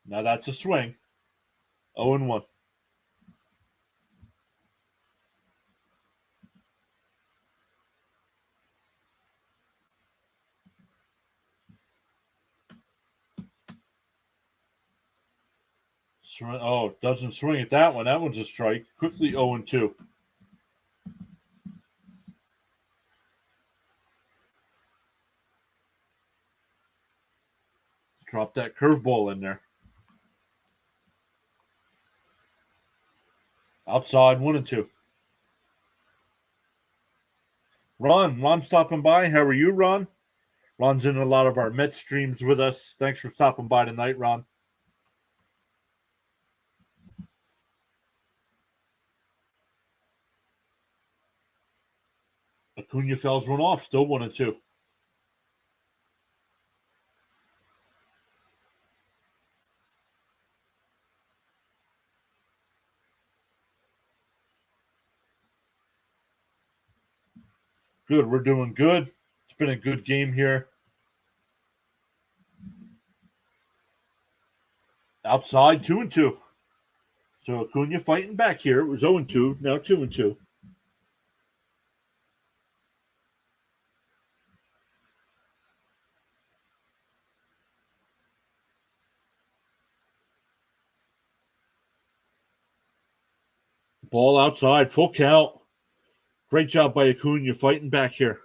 Now that's a swing. 0-1. Oh, doesn't swing at that one. That one's a strike. Quickly 0-2. Drop that curveball in there. Outside 1-2. Ron stopping by. How are you, Ron? Ron's in a lot of our Mets streams with us. Thanks for stopping by tonight, Ron. Acuna fouls one off. Still 1-2. Good. We're doing good. It's been a good game here. Outside 2-2. So Acuna fighting back here. It was 0-2. Now 2-2. Ball outside. Full count. Great job by Acuna fighting back here.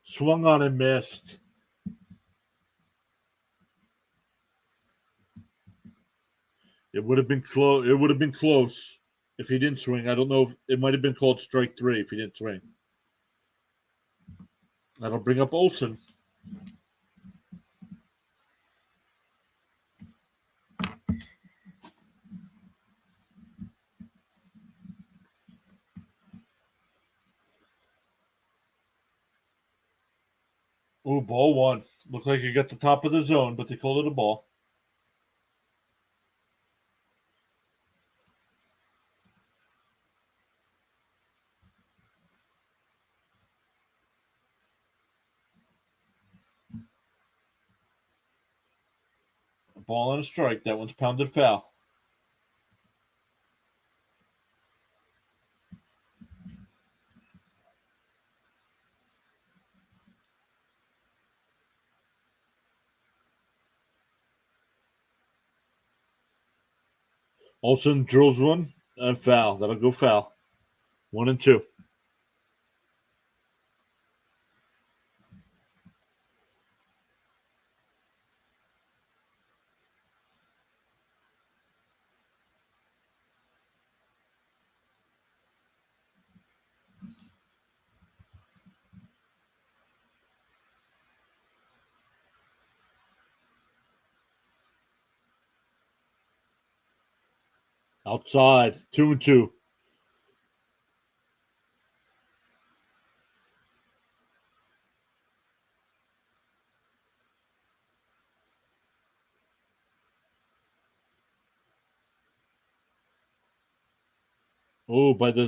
Swung on and missed. It would have been close. It would have been close if he didn't swing. I don't know if it might have been called strike three if he didn't swing. That'll bring up Olsen. Oh, ball one. Looked like he got the top of the zone, but they called it a ball. Ball and a strike. That one's pounded foul. Olsen drills one and foul. That'll go foul. 1-2. Outside. 2-2. Oh, by the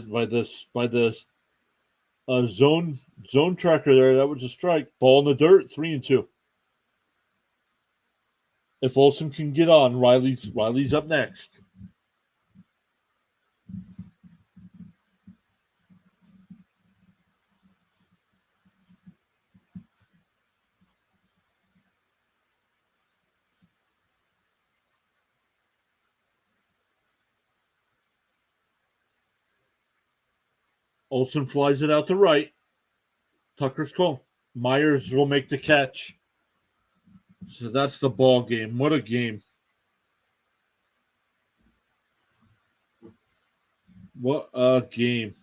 zone tracker there, that was a strike. Ball in the dirt. 3-2. If Olsen can get on, Riley's up next. Olsen flies it out to right. Tucker's call. Myers will make the catch. So that's the ball game. What a game. What a game.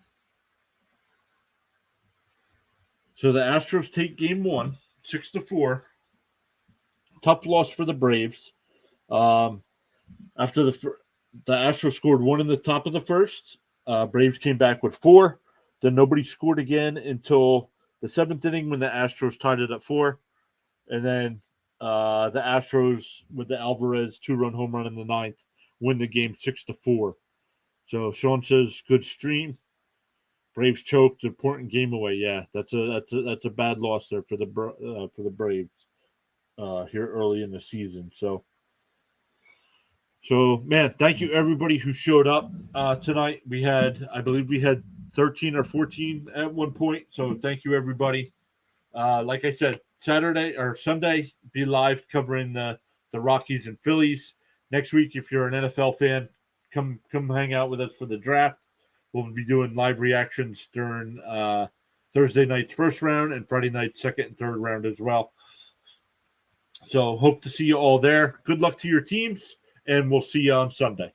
So the Astros take game one, 6-4. Tough loss for the Braves. After the Astros scored one in the top of the first. Braves came back with 4. Then nobody scored again until the 7th inning when the Astros tied it at 4. And then the Astros with the Alvarez 2-run home run in the 9th win the game 6-4. So Sean says good stream. Braves choked, important game away. Yeah, that's a bad loss there for the Braves here early in the season. So man, thank you everybody who showed up tonight. I believe we had 13 or 14 at one point. So thank you everybody. Like I said, Saturday or Sunday, be live covering the Rockies and Phillies. Next week, if you're an NFL fan, come hang out with us for the draft. We'll be doing live reactions during Thursday night's first round and Friday night's second and third round as well. So hope to see you all there. Good luck to your teams, and we'll see you on Sunday.